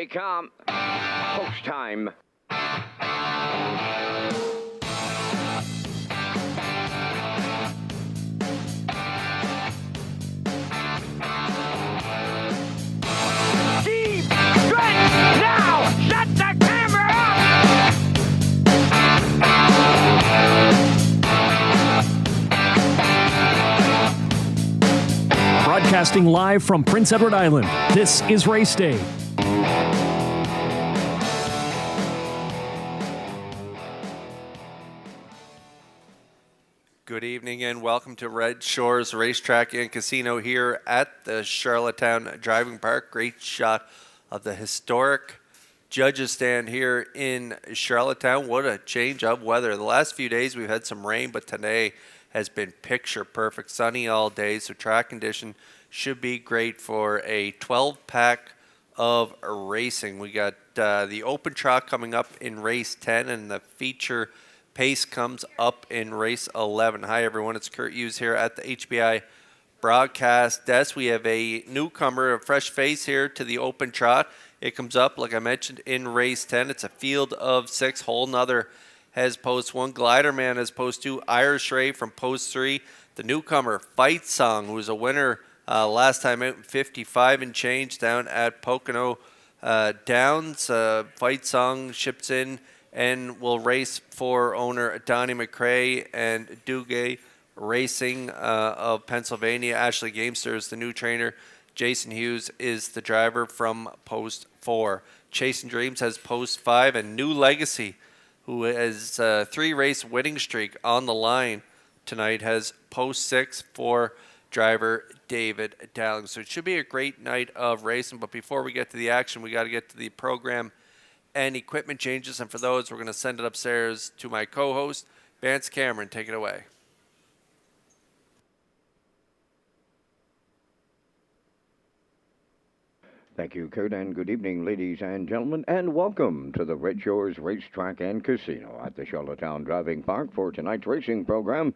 they come. Post time. Deep stretch now. Shut the camera up. Broadcasting live from Prince Edward Island, this is Race Day. Good evening and welcome to Red Shores Racetrack and Casino here at the Charlottetown Driving Park. Great shot of the historic judges stand here in Charlottetown. What a change of weather. The last few days we've had some rain, but today has been picture perfect, sunny all day, so track condition should be great for a 12-pack of racing. We got the open trot coming up in race 10, and the feature pace comes up in race 11. Hi, everyone. It's Kurt Hughes here at the HBI broadcast desk. We have a newcomer, a fresh face here to the open trot. It comes up, like I mentioned, in race 10. It's a field of 6. Whole Nother has post 1. Gliderman has post 2. Irish Ray from post 3. The newcomer, Fight Song, who was a winner last time out in 55 and change down at Pocono Downs. Fight Song ships in and will race for owner Donnie McRae and Duguay Racing of Pennsylvania. Ashley Gamester is the new trainer. Jason Hughes is the driver from post 4. Chasing Dreams has post 5, and New Legacy, who has a 3-race winning streak on the line tonight, has post 6 for driver David Dowling. So it should be a great night of racing, but before we get to the action, we got to get to the program and equipment changes, and for those, we're going to send it upstairs to my co-host, Vance Cameron. Take it away. Thank you, Kurt, and good evening, ladies and gentlemen, and welcome to the Red Shores Racetrack and Casino at the Charlottetown Driving Park for tonight's racing program.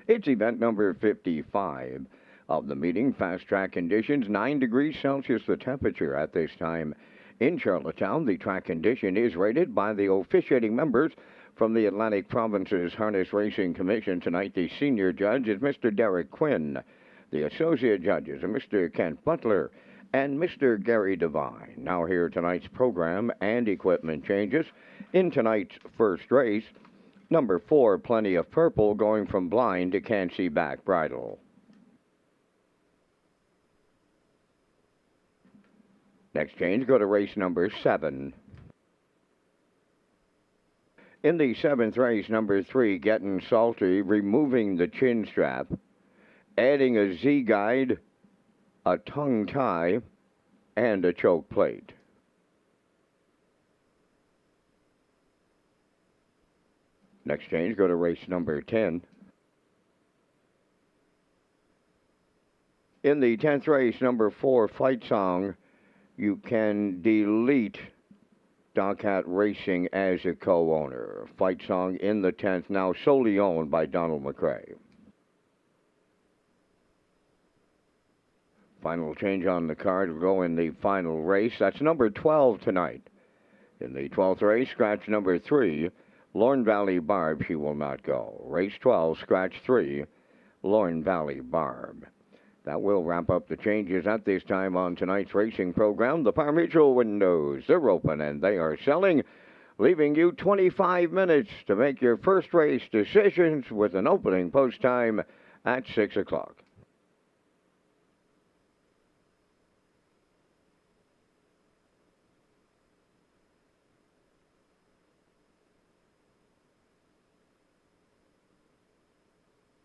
It's event number 55 of the meeting. Fast track conditions, 9 degrees Celsius the temperature at this time in Charlottetown. The track condition is rated by the officiating members from the Atlantic Province's Harness Racing Commission. Tonight, the senior judge is Mr. Derek Quinn. The associate judges are Mr. Kent Butler and Mr. Gary Devine. Now here tonight's program and equipment changes. In tonight's first race, number 4, Plenty of Purple, going from blind to can't see back bridle. Next change, go to race number 7. In the 7th race, number 3, Getting Salty, removing the chin strap, adding a Z-guide, a tongue tie, and a choke plate. Next change, go to race number 10. In the 10th race, number 4, Fight Song, you can delete Dogcat Racing as a co-owner. Fight Song in the 10th, now solely owned by Donald McRae. Final change on the card will go in the final race. That's number 12 tonight. In the 12th race, scratch number 3, Lorne Valley Barb, she will not go. Race 12, scratch 3, Lorne Valley Barb. That will wrap up the changes at this time on tonight's racing program. The Par Mutual windows, they're open and they are selling, leaving you 25 minutes to make your first race decisions with an opening post time at 6 o'clock.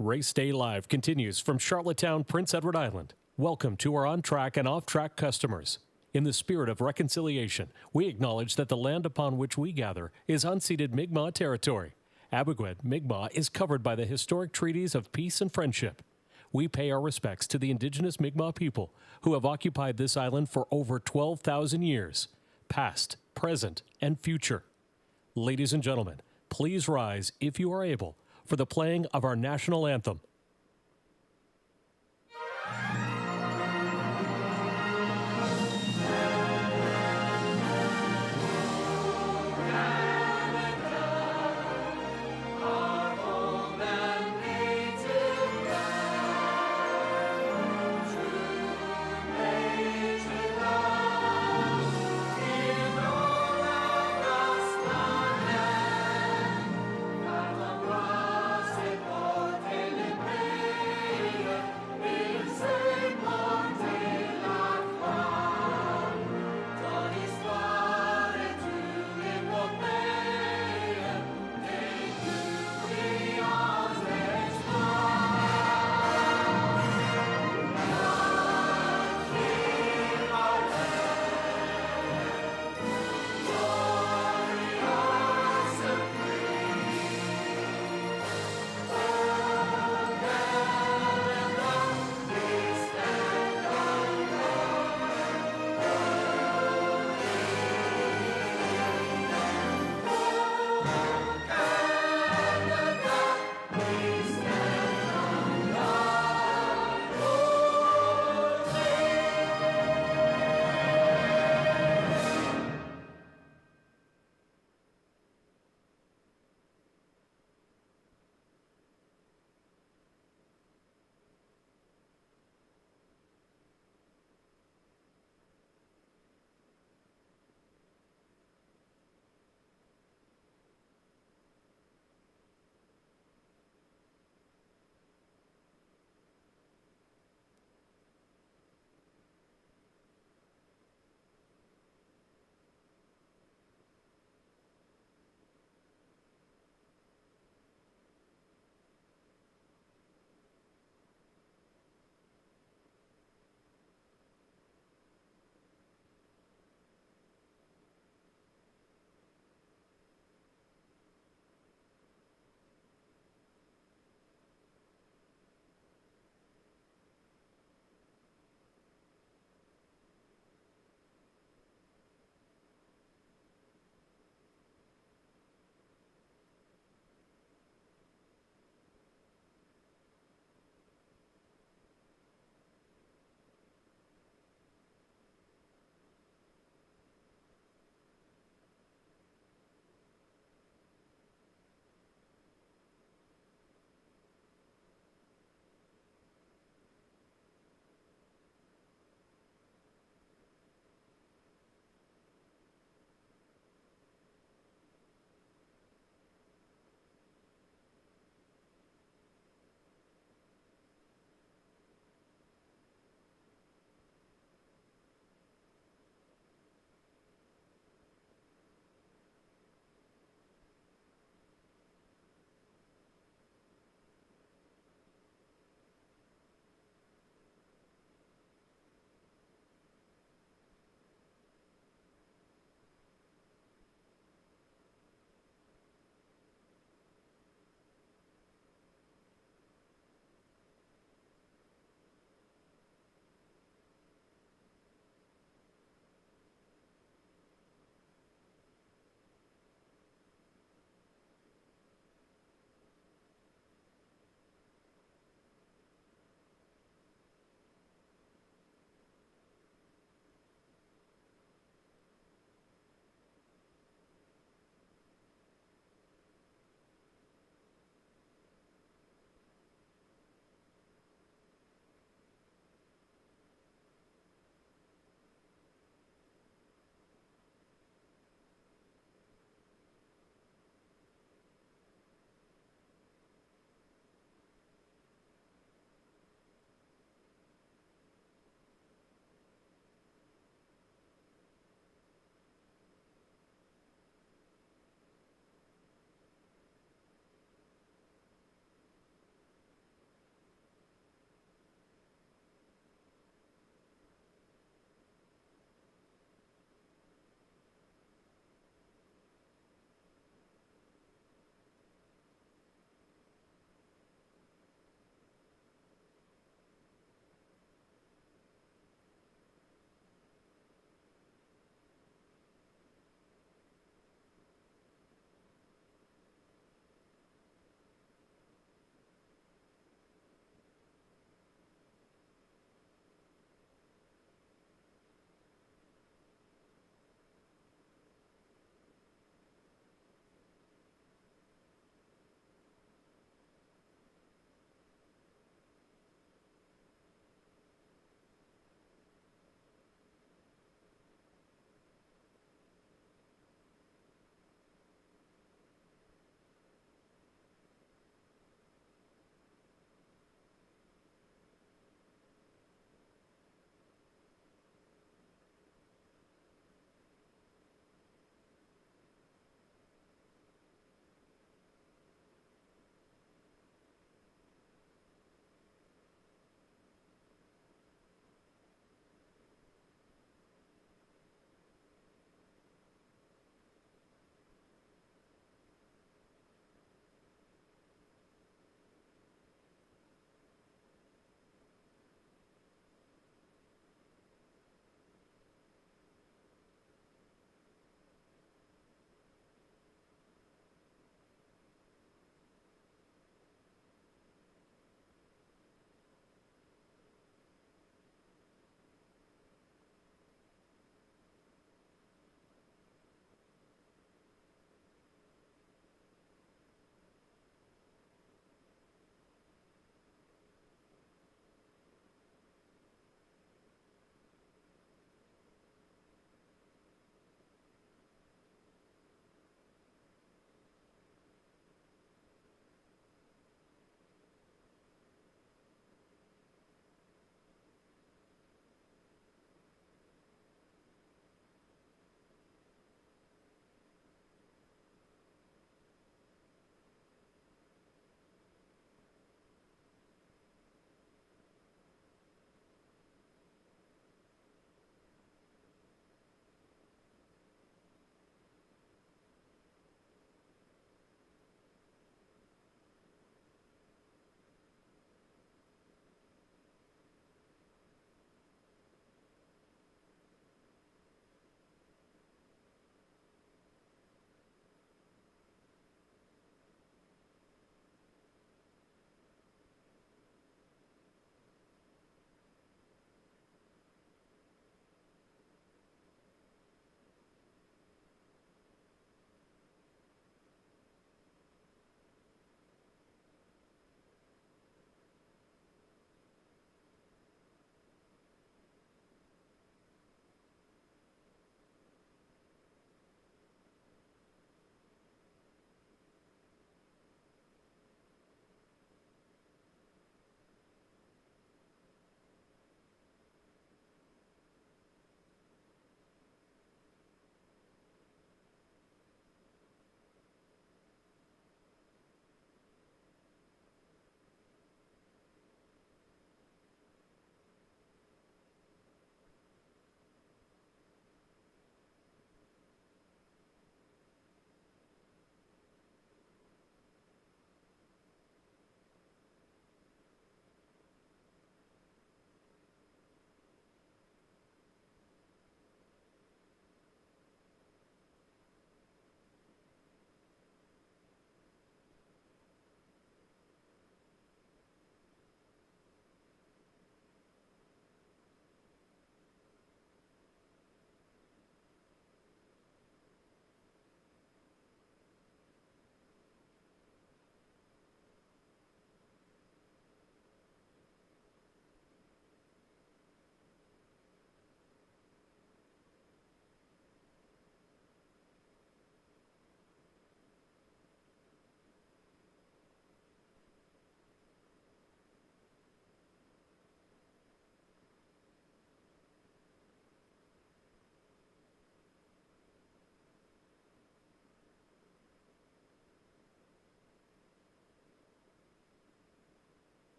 Race Day Live continues from Charlottetown, Prince Edward Island. Welcome to our on-track and off-track customers. In the spirit of reconciliation, we acknowledge that the land upon which we gather is unceded Mi'kmaq territory. Abogwed, Mi'kmaq is covered by the historic treaties of peace and friendship. We pay our respects to the indigenous Mi'kmaq people who have occupied this island for over 12,000 years, past, present, and future. Ladies and gentlemen, please rise, if you are able, for the playing of our national anthem.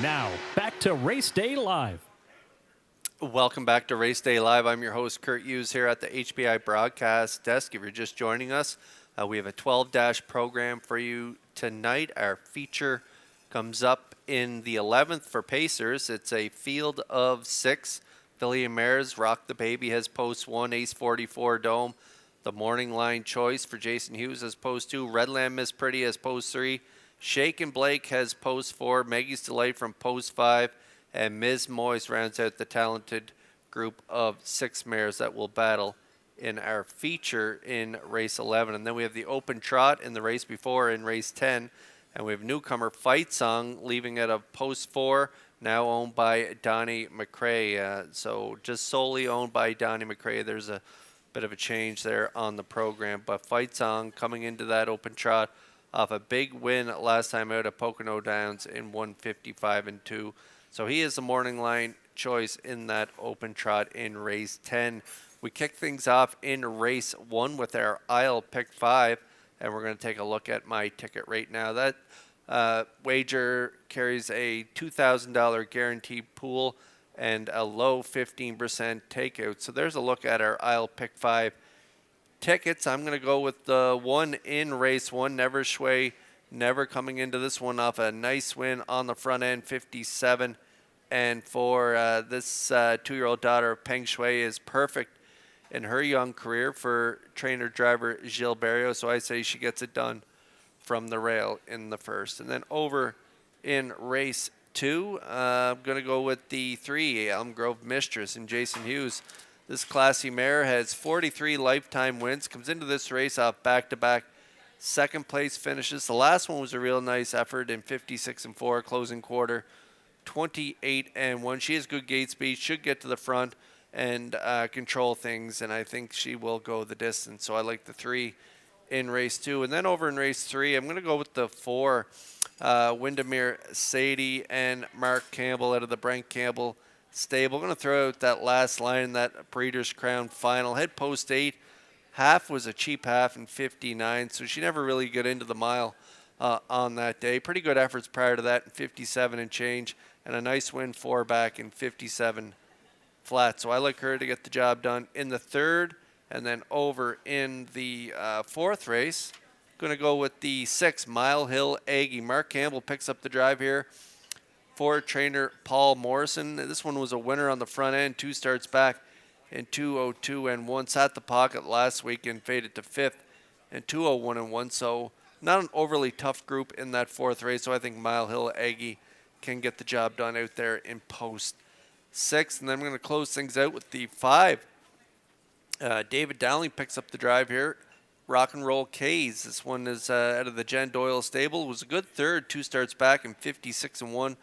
Now, back to Race Day Live. Welcome back to Race Day Live. I'm your host, Kurt Hughes, here at the HBI broadcast desk. If you're just joining us, we have a 12-dash program for you tonight. Our feature comes up in the 11th for Pacers. It's a field of 6. Filly and Mares, Rock the Baby has post 1, Ace 44 Dome. The Morning Line Choice for Jason Hughes has post 2. Redland Miss Pretty has post 3. Shake and Blake has post 4. Maggie's Delight from post 5. And Ms. Moyes rounds out the talented group of 6 mares that will battle in our feature in race 11. And then we have the open trot in the race before in race 10. And we have newcomer Fight Song leaving at a post 4, now owned by Donnie McRae. So just solely owned by Donnie McRae. There's a bit of a change there on the program. But Fight Song coming into that open trot off a big win last time out at Pocono Downs in 155-2. So he is the morning line choice in that open trot in race 10. We kick things off in race 1 with our aisle pick 5, and we're going to take a look at my ticket right now. That wager carries a $2,000 guaranteed pool and a low 15% takeout. So there's a look at our aisle pick 5 tickets. I'm going to go with the one in race 1, Never Sway. Never coming into this one off a nice win on the front end, 57. And for this 2-year-old daughter of Peng Shui is perfect in her young career for trainer-driver Gilles Barrio. So I say she gets it done from the rail in the first. And then over in race 2, I'm going to go with the 3, Elm Grove Mistress and Jason Hughes. This classy mare has 43 lifetime wins, comes into this race off back-to-back second place finishes. The last one was a real nice effort in 56-4 closing quarter, 28-1. She has good gate speed, should get to the front and control things, and I think she will go the distance. So I like the 3 in race 2. And then over in race 3, I'm going to go with the 4, Windermere Sadie and Mark Campbell out of the Brent Campbell stable. I'm going to throw out that last line in that Breeders' Crown final. Head post 8. Half was a cheap half in 59, so she never really got into the mile on that day. Pretty good efforts prior to that in 57 and change, and a nice win 4 back in 57 flat. So I like her to get the job done in the 3rd. And then over in the 4th race, going to go with the 6, Mile Hill Aggie. Mark Campbell picks up the drive here for trainer Paul Morrison. This one was a winner on the front end, 2 starts back in 2:02-1. Sat the pocket last week and faded to 5th in 2:01-1. So not an overly tough group in that 4th race. So I think Mile Hill Aggie can get the job done out there in post 6. And then we're going to close things out with the 5. David Dowling picks up the drive here. Rock and Roll K's. This one is out of the Jen Doyle stable. It was a good 3rd, 2 starts back in 56-1,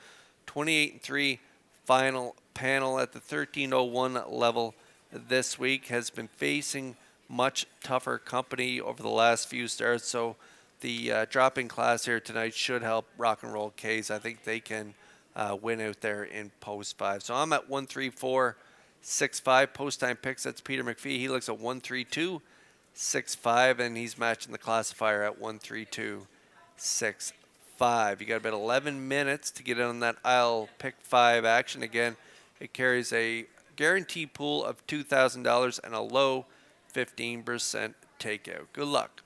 28-3 final panel at the 13:01 level this week. Has been facing much tougher company over the last few starts. So the dropping class here tonight should help Rock and Roll K's. I think they can win out there in post 5. So I'm at 134.65 post time picks. That's Peter McPhee. He looks at 132.65, and he's matching the classifier at 132.65. You got about 11 minutes to get in on that aisle pick 5 action. Again, it carries a guaranteed pool of $2,000 and a low 15% takeout. Good luck.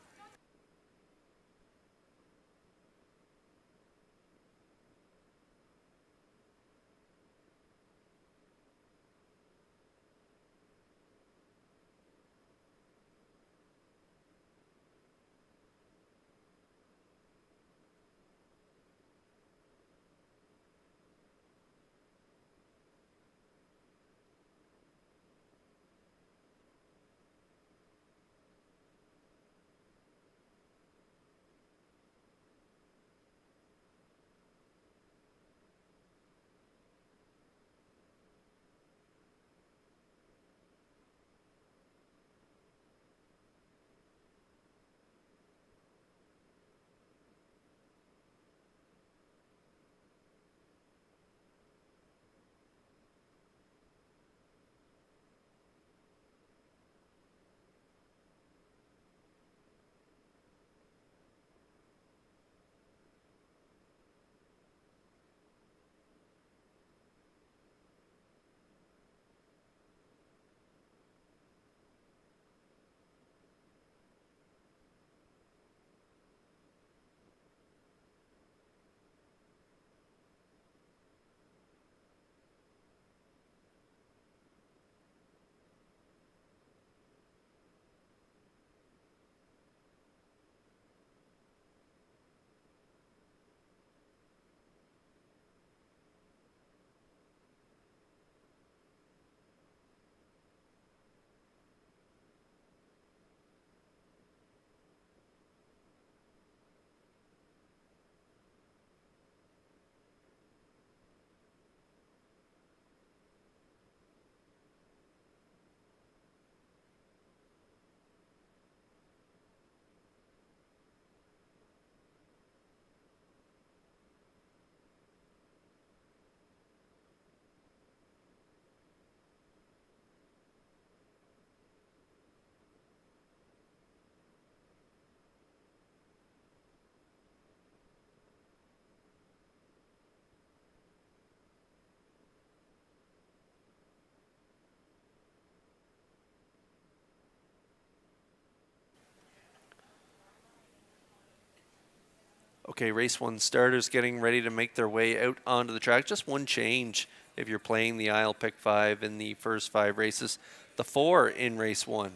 Okay, race 1 starters getting ready to make their way out onto the track. Just one change if you're playing the aisle pick 5 in the first 5 races. The 4 in race 1,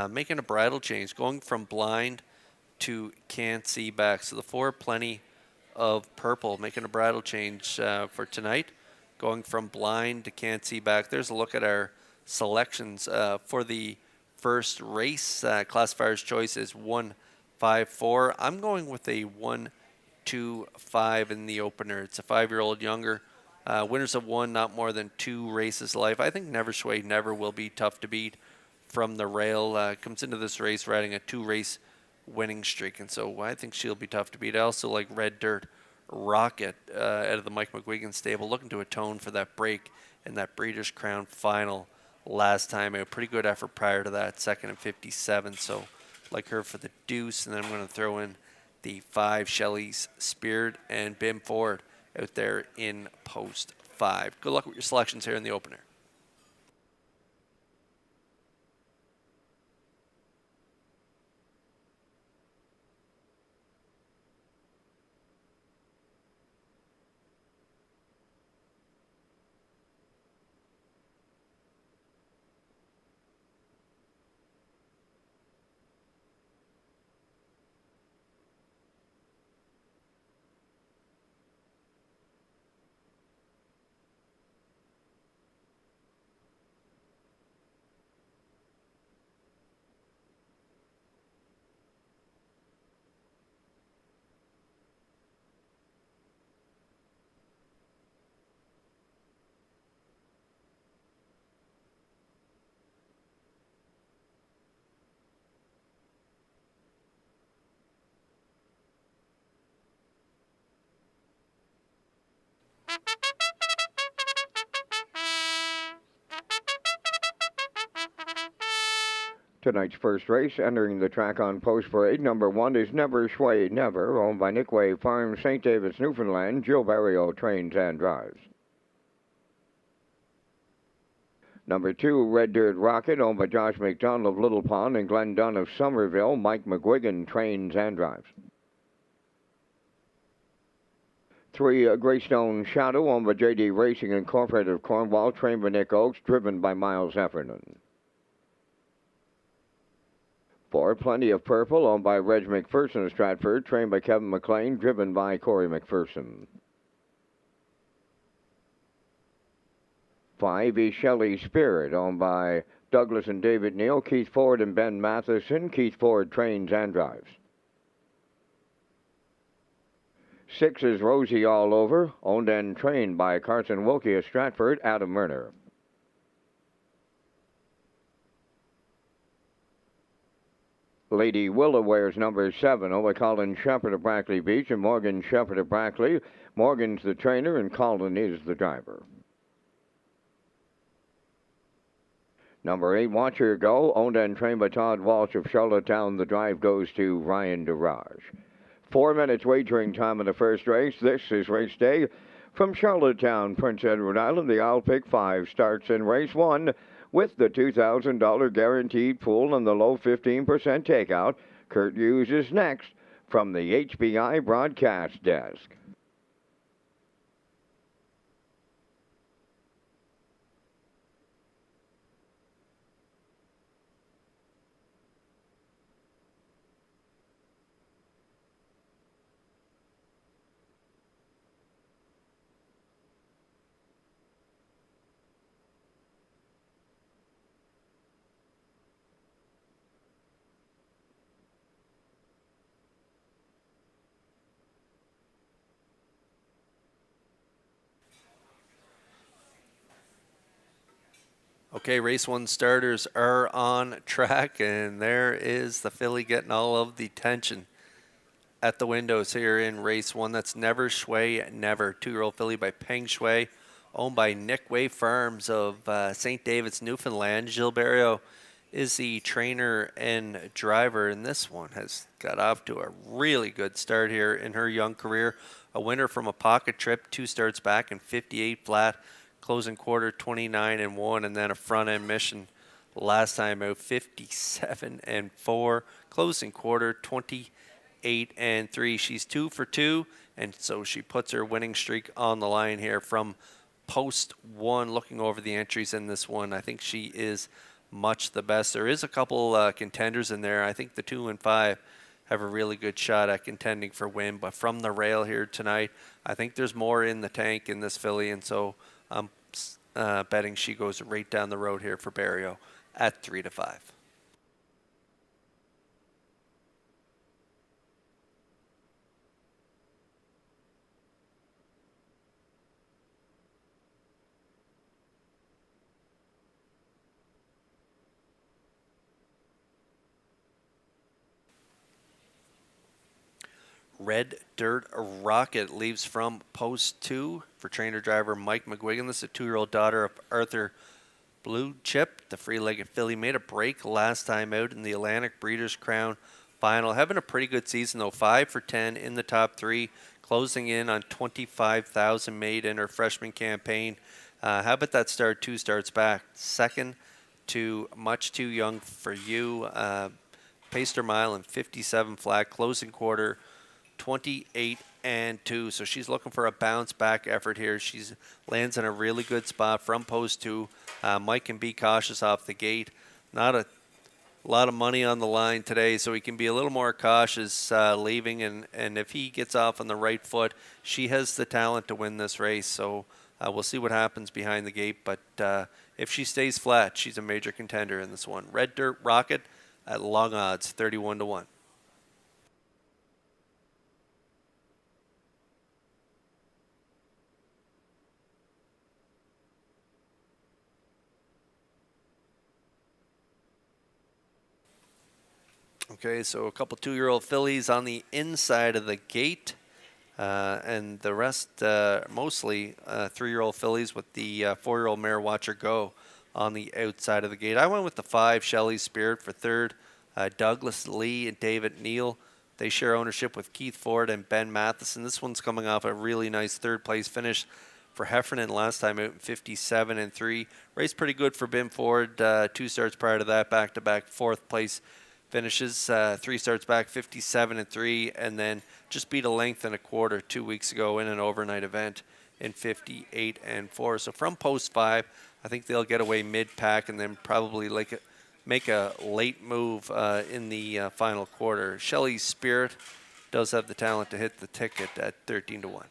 making a bridle change, going from blind to can't see back. So the 4, Plenty of Purple, making a bridle change for tonight, going from blind to can't see back. There's a look at our selections for the first race. Classifier's choice is 1, 5, 4. I'm going with a 1, 2, 5 in the opener. It's a 5-year-old younger. Winners of 1, not more than 2 races life. I think Never Sway Never will be tough to beat from the rail. Comes into this race riding a 2-race winning streak, and so I think she'll be tough to beat. I also like Red Dirt Rocket out of the Mike McGuigan stable, looking to atone for that break in that Breeders' Crown final last time. A pretty good effort prior to that, second and 57, so like her for the deuce. And then I'm going to throw in the 5, Shelley's Spirit, and Bim Ford out there in post 5. Good luck with your selections here in the opener. Tonight's first race, entering the track on post parade, number 1 is Never Sway Never, owned by Nickway Farm, St. David's, Newfoundland. Jill Barrio trains and drives. Number 2, Red Dirt Rocket, owned by Josh McDonald of Little Pond and Glenn Dunn of Somerville. Mike McGuigan trains and drives. 3, Greystone Shadow, owned by J.D. Racing Incorporated of Cornwall, trained by Nick Oakes, driven by Miles Heffernan. 4, Plenty of Purple, owned by Reg McPherson of Stratford, trained by Kevin McLean, driven by Corey McPherson. 5 is Shelley's Spirit, owned by Douglas and David Neal, Keith Ford and Ben Matheson. Keith Ford trains and drives. 6 is Rosie All Over, owned and trained by Carson Wilkie of Stratford, Adam Murner. Lady Willa wears number 7, over Colin Shepard of Brackley Beach and Morgan Shepard of Brackley. Morgan's the trainer and Colin is the driver. Number 8, Watch Her Go, owned and trained by Todd Walsh of Charlottetown. The drive goes to Ryan Durage. 4 minutes wagering time in the first race. This is race day from Charlottetown, Prince Edward Island. The I'll Pick 5 starts in race 1 with the $2,000 guaranteed pool and the low 15% takeout. Kurt Hughes is next from the HBI broadcast desk. Okay, race 1 starters are on track, and there is the filly getting all of the tension at the windows here in race 1. That's Never Sway Never, 2-year-old filly by Peng Shui, owned by Nickway Farms of St. David's, Newfoundland. Gilles Barrio is the trainer and driver, and this one has got off to a really good start here in her young career. A winner from a pocket trip, 2 starts back in 58 flat, closing quarter 29-1, and then a front end mission last time out 57-4, closing quarter 28-2. 28-3. She's 2 for 2, and so she puts her winning streak on the line here from post 1. Looking over the entries in this one, I think she is much the best. There is a couple contenders in there. I think the 2 and 5 have a really good shot at contending for win, but from the rail here tonight, I think there's more in the tank in this filly, and so I'm betting she goes right down the road here for Barrio at 3 to 5. Red Dirt Rocket leaves from post 2 for trainer driver Mike McGuigan. This is a 2-year-old daughter of Arthur Blue Chip. The free-legged filly made a break last time out in the Atlantic Breeders' Crown final. Having a pretty good season though, 5 for 10 in the top 3, closing in on 25,000 made in her freshman campaign. How about that start? 2 starts back. Second to Much Too Young for You. Paced her mile in 57 flat, closing quarter 28-2. So she's looking for a bounce back effort here. She's lands in a really good spot from post 2. Mike can be cautious off the gate. Not a lot of money on the line today, so he can be a little more cautious leaving. And if he gets off on the right foot, she has the talent to win this race. So we'll see what happens behind the gate. But if she stays flat, she's a major contender in this one. Red Dirt Rocket at long odds, 31 to 1. Okay, so a couple 2-year-old fillies on the inside of the gate, and the rest mostly 3-year-old fillies with the 4-year-old mare Watcher Go on the outside of the gate. I went with the 5, Shelley Spirit, for third. Douglas Lee and David Neal, they share ownership with Keith Ford and Ben Matheson. This one's coming off a really nice third-place finish for Heffernan last time out in 57-3. Race pretty good for Ben Ford. 2 starts prior to that, back-to-back 4th-place finishes. 3 starts back, 57-3, and then just beat a length and a quarter 2 weeks ago in an overnight event in 58-4. So from post 5, I think they'll get away mid-pack and then probably make a late move in the final quarter. Shelley Spirit does have the talent to hit the ticket at 13 to 1.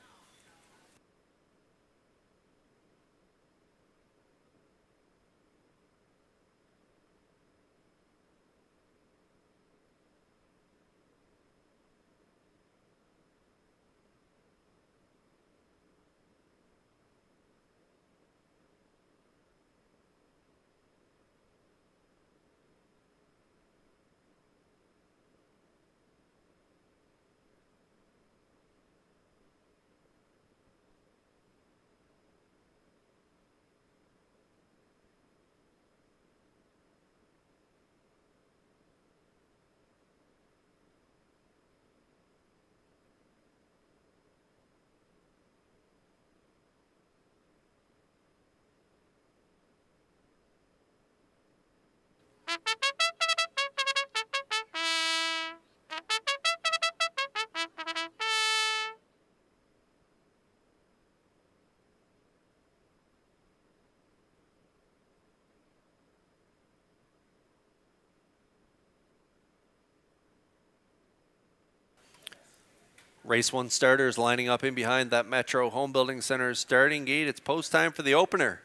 Race 1 starters lining up in behind that Metro Home Building Center starting gate. It's post time for the opener.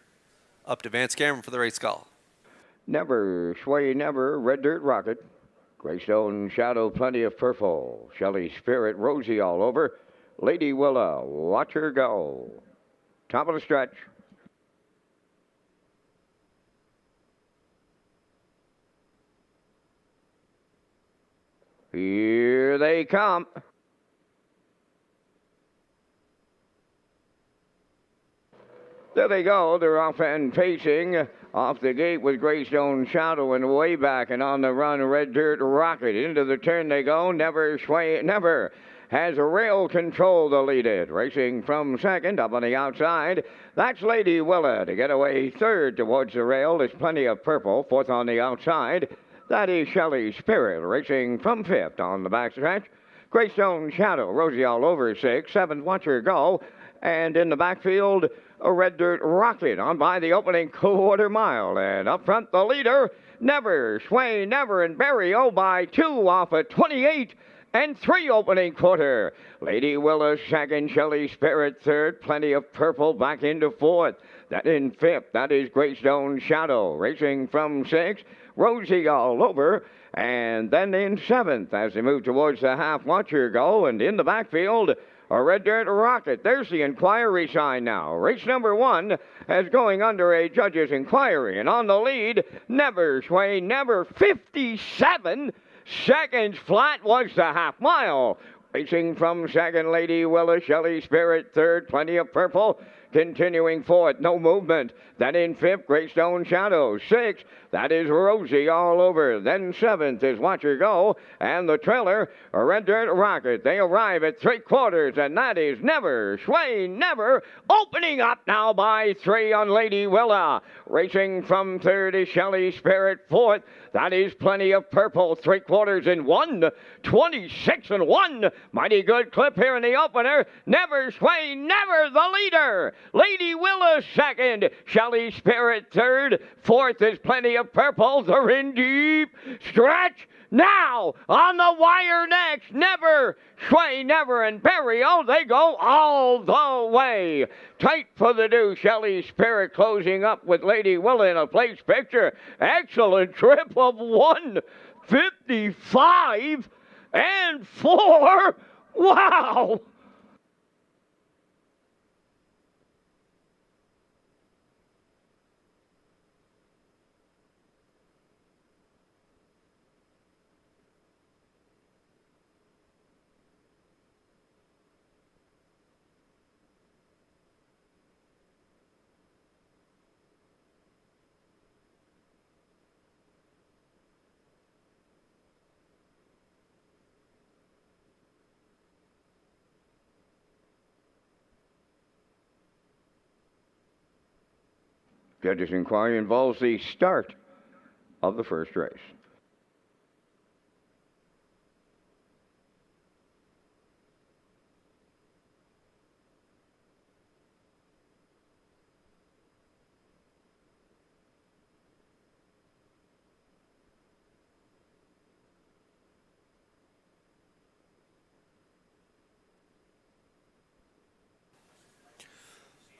Up to Vance Cameron for the race call. Never Sway Never, Red Dirt Rocket. Greystone Shadow, Plenty of Purple. Shelley Spirit, Rosie All Over. Lady Willa, Watch Her Go. Top of the stretch. Here they come. There they go. They're off and pacing. Off the gate with Greystone Shadow and way back and on the run, Red Dirt Rocket. Into the turn they go. Never Sway Never has rail control to lead it. Racing from second up on the outside. That's Lady Willa to get away third towards the rail. There's Plenty of Purple. Fourth on the outside. That is Shelley Spirit racing from fifth on the backstretch. Greystone Shadow, Rosie all over 6. 7th, Watch Her Go. And in the backfield, a Red Dirt Rocket on by the opening quarter mile. And up front, the leader, Never, Sway, Never, and Barrio by 2 off a 28 and 3 opening quarter. Lady Willis second, Shelley Spirit third, Plenty of Purple back into 4th. That in 5th, that is Greystone Shadow. Racing from 6th, Rosie all over. And then in 7th, as they move towards the half, Watch Her Go. And in the backfield, a Red Dirt Rocket. There's the inquiry sign now. Race number 1 is going under a judge's inquiry. And on the lead, Never, Sway, Never, 57 seconds flat was the half mile. Racing from 2nd, Lady Willis, Shelley Spirit 3rd, Plenty of Purple. Continuing 4th, no movement. Then in 5th, Greystone Shadow. 6th, that is Rosie all over. Then 7th is Watch Her Go. And the trailer, a Red Dirt Rocket. They arrive at 3/4, and that is Never, Sway, Never. Opening up now by 3 on Lady Willa. Racing from 3rd is Shelley Spirit. 4th, that is Plenty of Purple. 3/4 in 1. 26 and 1. Mighty good clip here in the opener. Never, Sway, Never, the leader. Lady Willis second. Shelley Spirit third. 4th is Plenty of Purple. They're in deep stretch. Now, on the wire next, Never, Sway, Never, and Barrio, they go all the way. Tight for the due, Shelley Spirit closing up with Lady Willa in a place picture. Excellent trip of 1:55 and 4. Wow! Judge's inquiry involves the start of the first race.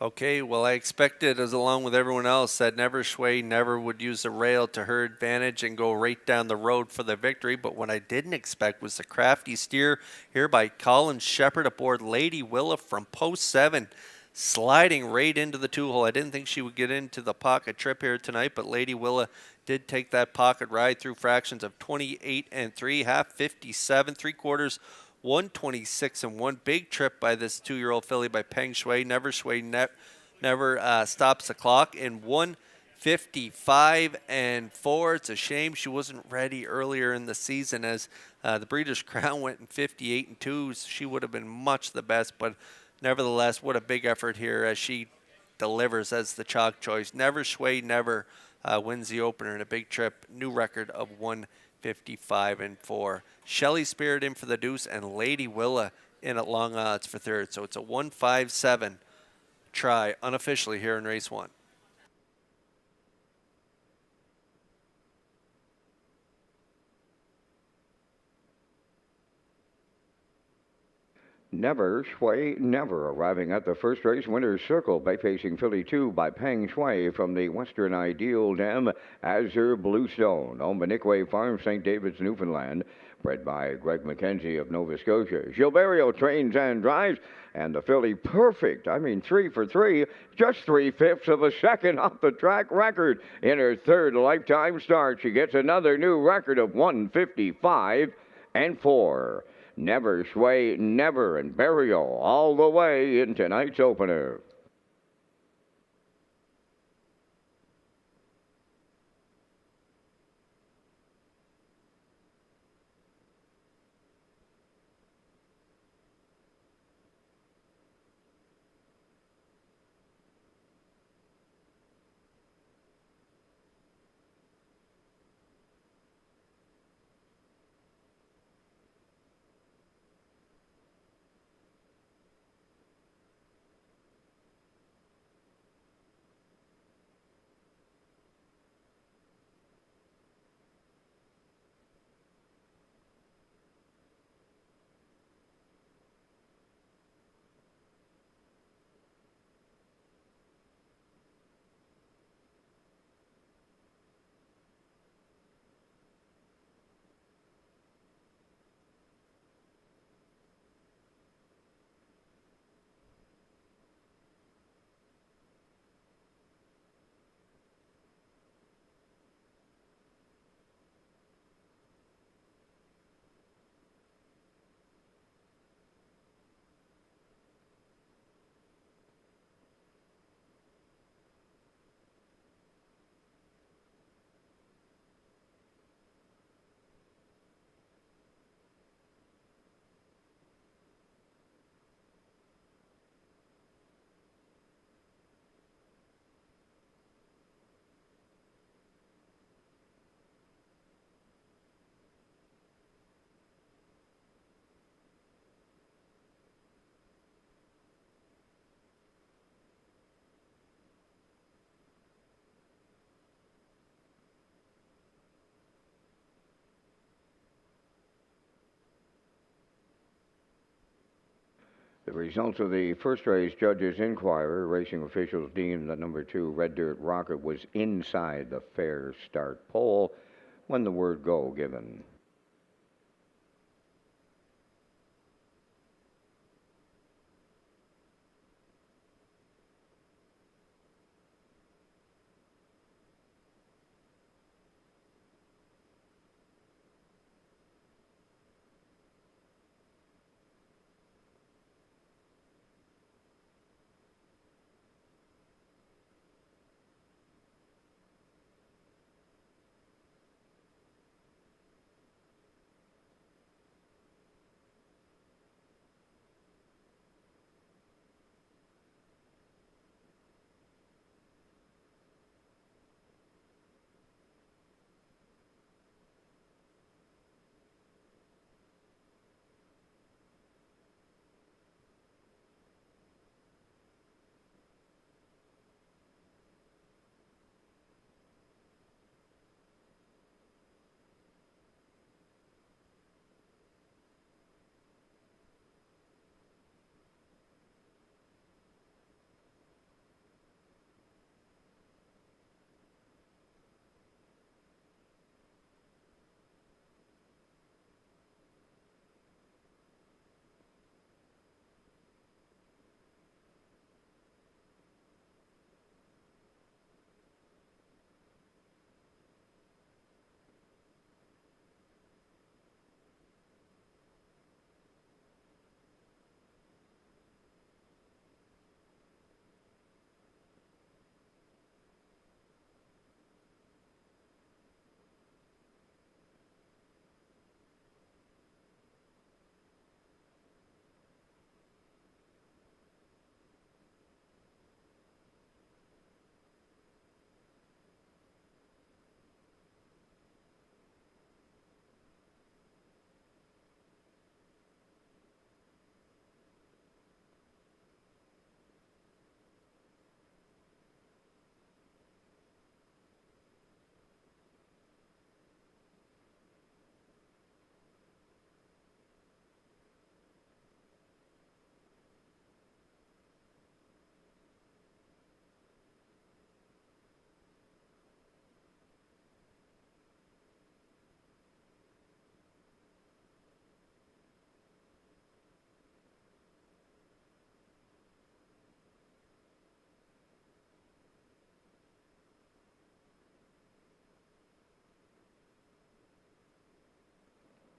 Okay, well, I expected, as along with everyone else, that Never, Sway, Never would use the rail to her advantage and go right down the road for the victory. But what I didn't expect was the crafty steer here by Colin Shepard aboard Lady Willa from post 7, sliding right into the 2-hole. I didn't think she would get into the pocket trip here tonight, but Lady Willa did take that pocket ride through fractions of 28 and 3, half 57, 3/4. 126 and 1. Big trip by this 2-year-old filly by Peng Shui. Never Shui never stops the clock in 155 and 4. It's a shame she wasn't ready earlier in the season, as the Breeders' Crown went in 58 and 2. She would have been much the best, but nevertheless, what a big effort here as she delivers as the chalk choice. Never Shui Never wins the opener in a big trip. New record of 155 and 4. Shelley Spirit in for the deuce, and Lady Willa in at long odds for 3rd. So it's a 157 try unofficially here in race 1. Never, Shui, Never, arriving at the first race winner's circle by facing filly 2 by Peng Shui from the Western Ideal Dam, Azure Bluestone, on Beniquay Farm, St. David's, Newfoundland, bred by Greg McKenzie of Nova Scotia. Gilberto trains and drives, and the filly Perfect, 3 for 3, just 3/5 of a second off the track record in her 3rd lifetime start. She gets another new record of 155 and 4. Never, Sway, Never, and Burial all the way in tonight's opener. The results of the first race judges' inquiry, racing officials deemed that number 2 Red Dirt Rocket was inside the fair start pole when the word go given.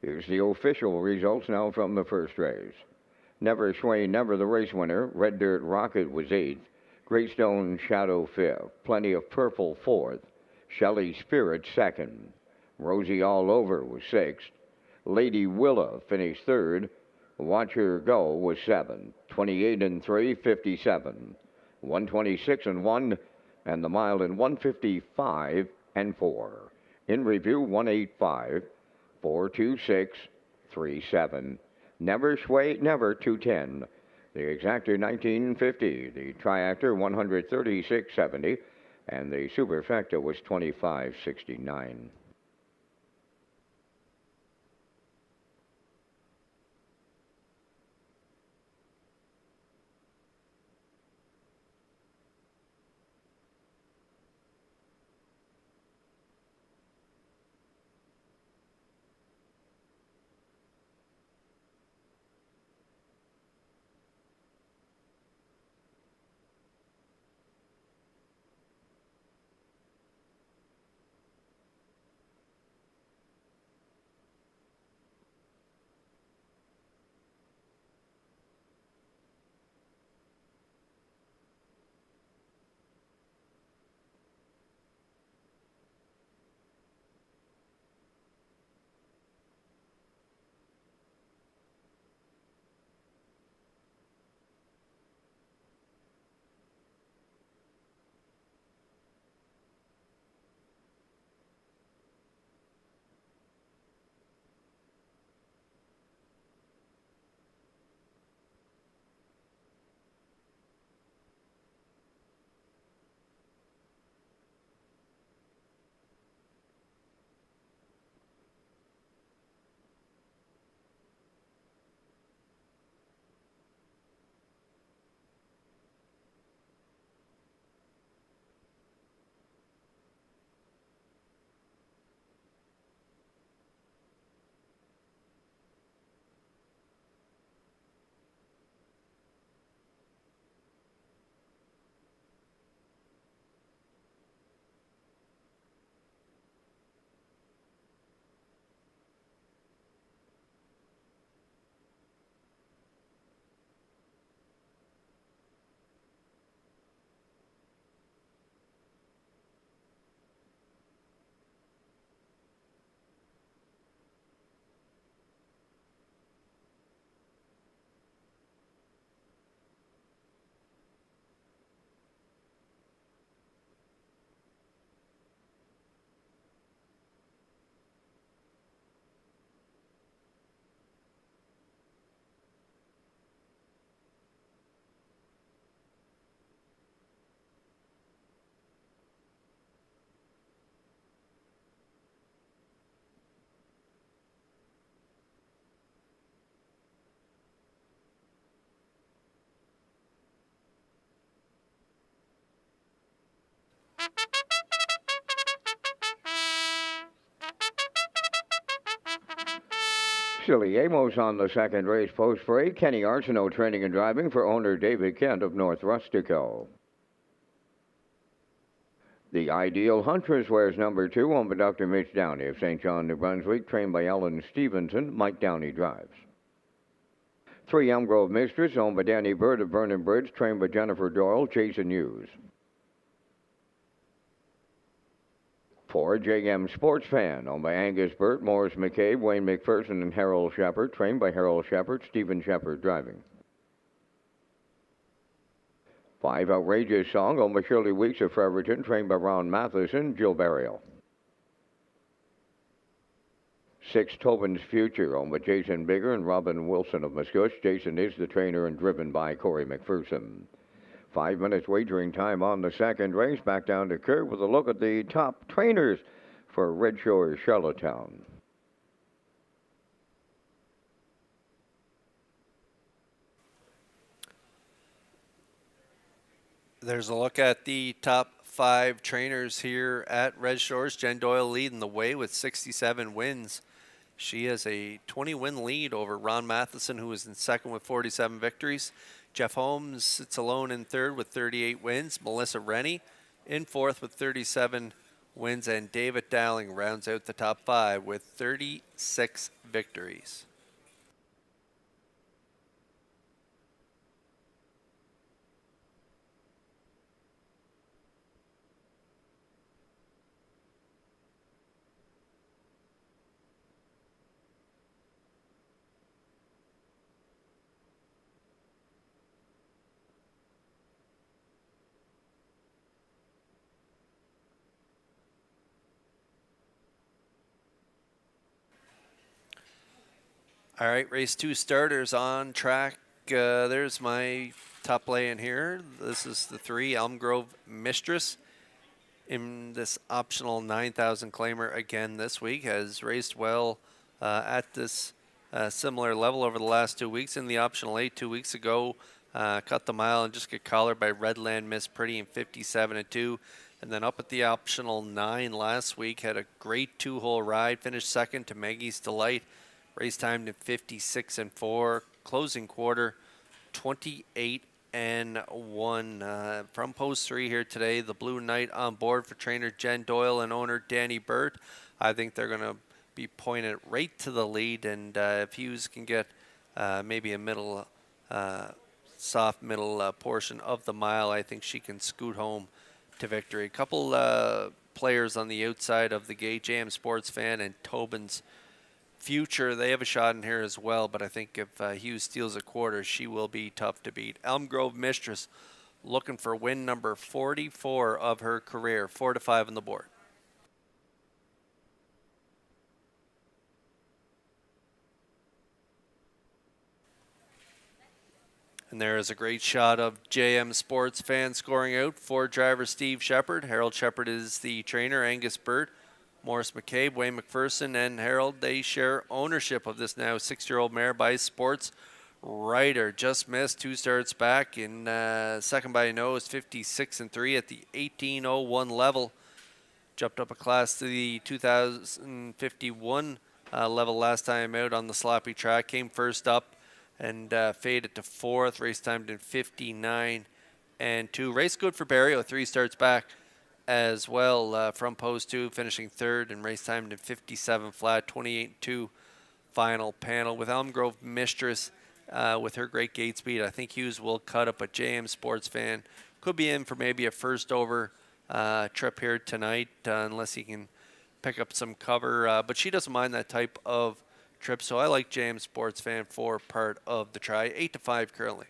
Here's the official results now from the first race. Never Sway Never, the race winner. Red Dirt Rocket was 8th. Greystone Shadow 5th. Plenty of Purple 4th. Shelley Spirit 2nd. Rosie All Over was 6th. Lady Willa finished 3rd. Watch Her Go was 7th. 28 and 3, 57. 126 and 1, and the mile in 155 and 4. In review, 185. 426, 37. Never Sway Never, 210. The exactor, 1950. The triactor, 136.70. And the superfecta was 25.69. Silly Amos on the second race post freight. Kenny Arsenault training and driving for owner David Kent of North Rustico. The Ideal Huntress wears number 2 owned by Dr. Mitch Downey of St. John, New Brunswick, trained by Ellen Stevenson. Mike Downey drives. 3 Elm Grove Mistress owned by Danny Bird of Vernon Bridge, trained by Jennifer Doyle, Jason Hughes. 4 JM Sports Fan owned by Angus Burt, Morris McCabe, Wayne McPherson, and Harold Shepard, trained by Harold Shepard, Stephen Shepard driving. 5 Outrageous Song owned by Shirley Weeks of Fredericton, trained by Ron Matheson, Jill Burial. 6 Tobin's Future owned by Jason Bigger and Robin Wilson of Muscush. Jason is the trainer and driven by Corey McPherson. 5 minutes wagering time on the second race. Back down to Kerr with a look at the top trainers for Redshores Charlottetown. There's a look at the top 5 trainers here at Redshores. Jen Doyle leading the way with 67 wins. She has a 20-win lead over Ron Matheson, who is in second with 47 victories. Jeff Holmes sits alone in third with 38 wins. Melissa Rennie in fourth with 37 wins. And David Dowling rounds out the top 5 with 36 victories. All right, race 2 starters on track. There's my top lay in here. This is the 3 Elm Grove Mistress in this optional 9,000 claimer again this week. Has raced well at this similar level over the last 2 weeks. In the optional 8 2 weeks ago, cut the mile and just get collared by Redland Miss Pretty in 57-2. And then up at the optional 9 last week, had a great 2-hole ride. Finished second to Maggie's Delight. Race time to 56-4. Closing quarter 28-1. From post 3 here today, the Blue Knight on board for trainer Jen Doyle and owner Danny Burt. I think they're going to be pointed right to the lead, and if Hughes can get maybe a middle, soft middle portion of the mile, I think she can scoot home to victory. A couple players on the outside of the gate, JM Sports Fan and Tobin's Future, they have a shot in here as well, but I think if Hughes steals a quarter, she will be tough to beat. Elm Grove Mistress looking for win number 44 of her career, 4-5 on the board. And there is a great shot of JM Sports Fan scoring out for driver Steve Shepard. Harold Shepard is the trainer, Angus Burt, Morris McCabe, Wayne McPherson, and Harold. They share ownership of this now 6-year-old mare by Sports Rider. Just missed 2 starts back in second by a nose, 56-3 at the 1801 level. Jumped up a class to the 2051 level last time out on the sloppy track. Came first up and faded to 4th. Race timed in 59-2. Race good for Barrio, 3 starts back as well from post 2, finishing 3rd and race timed in 57 flat, 28-2 final panel. With Elm Grove Mistress with her great gate speed, I think Hughes will cut up, but JM Sports Fan could be in for maybe a first over trip here tonight unless he can pick up some cover, but she doesn't mind that type of trip, so I like JM Sports Fan for part of the try. 8-5 currently.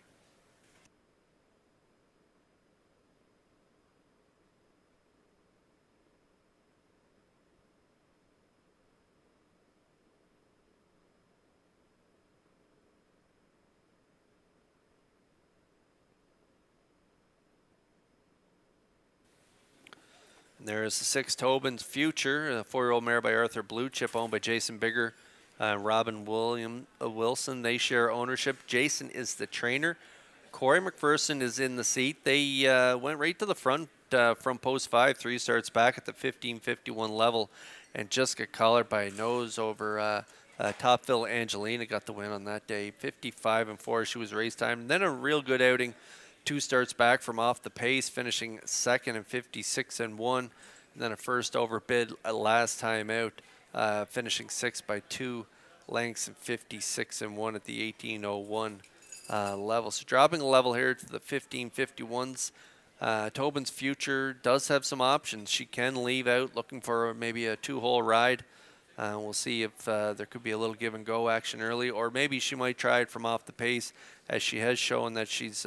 And there is the 6 Tobin's Future, a 4-year-old mare by Arthur Blue Chip, owned by Jason Bigger, Robin Wilson. They share ownership. Jason is the trainer. Corey McPherson is in the seat. They went right to the front from post 5, 3 starts back at the 1551 level, and just got collared by a nose over Topville Angelina got the win on that day, 55-4. She was race time. And then a real good outing, 2 starts back from off the pace, finishing second and 56-1. And then a first over bid last time out, finishing 6 by 2 lengths and 56-1 at the 18:01 level. So dropping a level here to the 15:51s. Tobin's Future does have some options. She can leave out looking for maybe a 2-hole ride. We'll see if there could be a little give and go action early, or maybe she might try it from off the pace, as she has shown that she's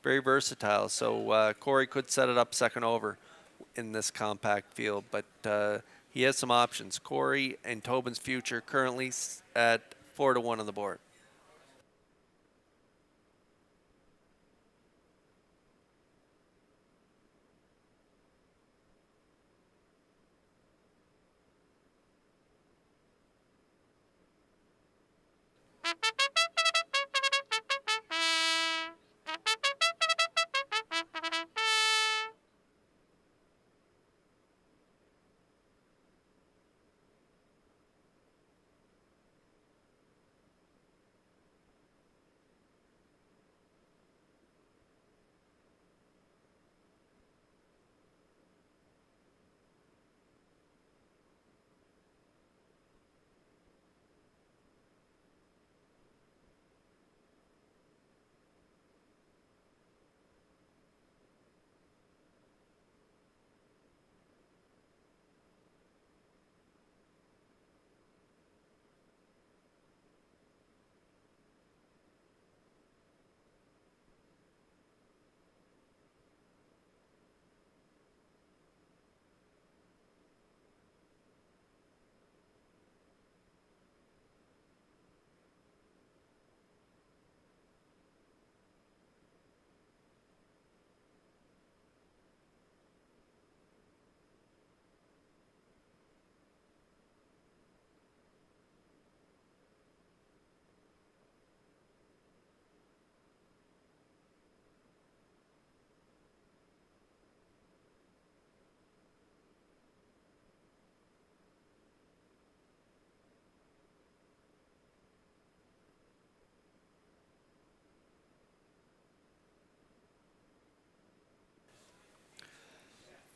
very versatile. So Corey could set it up second over in this compact field, but he has some options. Corey and Tobin's Future currently at 4-1 on the board.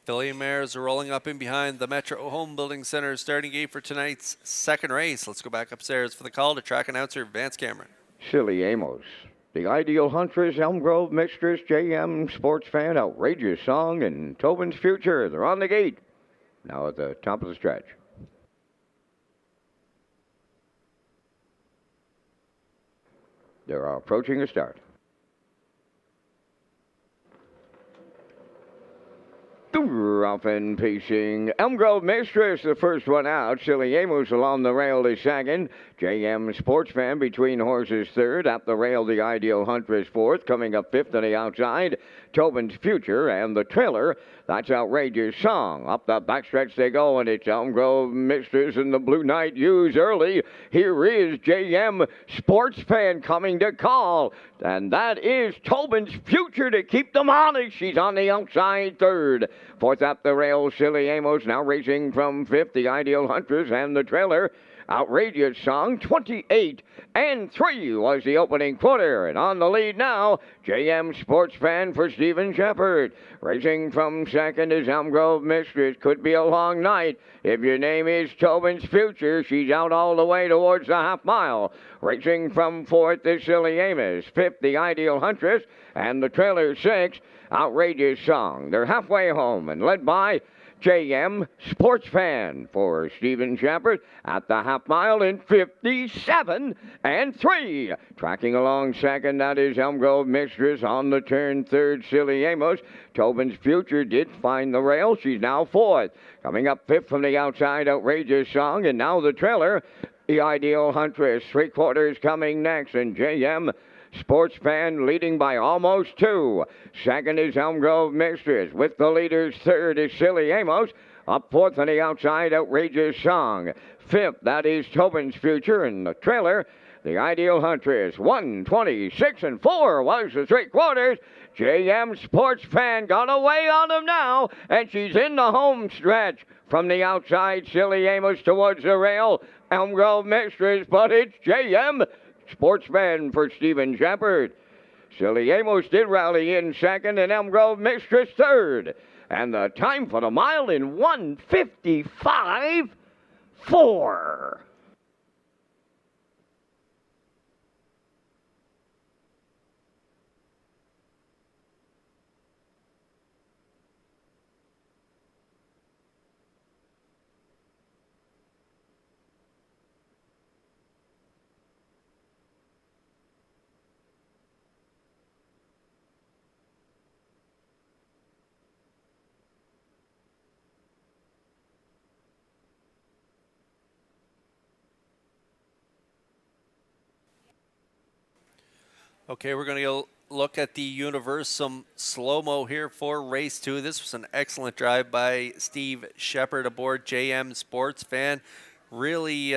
Filly mares are rolling up in behind the Metro Home Building Center starting gate for tonight's second race. Let's go back upstairs for the call to track announcer Vance Cameron. Silly Amos, The Ideal Huntress, Elm Grove Mistress, JM Sports Fan, Outrageous Song, and Tobin's Future. They're on the gate. Now at the top of the stretch. They're approaching a start. Off and pacing. Elm Grove Mistress, the first one out. Silly Amos along the rail is second. JM Sports Fan between horses third. Up the rail, The Ideal Huntress fourth. Coming up fifth on the outside, Tobin's Future. And the trailer, that's Outrageous Song. Up the backstretch they go, and it's Elm Grove Mistress and the Blue Knight use early. Here is JM Sports Fan coming to call. And that is Tobin's Future to keep them honest. She's on the outside third. Fourth up the rail, Silly Amos now racing from fifth, The Ideal Huntress and the trailer. Outrageous Song, 28-3 was the opening quarter. And on the lead now, JM Sports Fan for Stephen Shepard. Racing from second is Elm Grove Mistress. Could be a long night. If your name is Tobin's Future, she's out all the way towards the half mile. Racing from fourth is Silly Amos. Fifth, The Ideal Huntress. And the trailer sixth, Outrageous Song. They're halfway home and led by JM Sports Fan for Stephen Shepard at the half mile in 57-3. Tracking along second, that is Elm Grove Mistress. On the turn third, Silly Amos. Tobin's Future did find the rail. She's now fourth. Coming up fifth from the outside, Outrageous Song. And now the trailer, The Ideal Huntress. 3/4 coming next, and JM Sports Fan leading by almost 2. Second is Elm Grove Mistress. With the leaders, third is Silly Amos. Up fourth on the outside, Outrageous Song. Fifth, that is Tobin's Future. And the trailer, The Ideal Huntress. 1:26-4 was the 3/4. JM Sports Fan got away on him now, and she's in the home stretch. From the outside, Silly Amos towards the rail. Elm Grove Mistress, but it's JM Sportsman for Stephen Shepard. Silly Amos did rally in second, and Elm Grove Mistress third. And the time for the mile in 1:55.4. Okay, we're going to look at the Universum slow-mo here for race 2. This was an excellent drive by Steve Shepard aboard JM Sports Fan. Really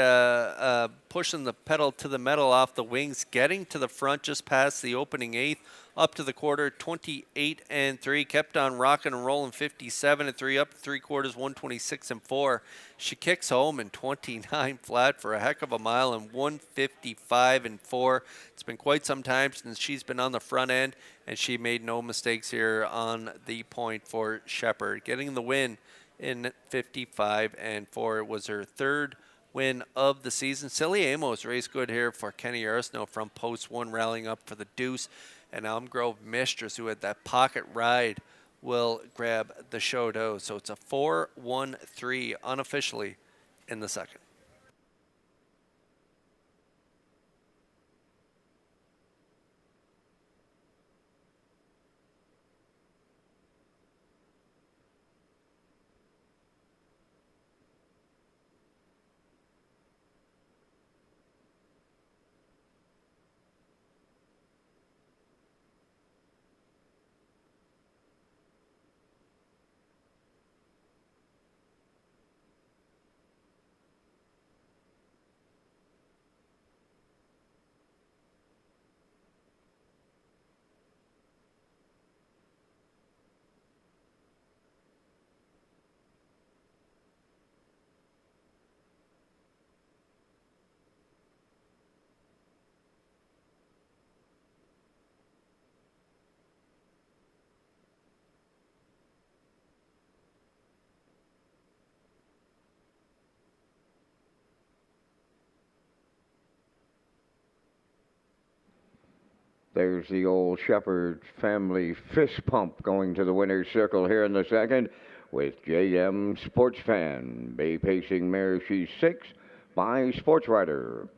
pushing the pedal to the metal off the wings, getting to the front just past the opening eighth, up to the quarter, 28-3. Kept on rocking and rolling, 57-3, up to 3/4, 126-4. She kicks home in 29 flat for a heck of a mile in 1:55.4. It's been quite some time since she's been on the front end, and she made no mistakes here on the point for Shepard. Getting the win in 55.4. It was her third win of the season. Silly Amos raced good here for Kenny Arsenault from post 1, rallying up for the deuce. And Elm Grove Mistress, who had that pocket ride, will grab the show dough. So it's a 4-1-3 unofficially in the second. There's the old Shepard family fist pump going to the winner's circle here in the second with JM Sports Fan. Bay pacing mare, she's 6 by Sports Rider.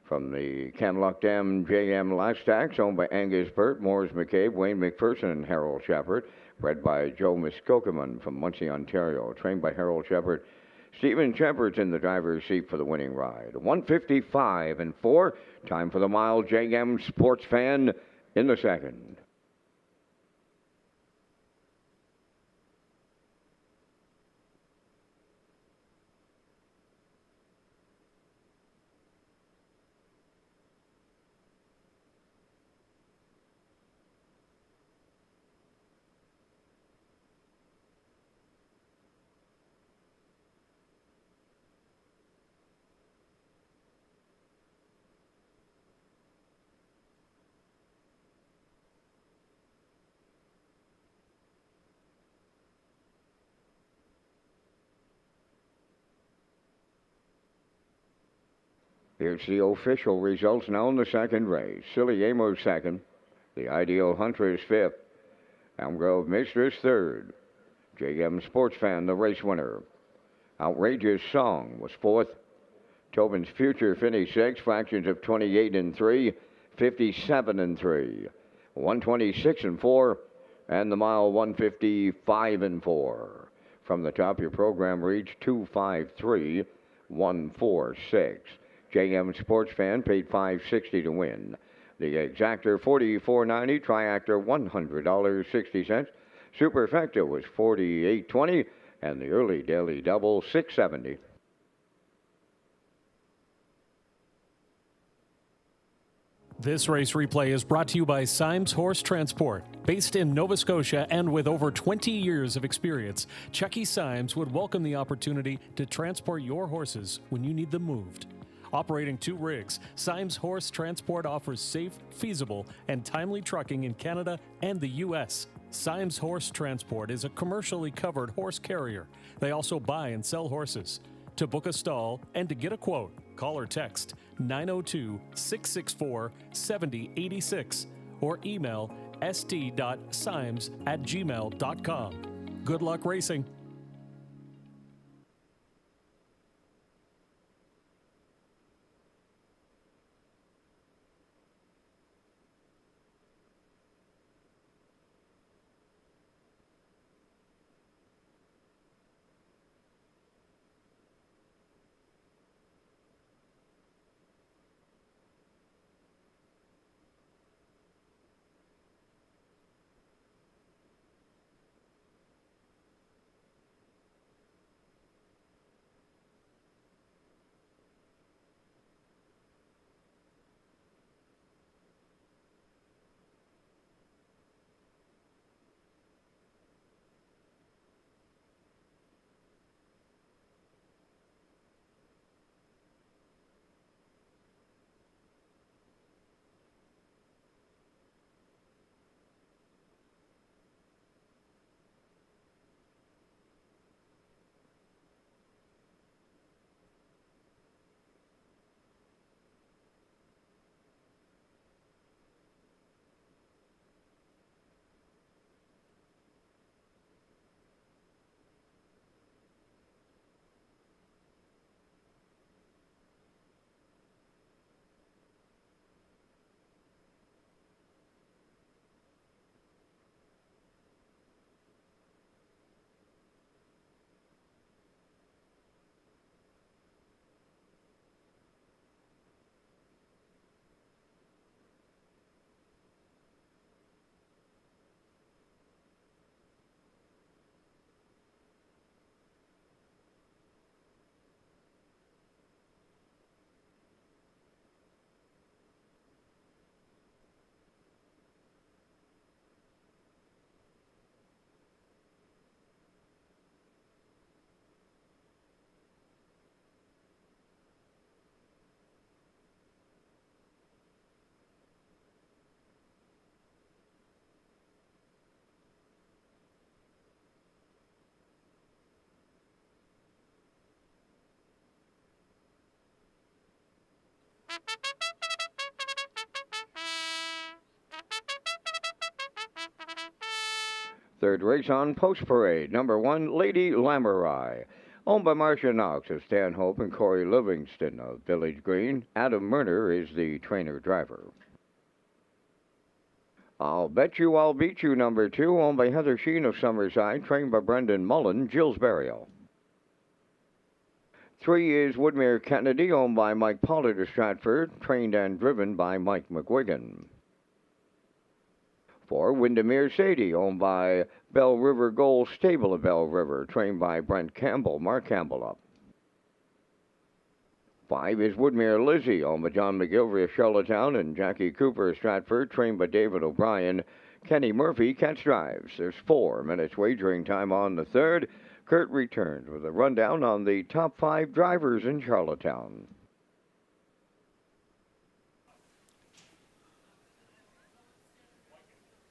From the Canlock Dam JM Last Tax, owned by Angus Burt, Morris McCabe, Wayne McPherson, and Harold Shepard. Bred by Joe Muskokeman from Muncie, Ontario. Trained by Harold Shepard. Stephen Shepard's in the driver's seat for the winning ride. 1:55.4. Time for the mile. JM Sports Fan in the second. Here's the official results now in the second race. Silly Amos second. The Ideal Huntress fifth. Elm Grove Mistress third. JM Sports Fan, the race winner. Outrageous Song was fourth. Tobin's Future finished sixth. Fractions of 28-3, 57-3, 126-4, and the mile 1:55.4. From the top, your program reached 253.146. JM Sports Fan paid $560 to win. The Exactor $44.90, Triactor $100.60. Superfecta was $48.20, and the Early Daily Double $670. This race replay is brought to you by Symes Horse Transport. Based in Nova Scotia and with over 20 years of experience, Chucky Symes would welcome the opportunity to transport your horses when you need them moved. Operating 2 rigs, Symes Horse Transport offers safe, feasible, and timely trucking in Canada and the U.S. Symes Horse Transport is a commercially covered horse carrier. They also buy and sell horses. To book a stall and to get a quote, call or text 902-664-7086 or email st.symes@gmail.com. Good luck racing. Third race on Post Parade, number 1, Lady Lamorai. Owned by Marcia Knox of Stanhope and Corey Livingston of Village Green. Adam Murner is the trainer-driver. I'll Bet You I'll Beat You, number 2, owned by Heather Sheen of Summerside, trained by Brendan Mullen, Jill's Burial. 3 is Woodmere Kennedy, owned by Mike Pollard of Stratford, trained and driven by Mike McGuigan. 4, Windermere Sadie, owned by Bell River Gold Stable of Bell River, trained by Brent Campbell, Mark Campbell up. 5 is Woodmere Lizzie, owned by John McGilvery of Charlottetown and Jackie Cooper of Stratford, trained by David O'Brien. Kenny Murphy, Catch Drives. There's 4 minutes wagering time on the third. Kurt returns with a rundown on the top 5 drivers in Charlottetown.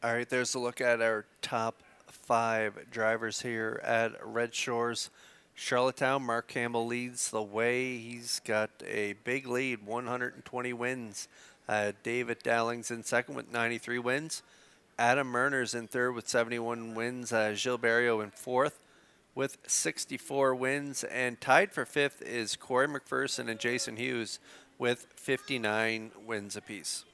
All right, there's a look at our top 5 drivers here at Red Shores. Charlottetown, Mark Campbell leads the way. He's got a big lead, 120 wins. David Dowling's in second with 93 wins. Adam Murner's in third with 71 wins. Gilles Barrio in fourth with 64 wins. And tied for fifth is Corey McPherson and Jason Hughes with 59 wins apiece.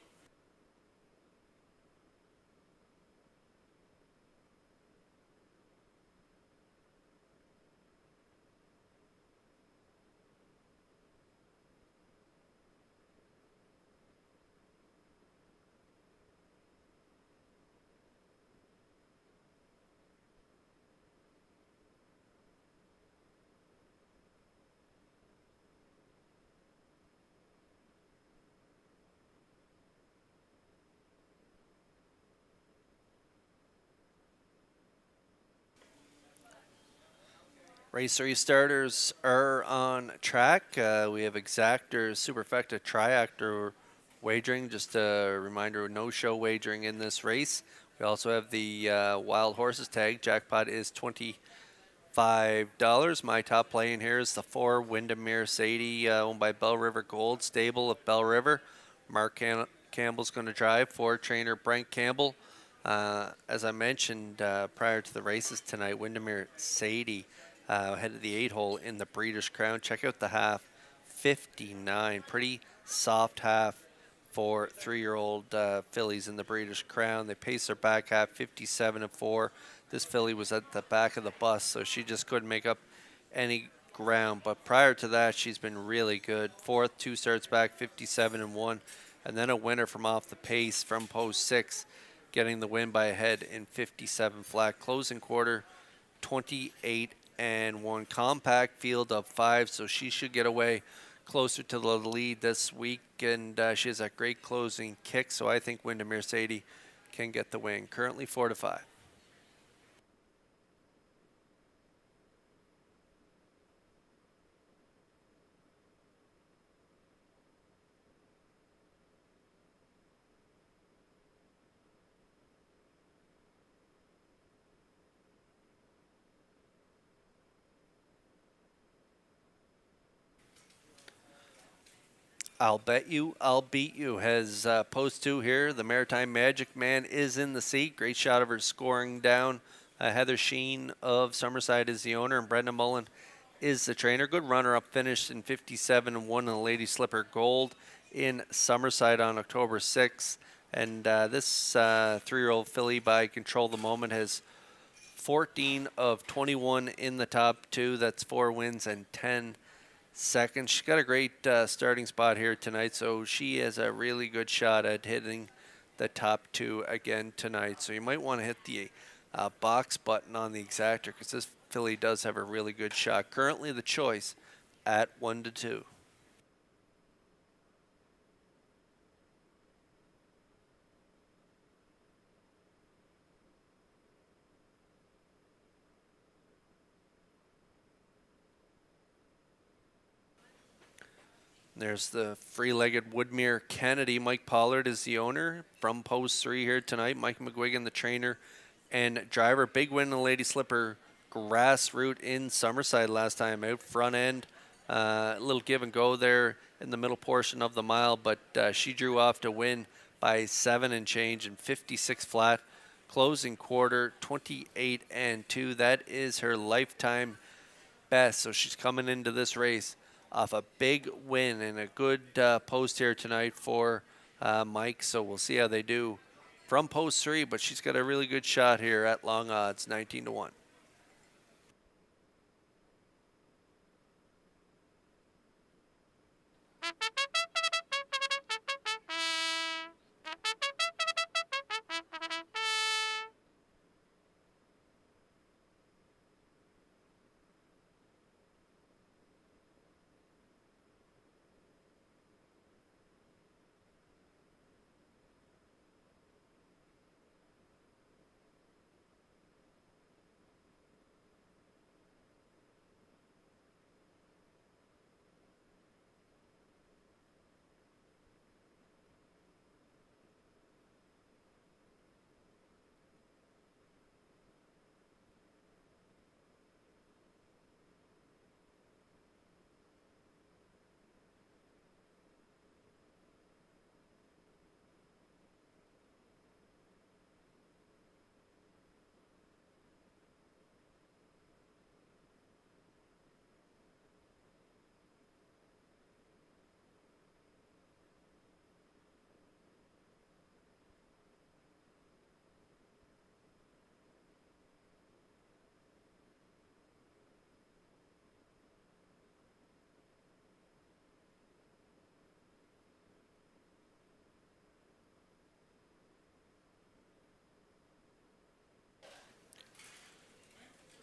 Race 3 starters are on track. We have exactor, superfecta, triactor wagering. Just a reminder, no show wagering in this race. We also have the wild horses tag. Jackpot is $25. My top play in here is the 4 Windermere Sadie, owned by Bell River Gold, stable of Bell River. Mark Campbell's going to drive for trainer Brent Campbell. As I mentioned prior to the races tonight, Windermere Sadie headed the 8-hole in the Breeders' Crown. Check out the half, 59. Pretty soft half for 3-year-old fillies in the Breeders' Crown. They pace their back half, 57-4. This filly was at the back of the bus, so she just couldn't make up any ground. But prior to that, she's been really good. Fourth, 2 starts back, 57-1. And then a winner from off the pace from post 6, getting the win by a head in 57 flat. Closing quarter, 28-1. Compact field of 5, so she should get away closer to the lead this week. And she has a great closing kick, so I think Windermere Sadie can get the win. Currently 4-5. I'll Bet You, I'll Beat You has post 2 here. The Maritime Magic Man is in the seat. Great shot of her scoring down. Heather Sheen of Summerside is the owner, and Brenda Mullen is the trainer. Good runner-up finish in 57-1 in the Lady Slipper Gold in Summerside on October 6th. And this 3-year-old filly by Control the Moment has 14 of 21 in the top 2. That's 4 wins and 10 seconds. She's got a great starting spot here tonight, so she has a really good shot at hitting the top 2 again tonight. So you might want to hit the box button on the exactor, because this filly does have a really good shot. Currently the choice at 1-2. There's the free-legged Woodmere Kennedy. Mike Pollard is the owner from post 3 here tonight. Mike McGuigan, the trainer and driver. Big win in the Lady Slipper Grassroot in Summerside last time out. Front end, a little give and go there in the middle portion of the mile, but she drew off to win by 7 and change and 56 flat. Closing quarter, 28-2. That is her lifetime best. So she's coming into this race off a big win and a good post here tonight for Mike. So we'll see how they do from post 3, but she's got a really good shot here at long odds, 19-1.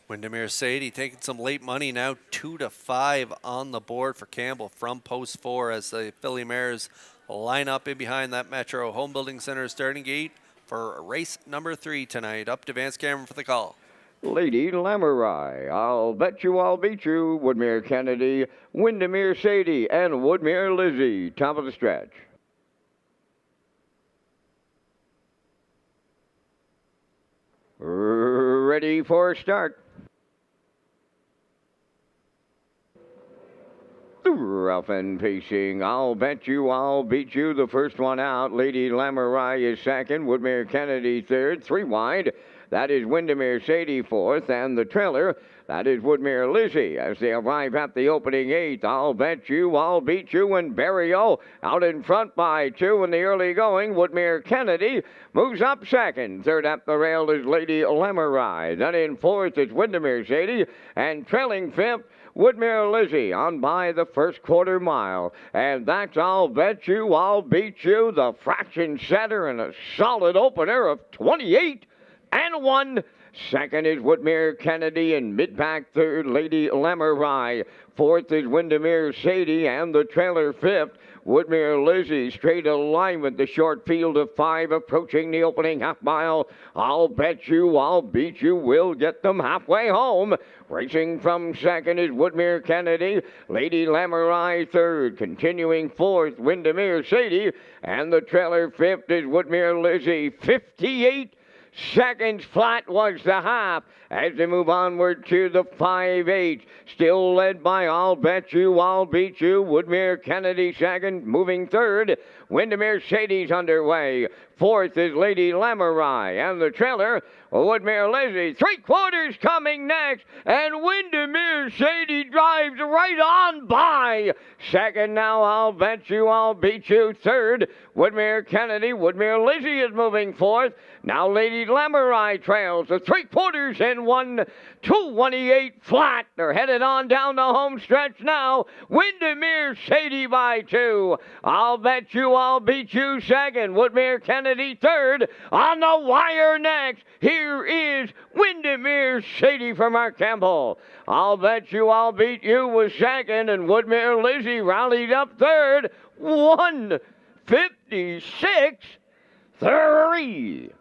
Windermere Sadie taking some late money now, 2-5 on the board for Campbell from post 4 as the filly mares line up in behind that Metro Home Building Center starting gate for race number 3 tonight. Up to Vance Cameron for the call. Lady Lamurai, I'll Bet You I'll Beat You, Woodmere Kennedy, Windermere Sadie, and Woodmere Lizzie. Top of the stretch. Ready for start. Rough and pacing, I'll Bet You I'll Beat You, the first one out. Lady Lamurai is second, Woodmere Kennedy third, 3 wide. That is Windermere Sadie fourth, and the trailer, that is Woodmere Lizzie. As they arrive at the opening 8th, I'll Bet You I'll Beat You, and Barrio out in front by 2 in the early going. Woodmere Kennedy moves up second. Third up the rail is Lady Lamurai. Then in fourth is Windermere Sadie, and trailing 5th, Woodmere Lizzie on by the first quarter mile. And that's I'll Bet You I'll Beat You, the fraction setter, and a solid opener of 28 and 1. Second is Woodmere Kennedy, and mid-pack third, Lady Lamurai. Fourth is Windermere Sadie, and the trailer 5th, Woodmere Lizzie. Straight alignment, the short field of 5 approaching the opening half mile. I'll Bet You I'll Beat You will get them halfway home. Racing from second is Woodmere Kennedy, Lady Lamurai third, continuing fourth, Windermere Sadie, and the trailer 5th is Woodmere Lizzie. 58 seconds flat was the half as they move onward to the 5/8. Still led by I'll Bet You I'll Beat You. Woodmere Kennedy second, moving third. Windermere Sadie's underway. Fourth is Lady Lamurai, and the trailer, Woodmere Lizzie. 3/4 coming next, and Windermere Sadie drives right on by. Second now, I'll Bet You I'll Beat You. Third, Woodmere Kennedy. Woodmere Lizzie is moving fourth. Now Lady Lamurai trails the 3/4 in 1:28 flat. They're headed on down the home stretch now. Windermere Sadie by 2. I'll Bet You I'll Beat You second. Woodmere Kennedy third. On the wire next, here is Windermere Sadie for Mark Campbell. I'll Bet You I'll Beat You was second, and Woodmere Lizzie rallied up third. 1:56.3.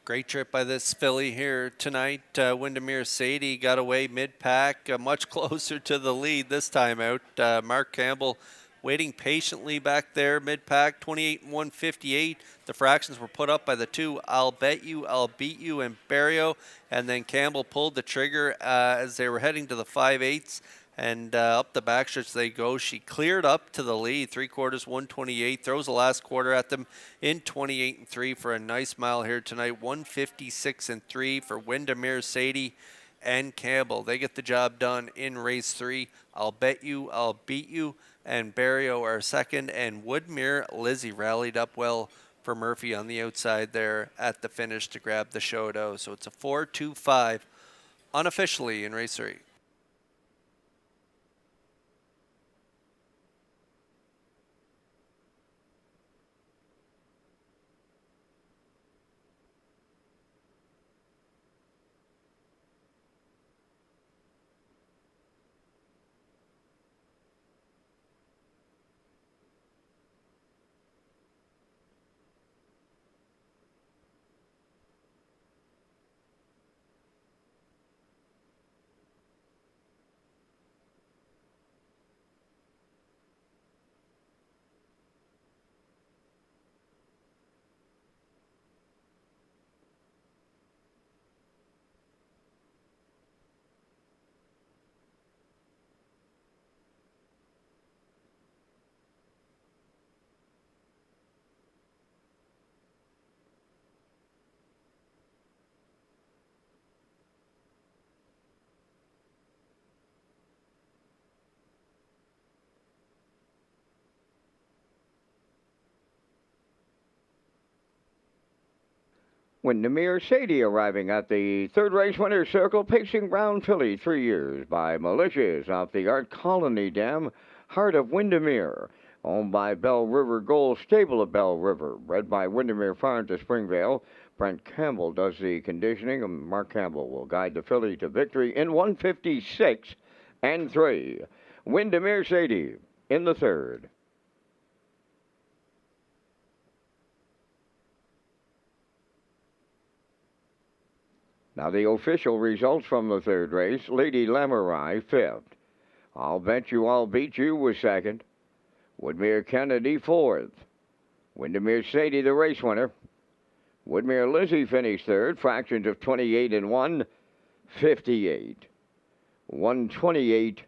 Great trip by this filly here tonight. Windermere Sadie got away mid-pack, much closer to the lead this time out. Mark Campbell waiting patiently back there mid-pack, 28 and 158. The fractions were put up by the 2 I'll Bet You, I'll Beat You, and Barrio. And then Campbell pulled the trigger as they were heading to the 5/8. And up the backstretch they go. She cleared up to the lead, 3/4, 128. Throws the last quarter at them in 28 and 3 for a nice mile here tonight. 156 and 3 for Windermere Sadie and Campbell. They get the job done in race 3. I'll Bet You, I'll Beat You, and Barrio are second. And Woodmere Lizzie rallied up well for Murphy on the outside there at the finish to grab the show-dough. So it's a 4-2-5 unofficially in race 3. Windermere Sadie arriving at the third race winner's circle, pacing Brown Filly, 3 years by Malicious off the Art Colony Dam, Heart of Windermere. owned by Bell River Gold Stable of Bell River, bred by Windermere Farm to Springvale. Brent Campbell does the conditioning, and Mark Campbell will guide the filly to victory in 156 and 3. Windermere Sadie in the third. Now the official results from the third race. Lady Lamorai, fifth. I'll Bet You I'll Beat You was second. Woodmere Kennedy, fourth. Windermere Sadie, the race winner. Woodmere Lizzie finished third, fractions of 28 and 1, 58, 128,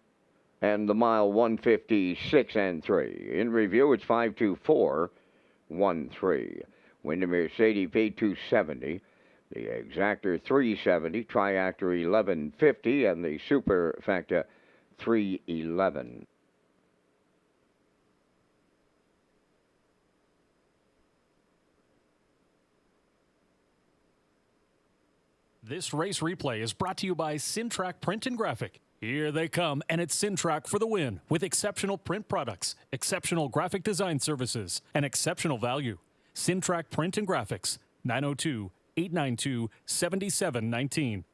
and the mile 156 and 3. In review, it's 52413. Windermere Sadie paid 270. The exactor 370, triactor 1150, and the superfecta 311. This race replay is brought to you by Sintrack Print and Graphic. Here they come, and it's Sintrack for the win with exceptional print products, exceptional graphic design services, and exceptional value. Sintrack Print and Graphics, 902-892-7719.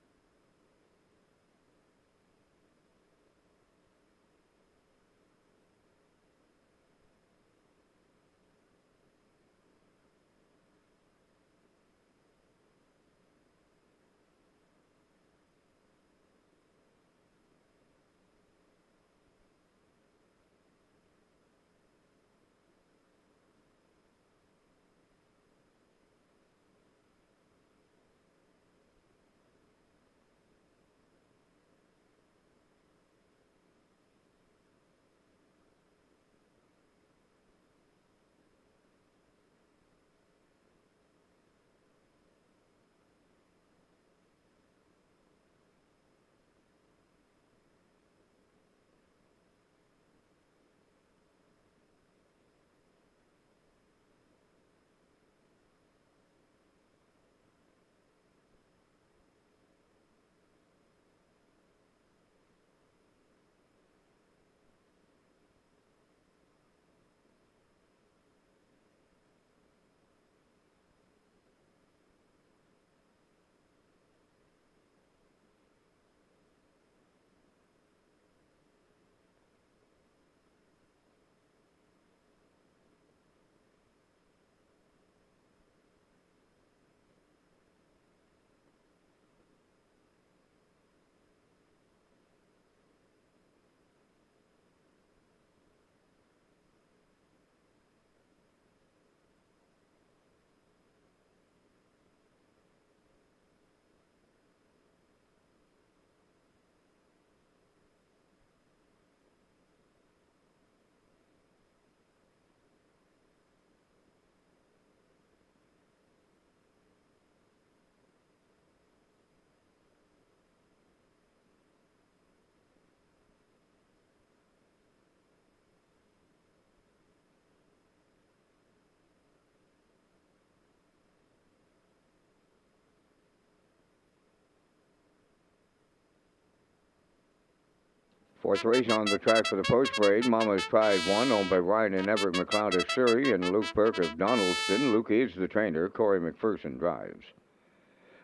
Fourth race on the track for the post parade. Mama's Pride 1, owned by Ryan and Everett McLeod of Surrey and Luke Burke of Donaldston. Luke is the trainer. Corey McPherson drives.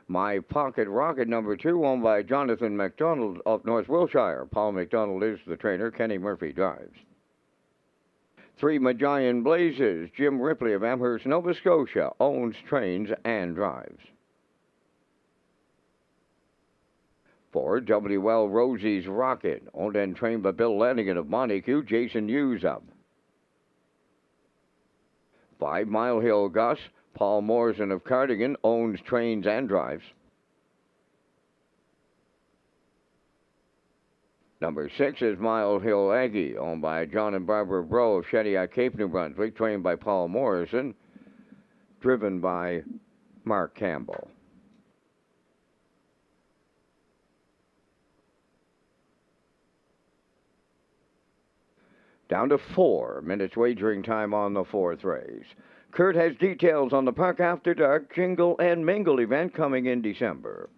My Pocket Rocket number 2, owned by Jonathan McDonald of North Wiltshire. Paul McDonald is the trainer. Kenny Murphy drives. 3 Magian Blazes. Jim Ripley of Amherst, Nova Scotia, owns, trains, and drives. 4 W.L. Rosie's Rocket, owned and trained by Bill Lanigan of Montague, Jason Hughes of. 5 Mile Hill Gus, Paul Morrison of Cardigan, owns, trains, and drives. Number 6 is Mile Hill Aggie, owned by John and Barbara Bro of Shediac, Cape New Brunswick, trained by Paul Morrison, driven by Mark Campbell. Down to 4 minutes wagering time on the fourth race. Kurt has details on the Park After Dark Jingle and Mingle event coming in December.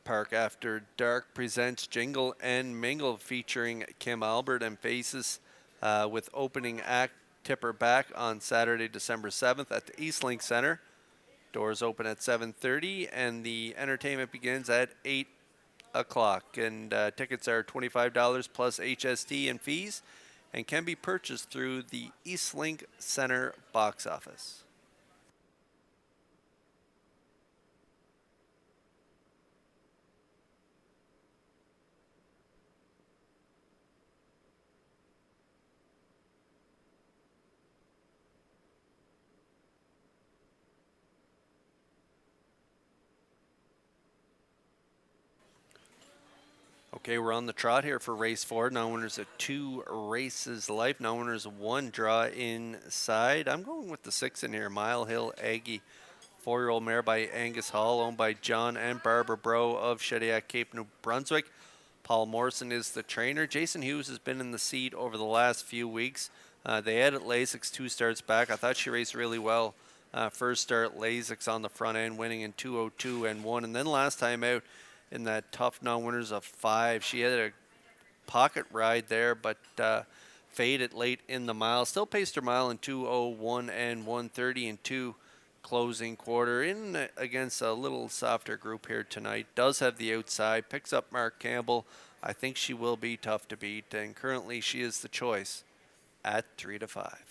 Park After Dark presents Jingle and Mingle featuring Kim Albert and Faces with opening act Tipper Back on Saturday, December 7th at the Eastlink Center. Doors open at 7:30 and the entertainment begins at 8 o'clock. And tickets are $25 plus HST and fees and can be purchased through the Eastlink Center box office. Okay, we're on the trot here for race 4. Now winners of 2 races life. Now winners of 1 draw inside. I'm going with the 6 in here, Mile Hill Aggie. 4-year-old mare by Angus Hall, owned by John and Barbara Bro of Shediac, Cape New Brunswick. Paul Morrison is the trainer. Jason Hughes has been in the seat over the last few weeks. They added Lasix 2 starts back. I thought she raced really well. First start, Lasix on the front end, winning in 2:02 and 1. And then last time out, in that tough non-winners of 5. She had a pocket ride there, but faded late in the mile. Still paced her mile in 2:01 and 1:30 and 2 closing quarter. In against a little softer group here tonight. Does have the outside. Picks up Mark Campbell. I think she will be tough to beat, and currently she is the choice at 3-5.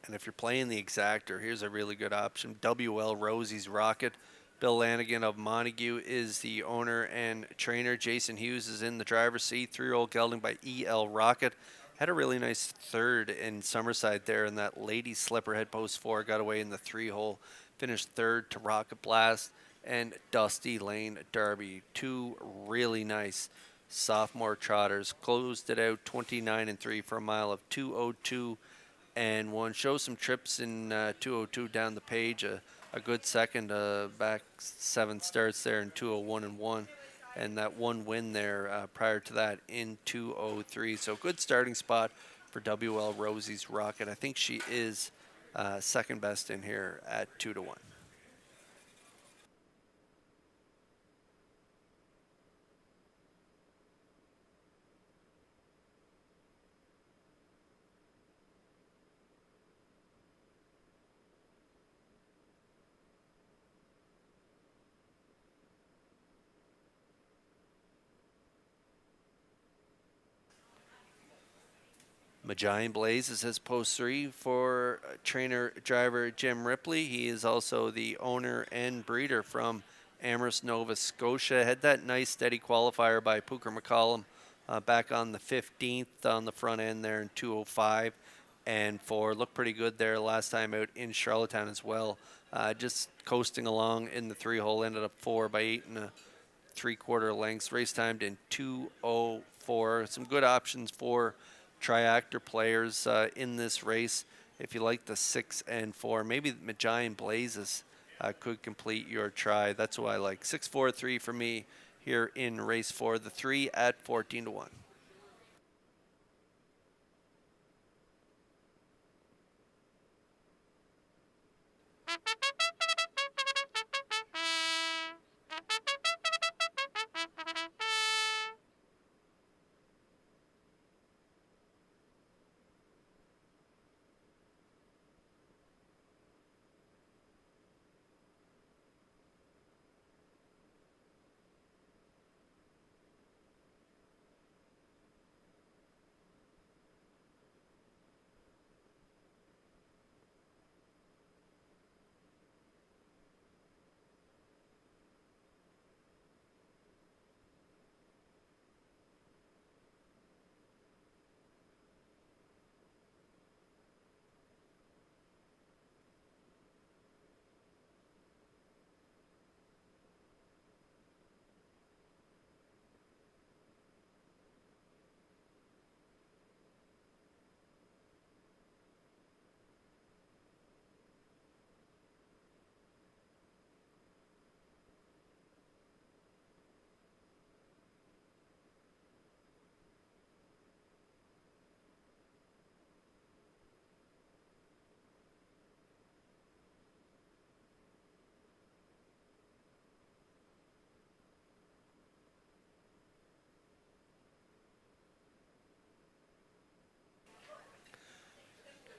And if you're playing the exactor, here's a really good option. WL Rosie's Rocket. Bill Lanigan of Montague is the owner and trainer. Jason Hughes is in the driver's seat. 3-year-old gelding by EL Rocket. Had a really nice third in Summerside there in that Lady Slipper head post 4. Got away in the 3-hole. Finished third to Rocket Blast and Dusty Lane Derby. 2 really nice sophomore trotters. Closed it out 29 and 3 for a mile of 2:02 and 1. Shows some trips in 2:02 down the page. A good second, back 7 starts there in 2:01 and 1. And that 1 win there prior to that in 2:03. So good starting spot for WL Rosie's Rocket. I think she is second best in here at 2-1. Giant Blaze is his post 3 for trainer driver Jim Ripley. He is also the owner and breeder from Amherst, Nova Scotia. Had that nice steady qualifier by Pooker McCollum back on the 15th on the front end there in 2:05 and 4. Looked pretty good there last time out in Charlottetown as well. Just coasting along in the 3-hole. Ended up 4 by 8 3/4 lengths. Race timed in 2:04. Some good options for triactor players in this race. If you like the 6 and 4, maybe Giant Blazes could complete your try. That's what I like. 6, 4, 3 for me here in race 4. The 3 at 14-1.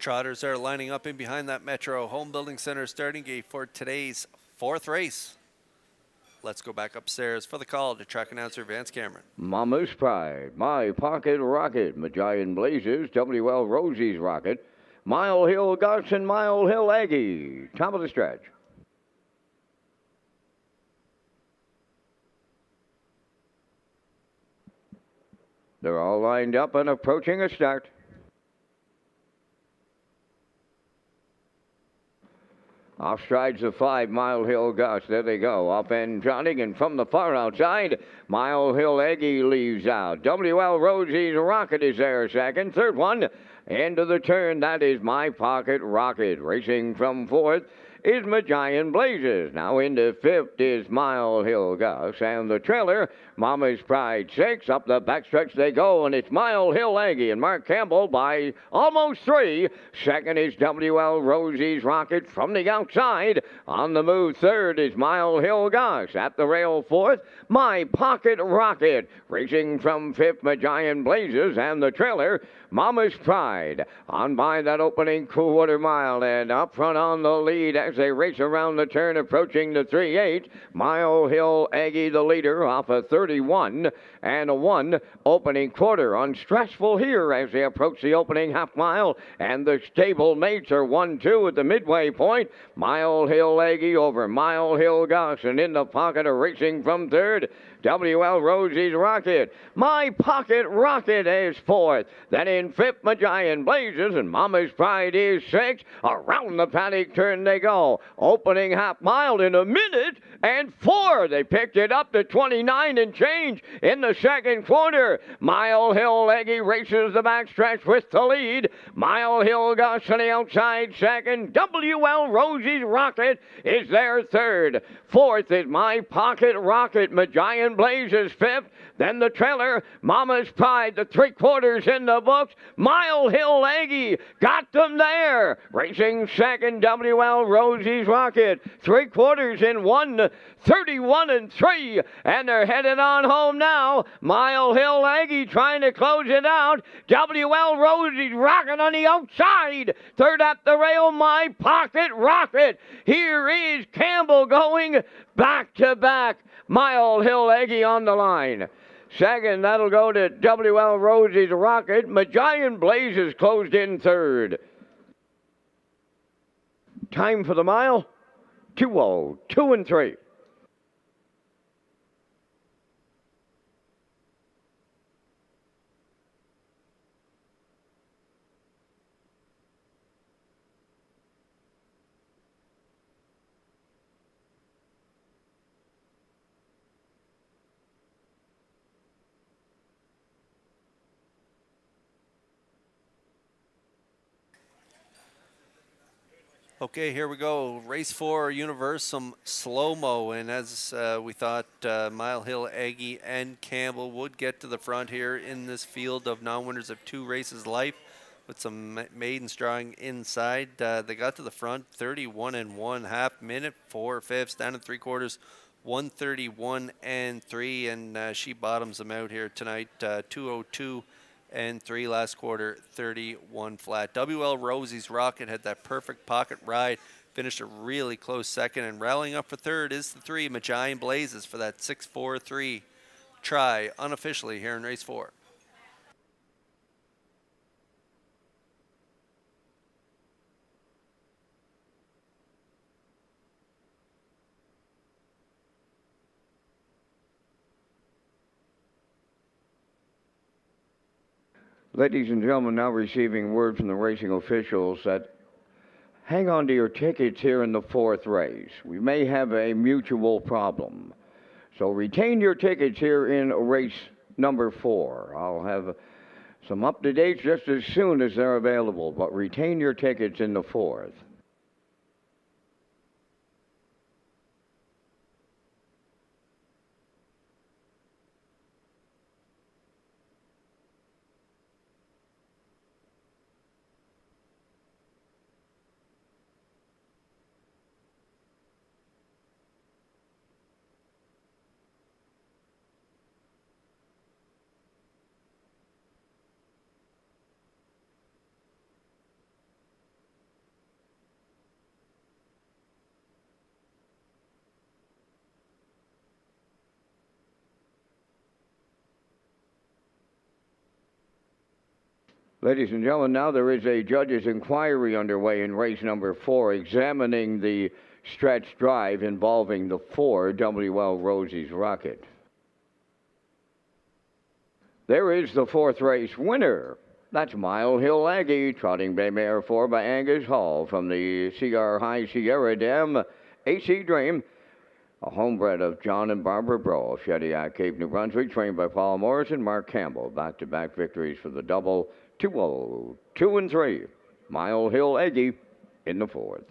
Trotters are lining up in behind that Metro Home Building Center starting gate for today's fourth race. Let's go back upstairs for the call to track announcer Vance Cameron. Mama's Pride, My Pocket Rocket, Majayan Blazes, WL Rosie's Rocket, Mile Hill Gus and Mile Hill Aggie. Top of the stretch. They're all lined up and approaching a start. Off strides the 5, Mile Hill Gus. There they go. Up and Johnning, and from the far outside, Mile Hill Aggie leaves out. WL Rosie's Rocket is there second. Third one, into the turn, that is My Pocket Rocket. Racing from fourth is Majayan Blazes. Now into fifth is Mile Hill Gus. And the trailer, Mama's Pride 6. Up the backstretch they go, and it's Mile Hill Aggie and Mark Campbell by almost 3. Second is WL Rosie's Rocket from the outside. On the move, third is Mile Hill Gus. At the rail, fourth, My Pocket Rocket. Racing from fifth, Majayan Blazes. And the trailer, Mama's Pride. On by that opening quarter mile, and up front on the lead as they race around the turn, approaching the 3-8. Mile Hill Aggie, the leader, off a 31 and a 1 opening quarter. Unstressful here as they approach the opening half mile, and the stable mates are 1-2 at the midway point. Mile Hill Aggie over Mile Hill Gus, and in the pocket of racing from third, WL Rosie's Rocket. My Pocket Rocket is fourth. Then in fifth, Majayan Blazes, and Mama's Pride is sixth. Around the paddock turn they go. Opening half mile in a minute and 4. They picked it up to 29 and change in the second quarter. Mile Hill Aggie races the backstretch with the lead. Mile Hill Gus on the outside second. WL Rosie's Rocket is there third. Fourth is My Pocket Rocket. Majayan Blazes fifth. Then the trailer, Mama's Pride, the 3/4 in the books. Mile Hill Aggie got them there. Racing second, WL Rosie's Rocket. 3/4 in 1, 31 and 3. And they're headed on home now. Mile Hill Aggie trying to close it out. WL Rosie's Rocket on the outside. Third at the rail, My Pocket Rocket. Here is Campbell going back to back. Mile Hill Aggie on the line. Second, that'll go to WL Rosie's Rocket. Majayan Blazes closed in third. Time for the mile, 2:02 and 3. Okay, here we go. Race 4, Universum Slow-Mo. And as we thought, Mile Hill Aggie and Campbell would get to the front here in this field of non-winners of 2 races life with some maidens drawing inside. They got to the front 31 and 1 half minute, 4/5 down and 3/4, 131 and 3. And she bottoms them out here tonight, 2:02 and 3 last quarter, 31 flat. WL Rosie's Rocket had that perfect pocket ride, finished a really close second, and rallying up for third is the 3, Majayan Blazes, for that 6-4-3 try unofficially here in race 4. Ladies and gentlemen, now receiving word from the racing officials that hang on to your tickets here in the 4th race. We may have a mutual problem. So retain your tickets here in race number 4. I'll have some up-to-dates just as soon as they're available, but retain your tickets in the 4th. Ladies and gentlemen, now there is a judge's inquiry underway in race number 4, examining the stretch drive involving the 4 WL Rosie's Rocket. There is the 4th race winner. That's Mile Hill Aggie, trotting Bay Mare 4 by Angus Hall from the CR High Sierra Dam AC Dream. A homebred of John and Barbara Broll, Shediac, Cape, New Brunswick, trained by Paul Morris and Mark Campbell. Back-to-back victories for the double, 2-0, 2 and 3. Mile Hill Aggie in the 4th.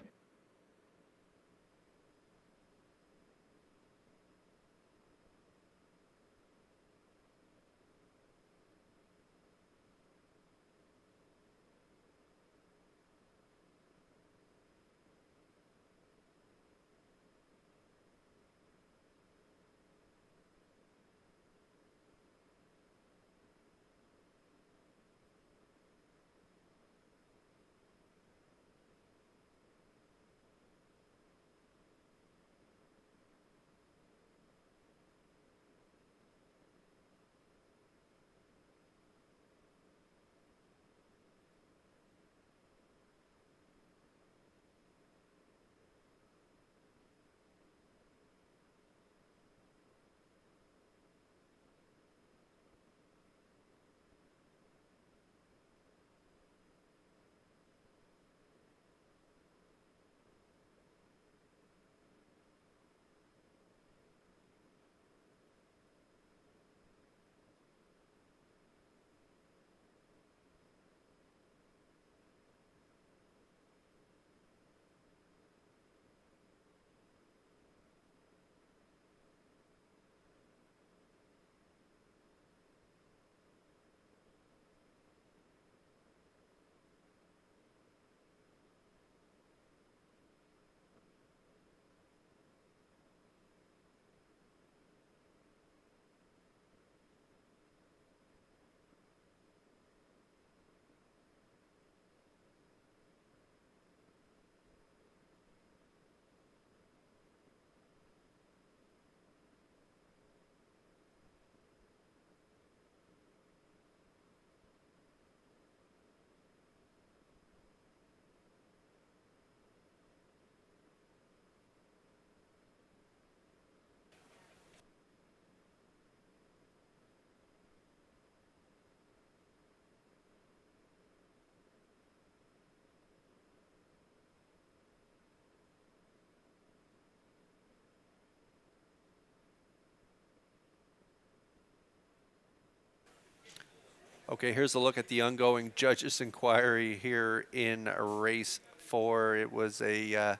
Okay, here's a look at the ongoing judges' inquiry here in race 4. It was a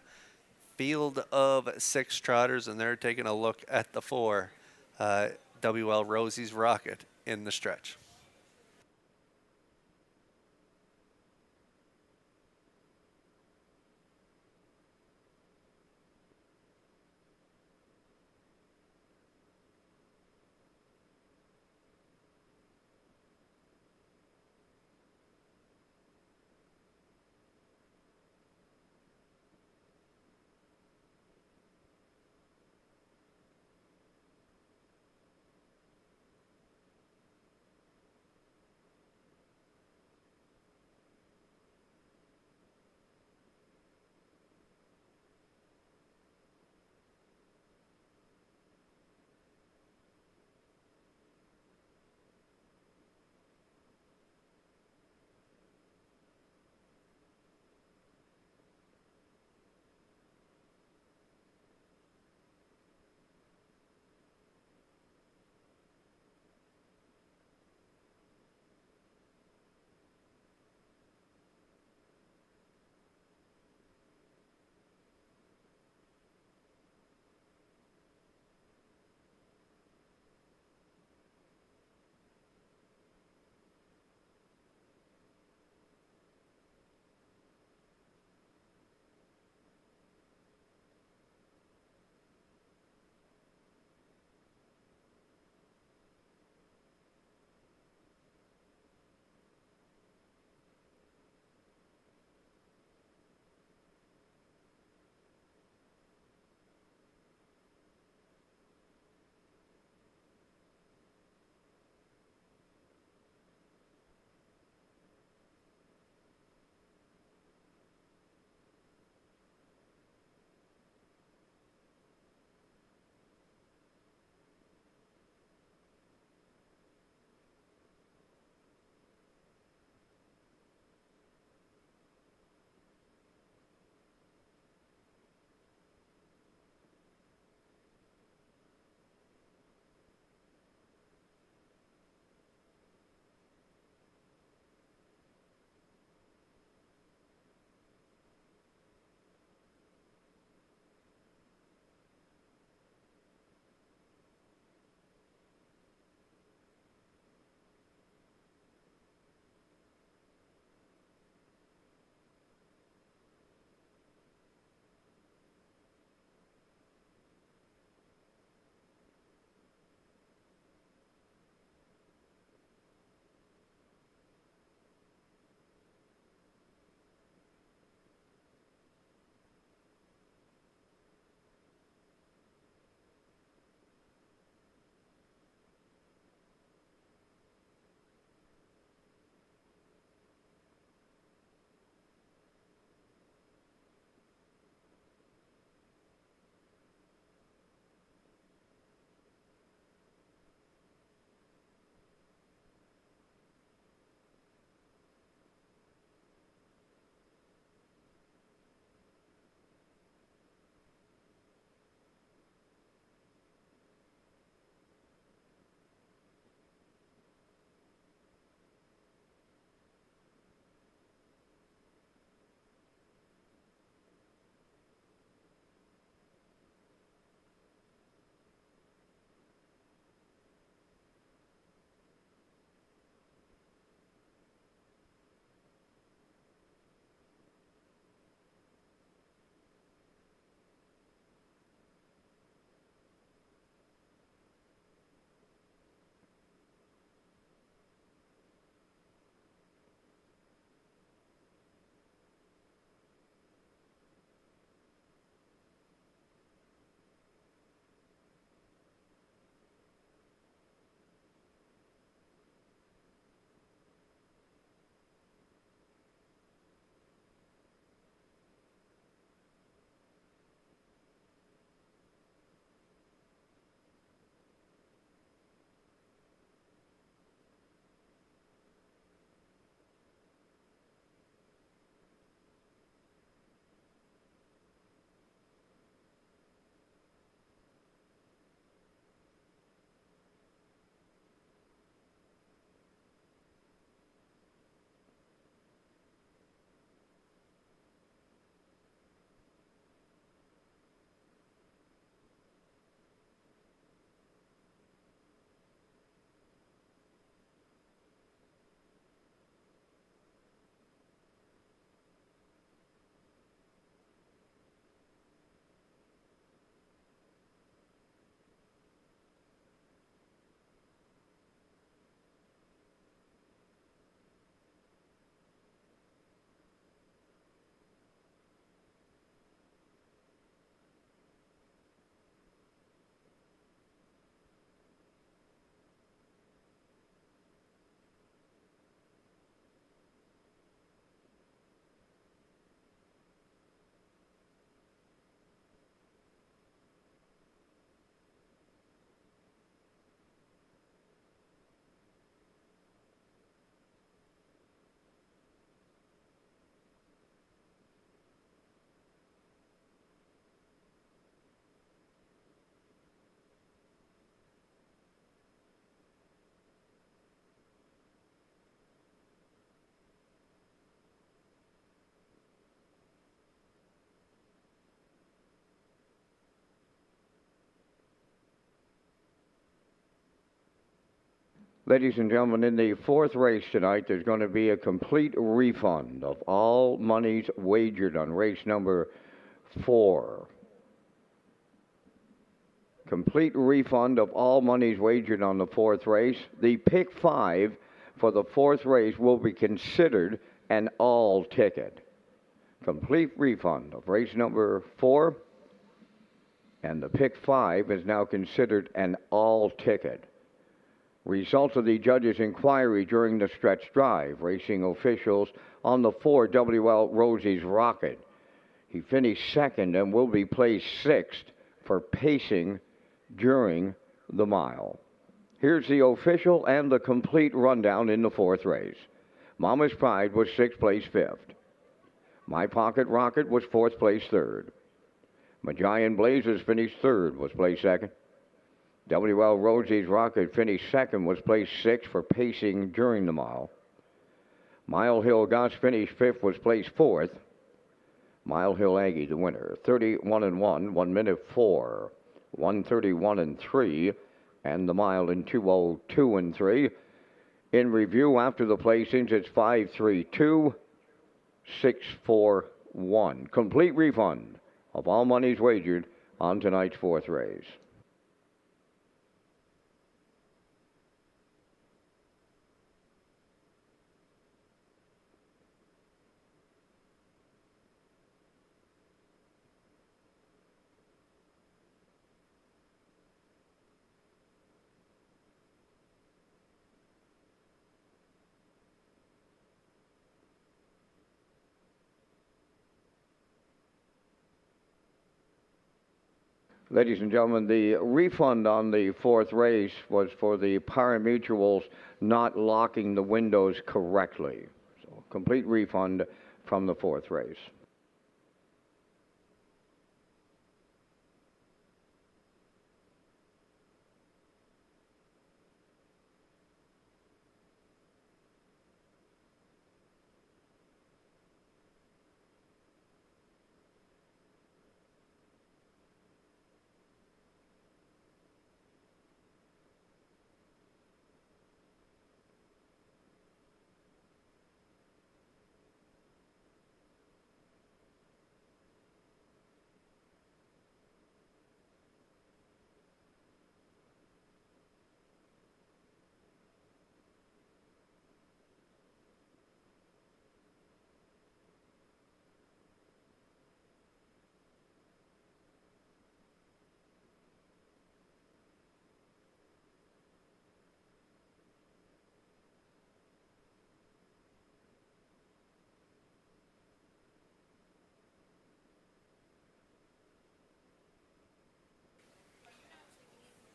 field of 6 trotters, and they're taking a look at the 4 WL Rosie's Rocket in the stretch. Ladies and gentlemen, in the fourth race tonight, there's going to be a complete refund of all monies wagered on race number 4. Complete refund of all monies wagered on the fourth race. The pick 5 for the fourth race will be considered an all ticket. Complete refund of race number 4, and the pick 5 is now considered an all ticket. Results of the judge's inquiry during the stretch drive. Racing officials on the 4 WL Rosie's Rocket. He finished second and will be placed 6th for pacing during the mile. Here's the official and the complete rundown in the fourth race. Mama's Pride was 6th place 5th. My Pocket Rocket was 4th place 3rd. Majayan Blazers finished 3rd, was placed 2nd. WL Rosie's Rocket finished 2nd, was placed 6th for pacing during the mile. Mile Hill Gus finished 5th, was placed 4th. Mile Hill Aggie, the winner, 31-1, 1 minute 4, 131-3, and the mile in 2:02-3. In review after the placings, it's 5-3-2, 6-4-1. Complete refund of all monies wagered on tonight's fourth race. Ladies and gentlemen, the refund on the fourth race was for the pari-mutuels not locking the windows correctly. So, complete refund from the fourth race.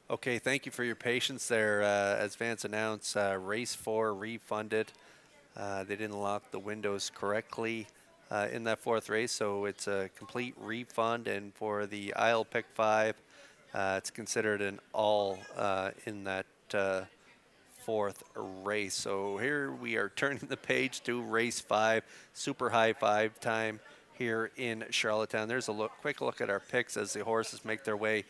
Okay, thank you for your patience there. As Vance announced, race 4 refunded. They didn't lock the windows correctly in that fourth race, so it's a complete refund. And for the aisle pick 5, it's considered an all in that fourth race. So here we are turning the page to race 5, super high 5 time here in Charlottetown. There's a quick look at our picks as the horses make their way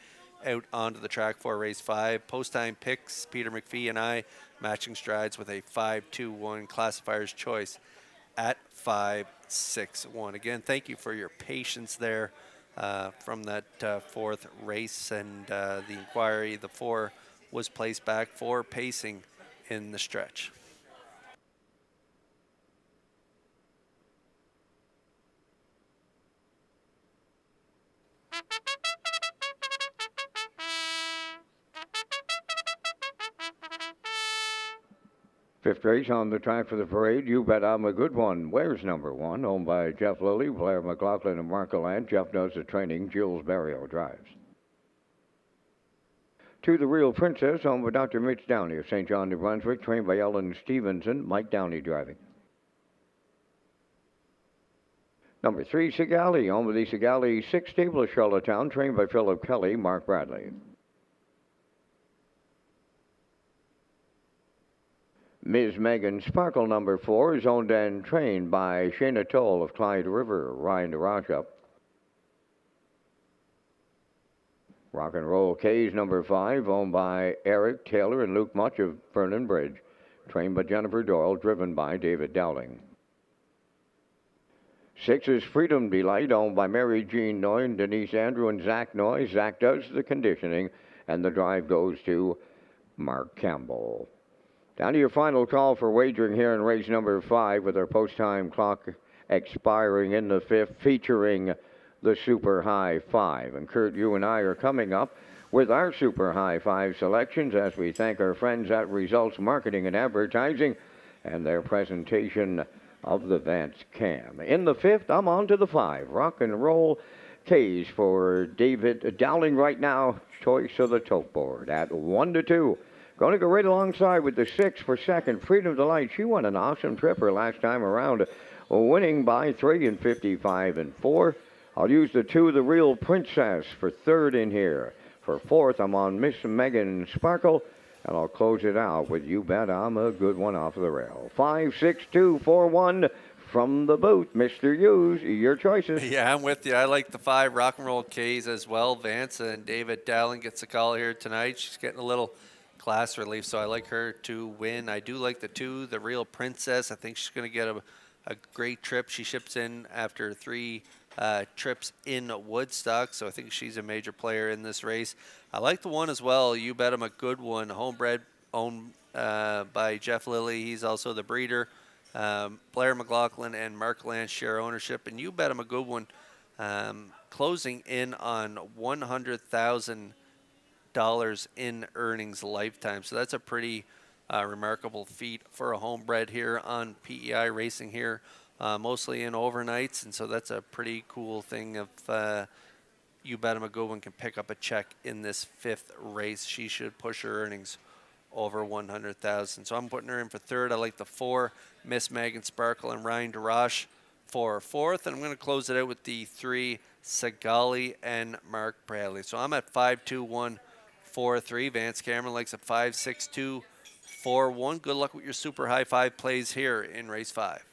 out onto the track for race 5. Post time picks, Peter McPhee and I matching strides with a 5-2-1 classifier's choice at 5-6-1. Again, thank you for your patience there from that fourth race and the inquiry. The 4 was placed back for pacing in the stretch. Fifth race on the track for the parade. You Bet I'm a Good One. Where's number 1? Owned by Jeff Lilly, Blair McLaughlin, and Marco Land. Jeff does the training. Jules Barrio drives. To the Real Princess, owned by Dr. Mitch Downey of St. John, New Brunswick, trained by Ellen Stevenson. Mike Downey driving. Number 3, Sigali, owned by the Sigali 6 stable of Charlottetown, trained by Philip Kelly, Mark Bradley. Ms. Megan Sparkle, number 4, is owned and trained by Shayna Toll of Clyde River, Ryan DeRaja. Rock and Roll K's number 5, owned by Eric Taylor and Luke Much of Vernon Bridge. Trained by Jennifer Doyle, driven by David Dowling. 6 is Freedom Delight, owned by Mary Jean Noy and Denise Andrew and Zach Noy. Zach does the conditioning, and the drive goes to Mark Campbell. Down to your final call for wagering here in race number 5, with our post-time clock expiring in the 5th, featuring the Super High 5. And Kurt, you and I are coming up with our Super High 5 selections as we thank our friends at Results Marketing and Advertising and their presentation of the Vance Cam. In the 5th, I'm on to the 5. Rock and Roll K's for David Dowling right now. Choice of the tote board at 1-2. Going to go right alongside with the 6 for second. Freedom Delight. She won an awesome trip her last time around, winning by 3 in 55 and 4. I'll use the 2, the Real Princess, for third in here. For fourth, I'm on Miss Megan Sparkle. And I'll close it out with You Bet I'm a Good One off the rail. 5, 6, 2, 4, 1 from the booth. Mr. Hughes, your choices. Yeah, I'm with you. I like the 5 Rock and Roll K's as well. Vance and David Dowling gets a call here tonight. She's getting a little class relief, so I like her to win. I do like the 2, the Real Princess. I think she's going to get a great trip. She ships in after 3 trips in Woodstock, so I think she's a major player in this race. I like the 1 as well. You Bet I'm a Good One. Homebred, owned by Jeff Lilly. He's also the breeder. Blair McLaughlin and Mark Lance share ownership, and You Bet I'm a Good One, closing in on $100,000 in earnings lifetime. So that's a pretty remarkable feat for a homebred here on PEI Racing here. Mostly in overnights, and so that's a pretty cool thing. If You Bet I'm a Good One can pick up a check in this 5th race, she should push her earnings over 100,000. So I'm putting her in for third. I like the 4, Miss Megan Sparkle and Ryan DeRoche for fourth, and I'm going to close it out with the 3, Sagali and Mark Bradley. So I'm at 5, 2, 1, 4, 3. Vance Cameron likes a 5, 6, 2, 4, 1. Good luck with your Super High 5 plays here in race 5.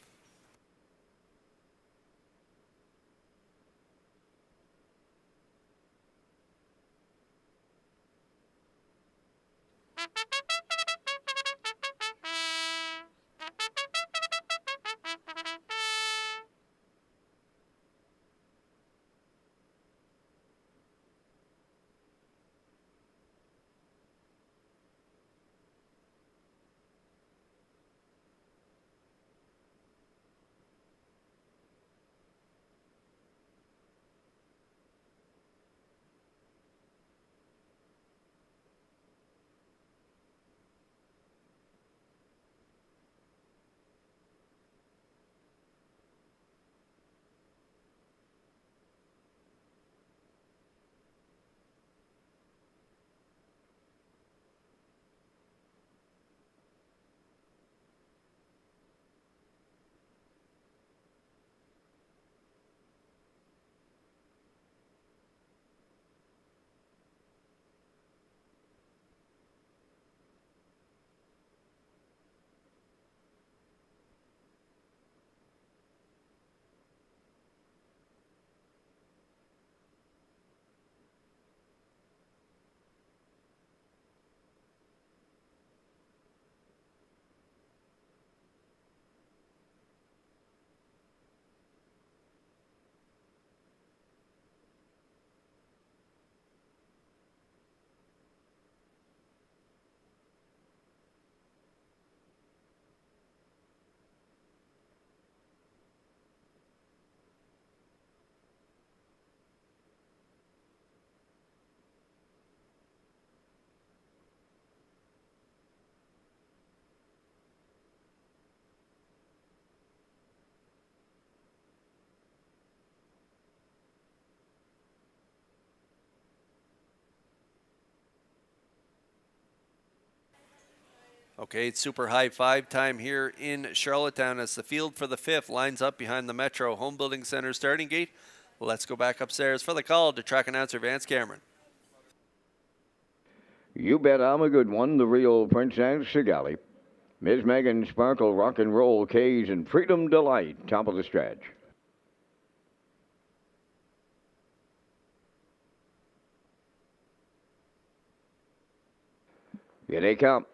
Okay, it's Super High 5 time here in Charlottetown as the field for the 5th lines up behind the Metro Home Building Center starting gate. Let's go back upstairs for the call to track announcer Vance Cameron. You Bet I'm a Good One, the Real Princess Sagali. Miss Megan Sparkle, Rock and Roll K's, and Freedom Delight, top of the stretch. Here they come.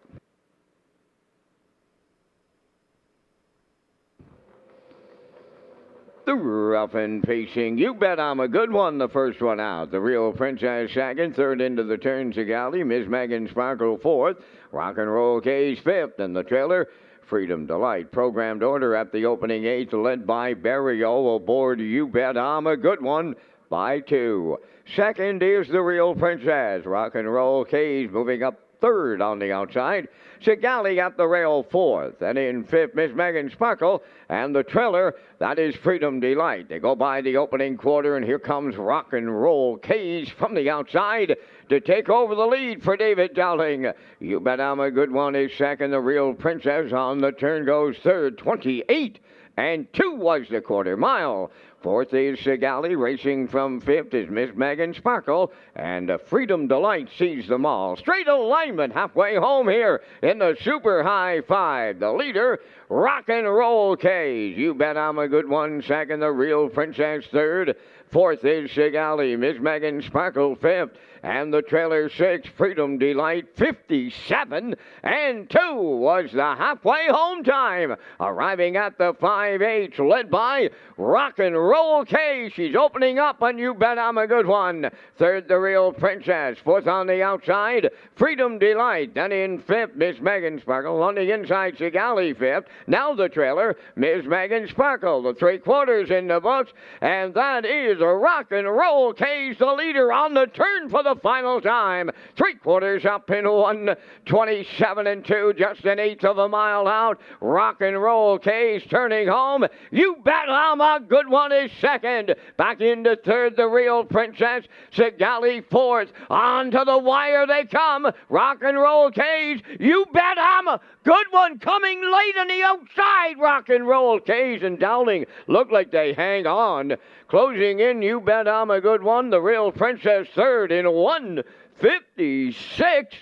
The rough and pacing, You Bet I'm a Good One, the first one out. The Real Princess second, third into the turn, Sigali. Miss Megan Sparkle fourth, Rock and Roll Case fifth, and the trailer, Freedom Delight. Programmed order at the opening eighth, led by Barrio aboard You Bet I'm a Good One by 2. Second is the Real Princess. Rock and Roll Case moving up third on the outside. Sigali at the rail fourth. And in fifth, Miss Megan Sparkle. And the trailer, that is Freedom Delight. They go by the opening quarter, and here comes Rock and Roll Case from the outside to take over the lead for David Dowling. You Bet I'm a Good One is second. The Real Princess on the turn goes third, 28. And 2 was the quarter mile. Fourth is Sigali. Racing from fifth is Miss Megan Sparkle. And Freedom Delight sees them all. Straight alignment halfway home here in the Super High Five. The leader, Rock and Roll Case. You Bet I'm a Good One second. The Real Princess third. Fourth is Sigali. Miss Megan Sparkle fifth. And the trailer 6, Freedom Delight 57. And 2 was the halfway home time. Arriving at the 5/8, led by Rock and Roll Case. She's opening up, and You Bet I'm a Good One. Third, the Real Princess. Fourth on the outside, Freedom Delight. Then in fifth, Miss Megan Sparkle. On the inside, Sigali fifth. Now the trailer, Miss Megan Sparkle. The 3/4 in the books. And that is a Rock and Roll Case, the leader on the turn for the final time. 3/4 up in 1:27 and 2, just an eighth of a mile out. Rock and Roll Case turning home. You Bet I'm a Good One is second. Back into third, the Real Princess. Sigali fourth. On to the wire they come. Rock and Roll Case. You Bet I'm a Good One coming late on the outside. Rock and Roll Case and Dowling look like they hang on. Closing in, You Bet I'm a Good One. The Real Princess third in 1:56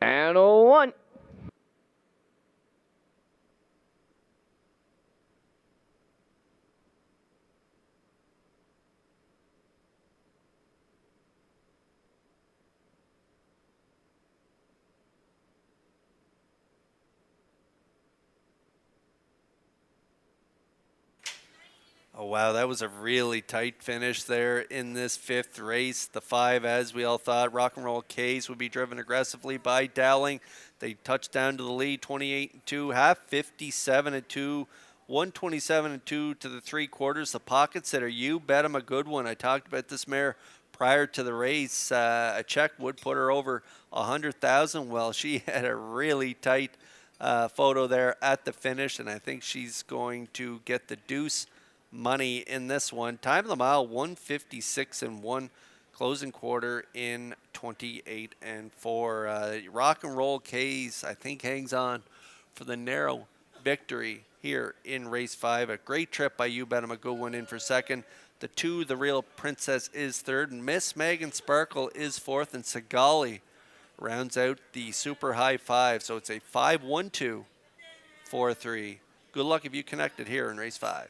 and 1. Oh, wow, that was a really tight finish there in this fifth race. The 5, as we all thought, Rock and Roll Case would be driven aggressively by Dowling. They touched down to the lead, 28 and 2, half 57 and 2, 127 and 2 to the 3/4. The pocket sitter, You Bet I'm a Good One. I talked about this mare prior to the race. A check would put her over 100,000. Well, she had a really tight photo there at the finish, and I think she's going to get the deuce money in this one. Time of the mile, 1:56 and 1. Closing quarter in 28 and 4. Rock and Roll Case, I think, hangs on for the narrow victory here in race 5. A great trip by You Bet I'm a Good One in for second. The 2, the Real Princess, is third. And Miss Megan Sparkle is fourth. And Sigali rounds out the Super High 5. So it's a 5-1-2, 4-3. Good luck if you connected here in race 5.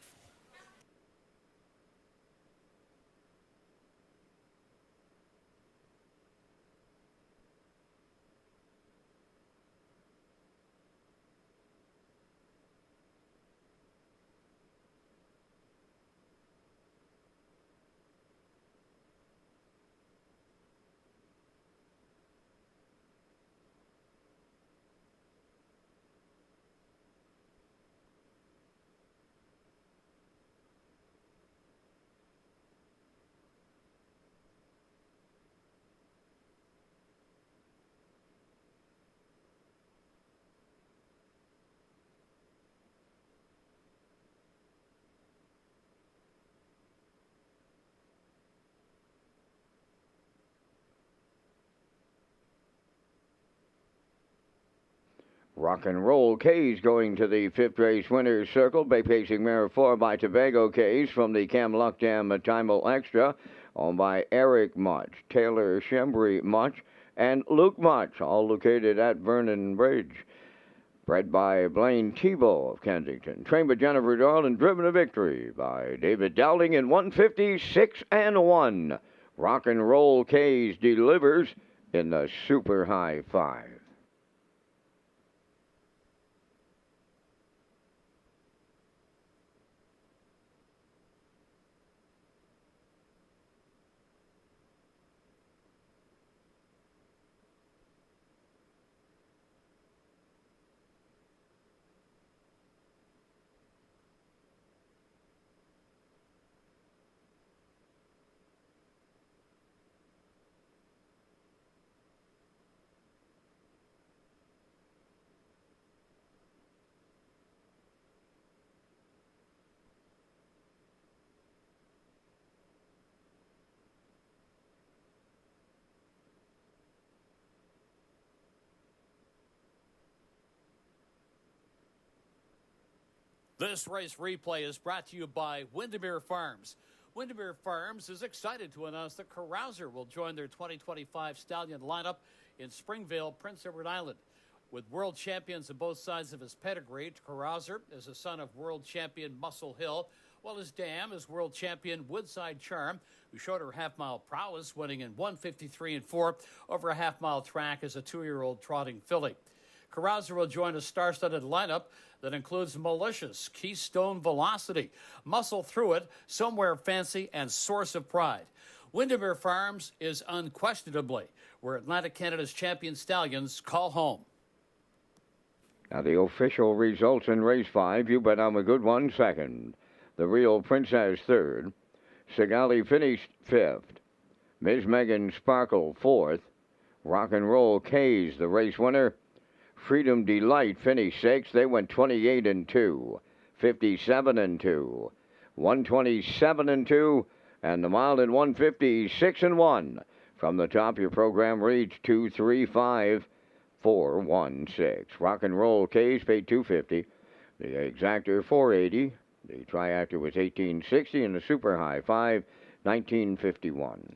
Rock and Roll Case going to the fifth race winner's circle. Bay Pacing Mare 4 by Tobago Case from the Cam Luckdam Timal Extra, owned by Eric Much, Taylor Shembry Much, and Luke Much, all located at Vernon Bridge. Bred by Blaine Tebow of Kensington. Trained by Jennifer Doyle and driven to victory by David Dowling in 1:56 and 1. Rock and Roll Case delivers in the Super High 5. This race replay is brought to you by Windermere Farms. Windermere Farms is excited to announce that Carouser will join their 2025 stallion lineup in Springvale, Prince Edward Island. With world champions on both sides of his pedigree, Carouser is a son of world champion Muscle Hill, while his dam is world champion Woodside Charm, who showed her half-mile prowess, winning in 1:53 and 4 over a half-mile track as a 2-year-old trotting filly. Carouser will join a star-studded lineup that includes Malicious, Keystone Velocity, Muscle Through It, Somewhere Fancy, and Source of Pride. Windermere Farms is unquestionably where Atlantic Canada's champion stallions call home. Now the official results in race 5, You Bet I'm a Good One second. The Real Princess third. Sigali finished 5th. Miss Megan Sparkle 4th. Rock and Roll K's the race winner. Freedom Delight finished 6th. They went 28 and 2, 57 and 2, 127 and 2, and the mile in 156 and 1. From the top, your program reads 235,416. Rock and Roll K's paid $250. The Exactor $480. The Triactor was $1860, and the Super High 5 $1951.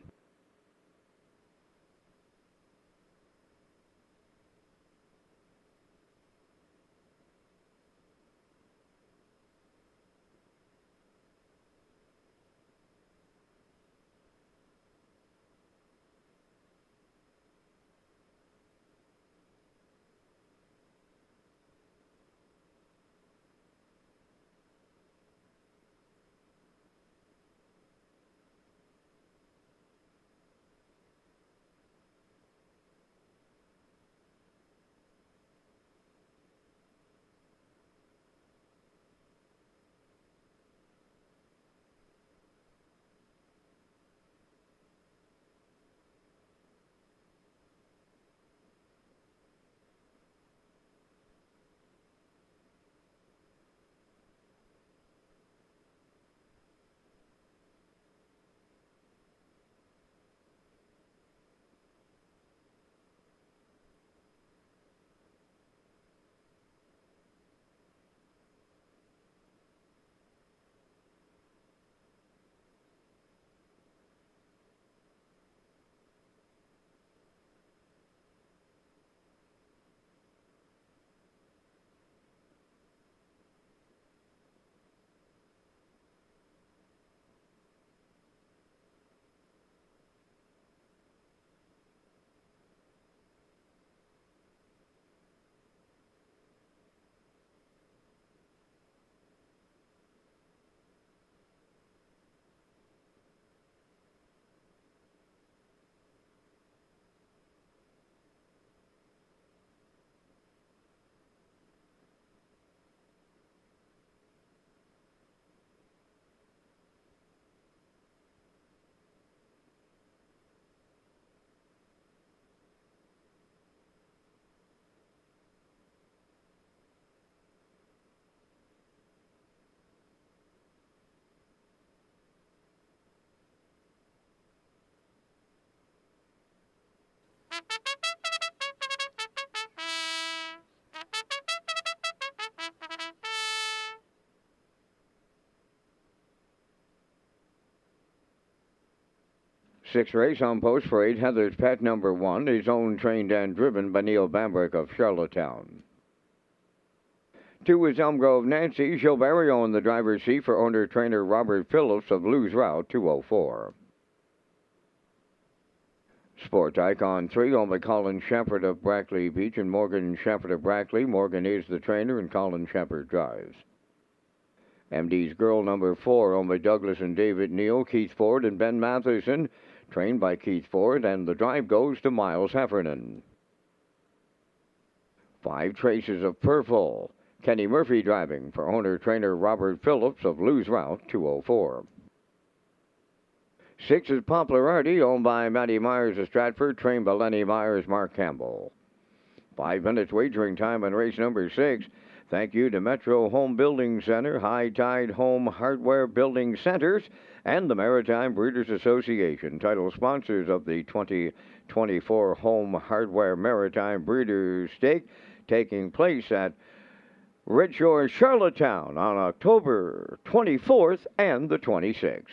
Sixth race on post for 8, Heather's Pet number 1 is owned, trained, and driven by Neil Bambrick of Charlottetown. 2 is Elm Grove Nancy. Gilberto in the driver's seat for owner-trainer Robert Phillips of Lose Route 204. Sport Icon 3, owned by Colin Shepard of Brackley Beach and Morgan Shepard of Brackley. Morgan is the trainer and Colin Shepard drives. MD's Girl number 4, owned by Douglas and David Neal, Keith Ford and Ben Matherson, trained by Keith Ford, and the drive goes to Miles Heffernan. 5 Traces of Purple, Kenny Murphy driving for owner-trainer Robert Phillips of Lose Route 204. 6 is Popularity, owned by Matty Myers of Stratford, trained by Lenny Myers, Mark Campbell. 5 minutes wagering time on race number 6. Thank you to Metro Home Building Center, High Tide Home Hardware Building Centers, and the Maritime Breeders Association, title sponsors of the 2024 Home Hardware Maritime Breeders' Stake, taking place at Redshores, Charlottetown on October 24th and the 26th.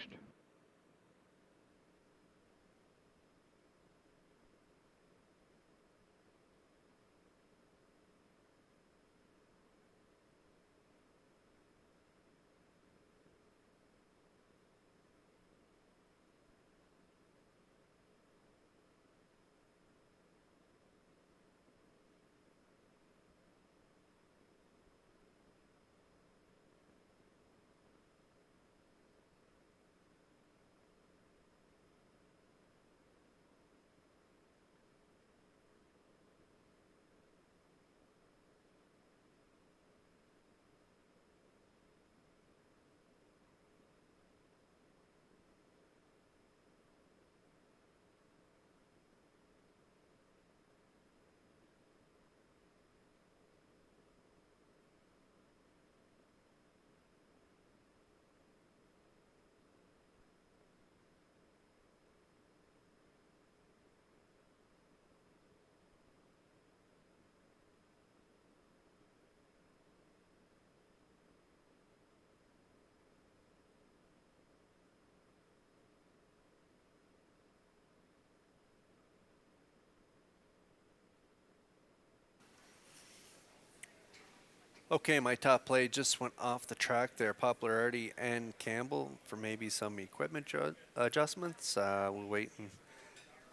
Okay, my top play just went off the track there. Popularity and Campbell for maybe some equipment adjustments. We'll wait and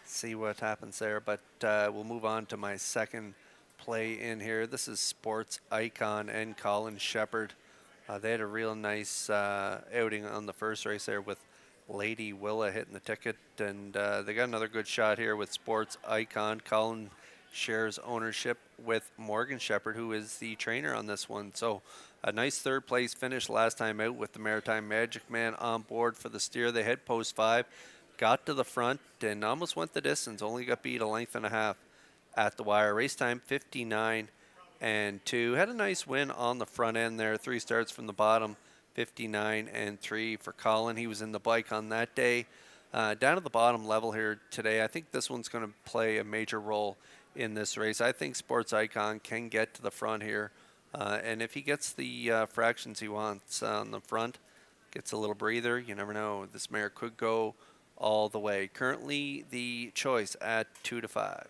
see what happens there. But we'll move on to my second play in here. This is Sports Icon and Colin Shepherd. They had a real nice outing on the first race there with Lady Willa hitting the ticket. And they got another good shot here with Sports Icon. Colin shares ownership with Morgan Shepherd, who is the trainer on this one. So a nice third place finish last time out with the Maritime Magic Man on board for the steer. They had post 5, got to the front and almost went the distance, only got beat a length and a half at the wire. Race time 59 and 2. Had a nice win on the front end there. 3 starts from the bottom, 59 and 3 for Colin. He was in the bike on that day. Down at the bottom level here today, I think this one's going to play a major role in this race. I think Sports Icon can get to the front here. And if he gets the fractions he wants on the front, gets a little breather, you never know. This mare could go all the way. Currently the choice at 2-5.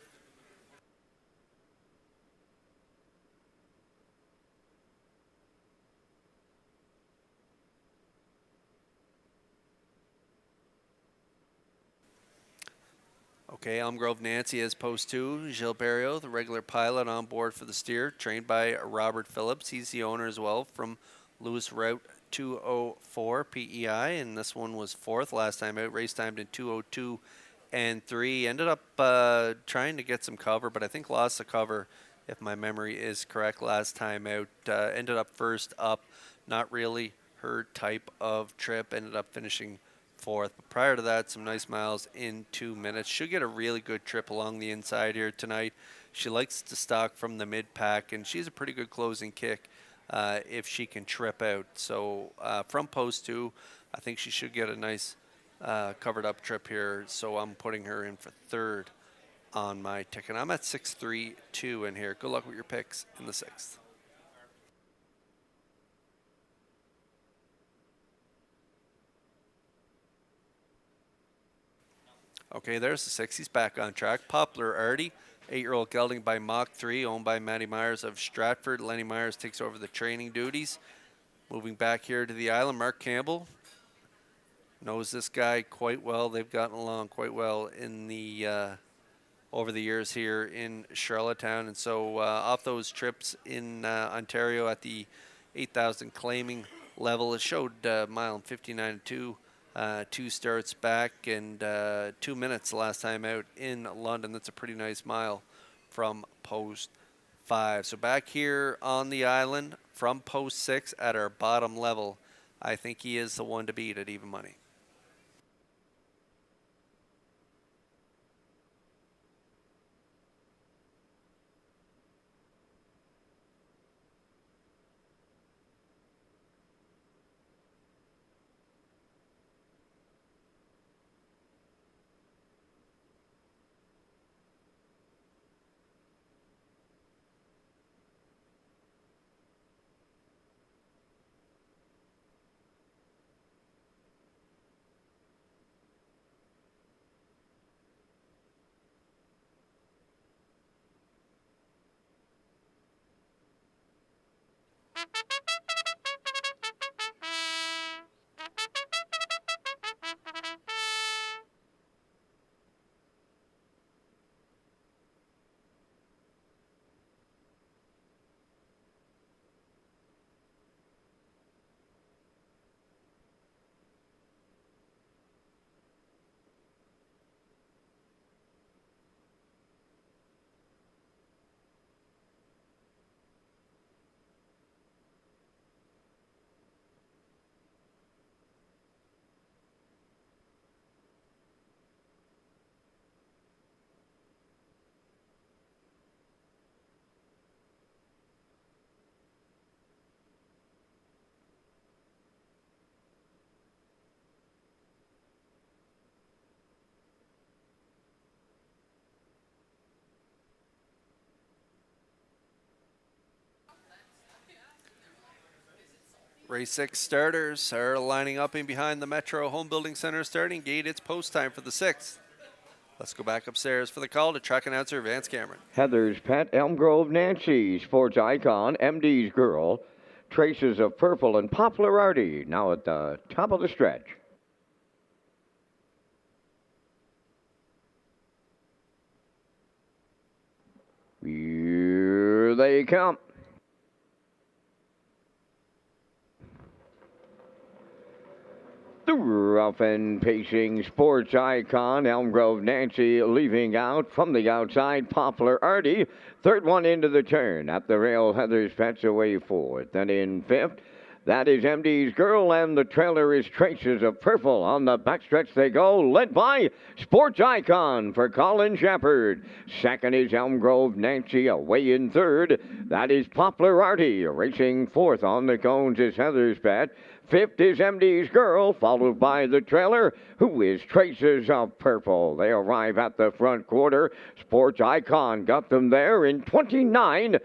Okay, Elm Grove Nancy as post 2. Gilles Barrio, the regular pilot on board for the steer, trained by Robert Phillips. He's the owner as well from Lewis Route 204 PEI, and this one was 4th last time out. Race timed in 2:02 and 3. Ended up trying to get some cover, but I think lost the cover, if my memory is correct, last time out. Ended up first up, not really her type of trip. Ended up finishing 4th. But prior to that, some nice miles in 2 minutes. Should get a really good trip along the inside here tonight. She likes to stock from the mid-pack, and she's a pretty good closing kick if she can trip out. So from post 2, I think she should get a nice covered-up trip here. So I'm putting her in for 3rd on my ticket. I'm at 6-3-2 in here. Good luck with your picks in the 6th. Okay, there's the 6. He's back on track. Poplar Artie, 8-year-old gelding by Mach 3, owned by Matty Myers of Stratford. Lenny Myers takes over the training duties. Moving back here to the island, Mark Campbell knows this guy quite well. They've gotten along quite well in the over the years here in Charlottetown. And so off those trips in Ontario at the 8,000 claiming level, it showed mile 59.2. 2 starts back and 2 minutes last time out in London. That's a pretty nice mile from post 5. So back here on the island from post 6 at our bottom level, I think he is the one to beat at even money. Race 6 starters are lining up in behind the Metro Home Building Center starting gate. It's post time for the 6th. Let's go back upstairs for the call to track announcer Vance Cameron. Heather's Pet, Elm Grove Nancy, Sports Icon, MD's Girl, Traces of Purple, and Popularity now at the top of the stretch. Here they come. The rough and pacing Sports Icon, Elm Grove Nancy, leaving out from the outside, Poplar Artie. Third one into the turn. At the rail, Heather's Pets away fourth. And in fifth, that is MD's Girl, and the trailer is Traces of Purple. On the backstretch they go, led by Sports Icon for Colin Shepard. Second is Elm Grove Nancy, away in third. That is Poplar Artie. Racing fourth on the cones is Heather's Pet. Fifth is MD's Girl, followed by the trailer, who is Traces of Purple. They arrive at the front quarter. Sports Icon got them there in 29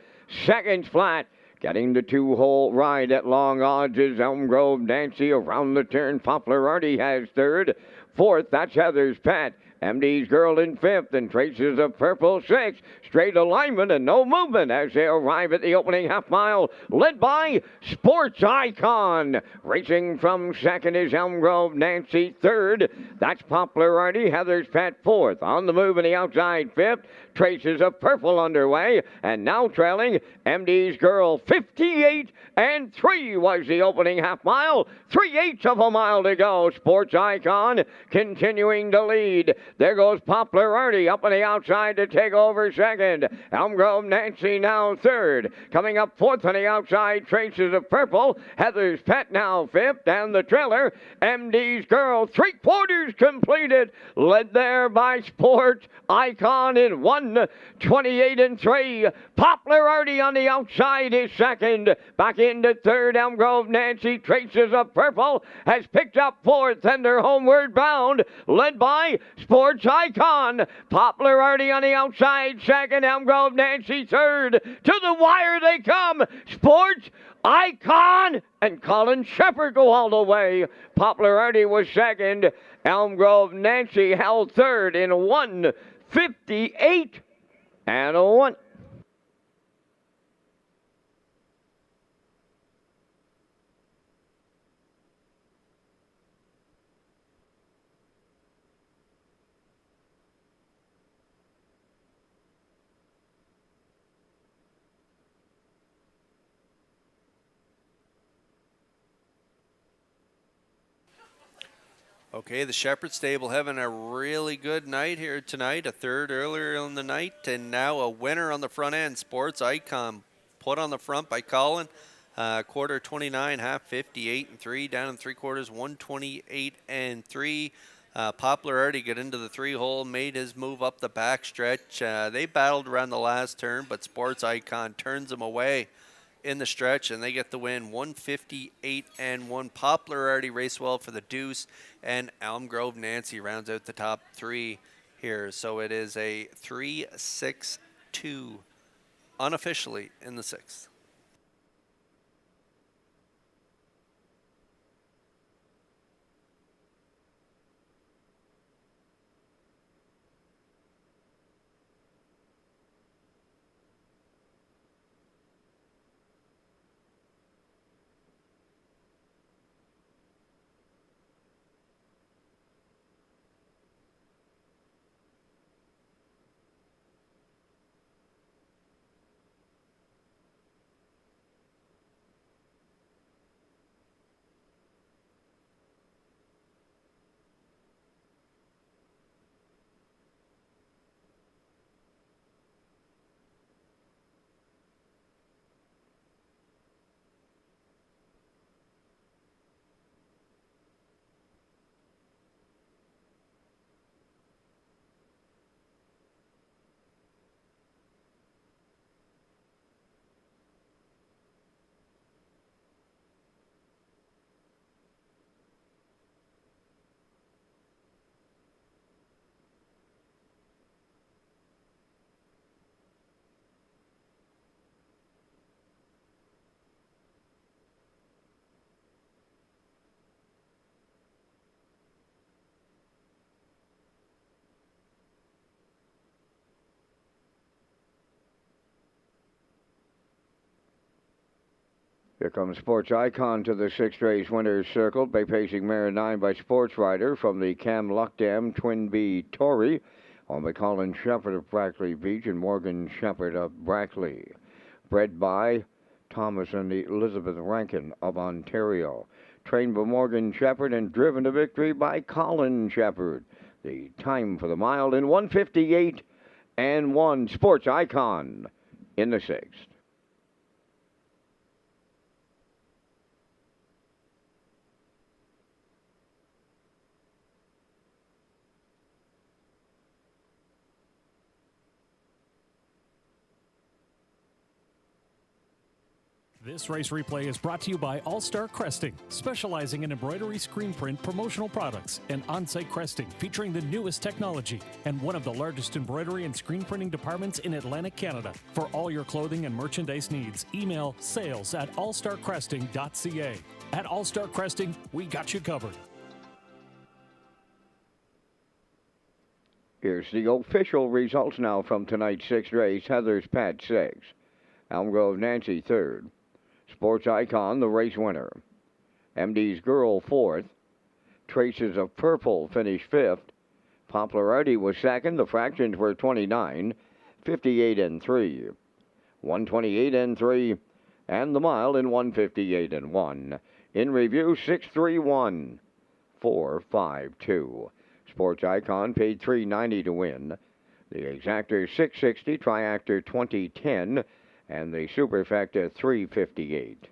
seconds flat. Getting the two-hole ride at long odds is Elm Grove Nancy. Around the turn, Poplar Artie has third. Fourth, that's Heather's Pet. MD's Girl in fifth, and Traces of Purple sixth. Straight alignment and no movement as they arrive at the opening half mile, led by Sports Icon. Racing from second is Elm Grove Nancy. Third, that's Poplar Artie. Heather's Pet fourth. On the move in the outside fifth, Traces of Purple underway, and now trailing MD's Girl. 58-3 was the opening half mile. 3/8 of a mile to go. Sports Icon continuing to lead. There goes Poplar Artie up on the outside to take over second. Elm Grove Nancy now third. Coming up fourth on the outside, Traces of Purple. Heather's Pet now fifth. And the trailer, MD's Girl, 3/4 completed. Led there by Sports Icon in 1:28-3. Poplar Artie on the outside is second. Back into third, Elm Grove Nancy. Traces of Purple has picked up fourth, and they're homeward bound. Led by Sports Icon. Poplar Artie on the outside second. Elm Grove Nancy third. To the wire they come. Sports Icon and Colin Shepard go all the way. Poplar Artie was second. Elm Grove Nancy held third in 1:58-1. Okay, the Shepherd stable having a really good night here tonight. A third earlier in the night, and now a winner on the front end. Sports Icon put on the front by Colin. Quarter 29, half 58-3, down in three quarters 128-3. Poplar Artie got into the three-hole, made his move up the back stretch. They battled around the last turn, but Sports Icon turns them away in the stretch, and they get the win 158-1. Poplar Artie raced well for the deuce, and Elm Grove Nancy rounds out the top three here. So it is a 3-6-2 unofficially in the sixth. Here comes Sports Icon to the sixth race winners circle by pacing mare 9 by Sports Rider from the Cam Luckdam Twin B Tory on the Colin Shepherd of Brackley Beach and Morgan Shepherd of Brackley. Bred by Thomas and Elizabeth Rankin of Ontario. Trained by Morgan Shepherd and driven to victory by Colin Shepherd. The time for the mile in 1:58 and 1. Sports Icon in the sixth. This race replay is brought to you by All Star Cresting, specializing in embroidery, screen print, promotional products, and on-site cresting featuring the newest technology, and one of the largest embroidery and screen printing departments in Atlantic Canada. For all your clothing and merchandise needs, email sales@allstarcresting.ca. At All Star Cresting, we got you covered. Here's the official results now from tonight's sixth race. Heather's Pat 6, Elm Grove Nancy 3rd, Sports Icon the race winner, MD's Girl 4th, Traces of Purple finished 5th, Popularity was 2nd, the fractions were 29, 58 and 3, 128 and 3, and the mile in 1:58 and 1. In review, 631 452. Sports Icon paid $3.90 to win. The Exactor $660, Triactor $20.10, and the Superfecta $3.58.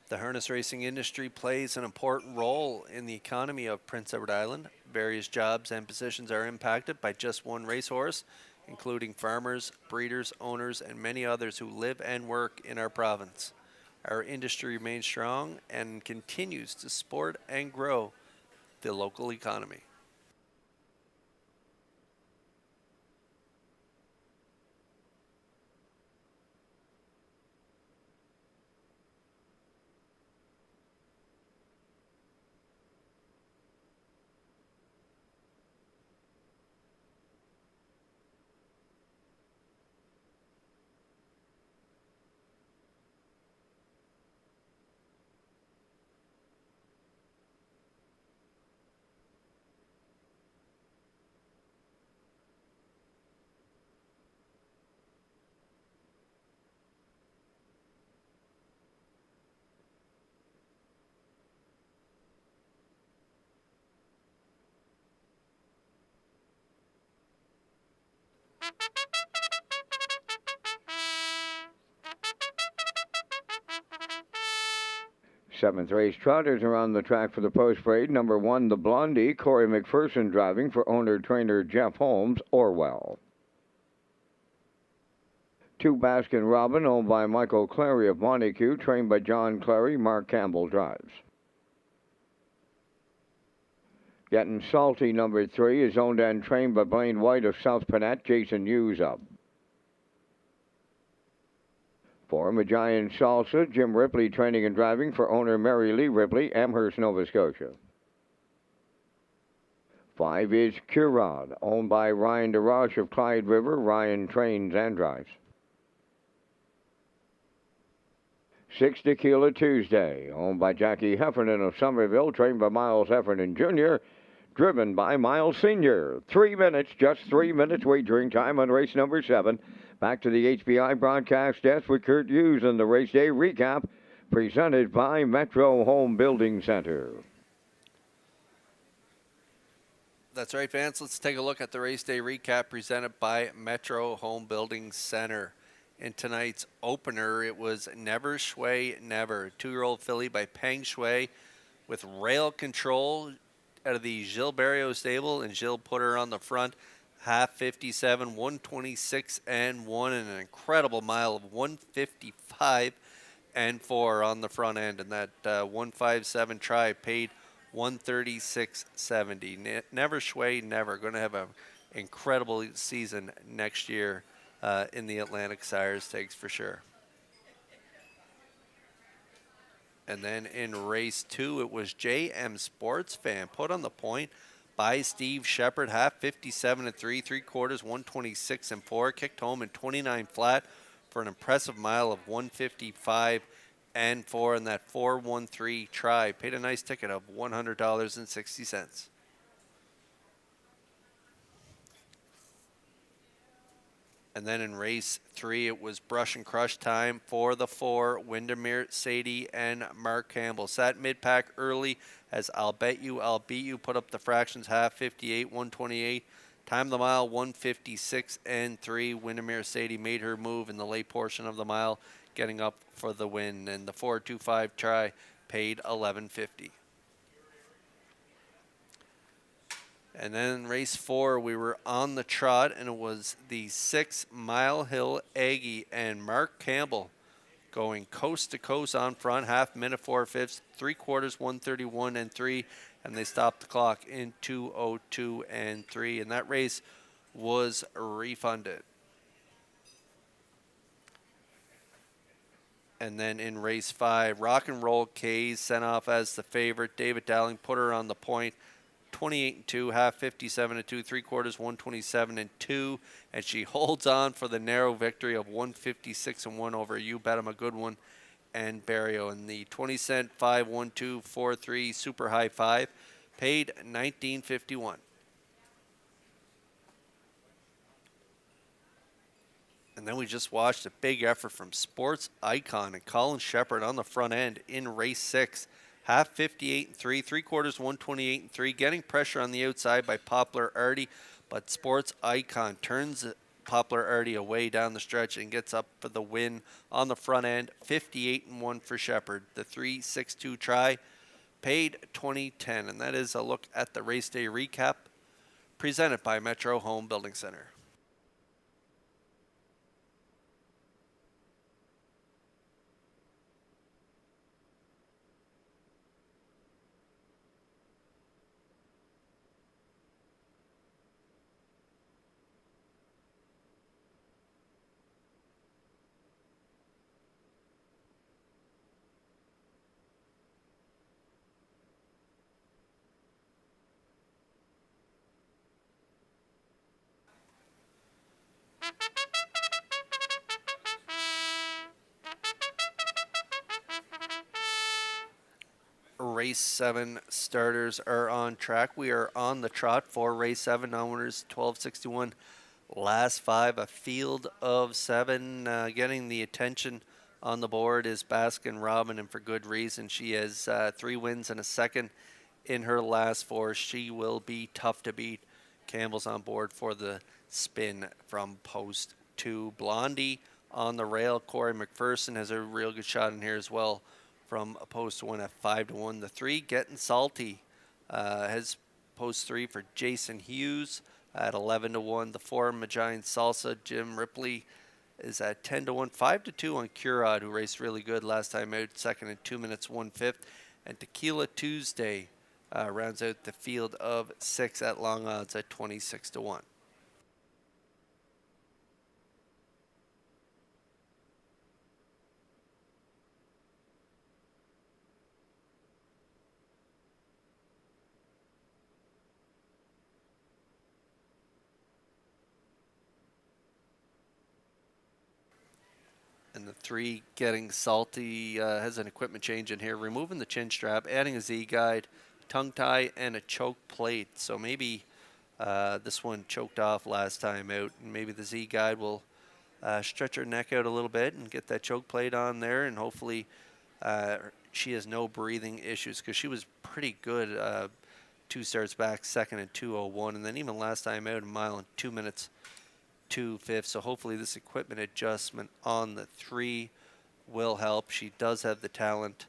The harness racing industry plays an important role in the economy of Prince Edward Island. Various jobs and positions are impacted by just one racehorse, including farmers, breeders, owners, and many others who live and work in our province. Our industry remains strong and continues to support and grow the local economy. Seventh race trotters are on the track for the post parade. Number 1, the Blondie, Corey McPherson driving for owner-trainer Jeff Holmes, Orwell. 2, Baskin Robin, owned by Michael Clary of Montague, trained by John Clary, Mark Campbell drives. Getting Salty, number 3, is owned and trained by Blaine White of South Panat, Jason Hughes up. 4, Magian Salsa, Jim Ripley training and driving for owner Mary Lee Ripley, Amherst, Nova Scotia. 5 is Curod, owned by Ryan DeRoche of Clyde River. Ryan trains and drives. 6, Tequila Tuesday, owned by Jackie Heffernan of Somerville, trained by Miles Heffernan Jr., driven by Miles Sr. 3 minutes, just 3 minutes wagering time on race number 7. Back to the HBI broadcast desk with Kurt Hughes and the race day recap presented by Metro Home Building Center. That's right, fans. Let's take a look at the race day recap presented by Metro Home Building Center. In tonight's opener, it was Never Shui Never, 2-year-old filly by Peng Shui with rail control out of the Gilles Barrio stable, and Gilles put her on the front. Half 57, 126 and 1, and an incredible mile of 155 and 4 on the front end. And that 157 try paid 136.70. Never Shui Never. Going to have an incredible season next year in the Atlantic Sires Stakes for sure. And then in race 2, it was JM Sports Fan put on the point by Steve Shepard, half 57 and 3 3/4, 126 and 4, kicked home in 29 flat for an impressive mile of 155 and 4, and that 413 try paid a nice ticket of $100.60. And then in race 3, it was brush and crush time for the 4, Windermere, Sadie, and Mark Campbell. Sat mid-pack early as I'll Bet You, I'll Beat You put up the fractions, half 58, 128. Time the mile, 156 and 3. Windermere Sadie made her move in the late portion of the mile, getting up for the win. And the 425 try paid $11.50. And then in race 4, we were on the trot, and it was the 6 Mile Hill Aggie and Mark Campbell going coast to coast on front, half minute 4/5, 3/4, 131 and 3, and they stopped the clock in 2:02 and 3, and that race was refunded. And then in race 5, Rock and Roll K's sent off as the favorite. David Dowling put her on the point. 28 and 2, half 57 and 2, 3/4, 127 and 2, and she holds on for the narrow victory of 156 and 1 over You Bet 'Em a Good One and Barrio. And the 20-cent 5-1-2-4-3 super high 5 paid $19.51. And then we just watched a big effort from Sports Icon and Colin Shepard on the front end in race 6. Half 58 and 3, 3/4, 128 and 3, getting pressure on the outside by Poplar Artie, but Sports Icon turns Poplar Artie away down the stretch and gets up for the win on the front end. 58 and 1 for Shepard. The 3-6-2 try paid $20.10, and that is a look at the race day recap presented by Metro Home Building Center. Race 7 starters are on track. We are on the trot for race 7. Owners 1261. Last 5, a field of 7. Getting the attention on the board is Baskin Robin, and for good reason. She has 3 wins and a second in her last 4. She will be tough to beat. Campbell's on board for the spin from post 2. Blondie on the rail. Corey McPherson has a real good shot in here as well from a post 1 at 5-1. The 3, Getting Salty, has post 3 for Jason Hughes at 11-1. The 4, Magian Salsa, Jim Ripley, is at 10-1. 5-2 on Curad, who raced really good last time out, second in 2 minutes 1/5. And Tequila Tuesday rounds out the field of 6 at long odds at 26-1. And the 3, Getting Salty, has an equipment change in here, removing the chin strap, adding a Z-guide, tongue tie, and a choke plate. So maybe this one choked off last time out, and maybe the Z-guide will stretch her neck out a little bit and get that choke plate on there, and hopefully she has no breathing issues, because she was pretty good 2 starts back, second in 2:01, and then even last time out, a mile in 2 minutes 2/5. So hopefully this equipment adjustment on the 3 will help. She does have the talent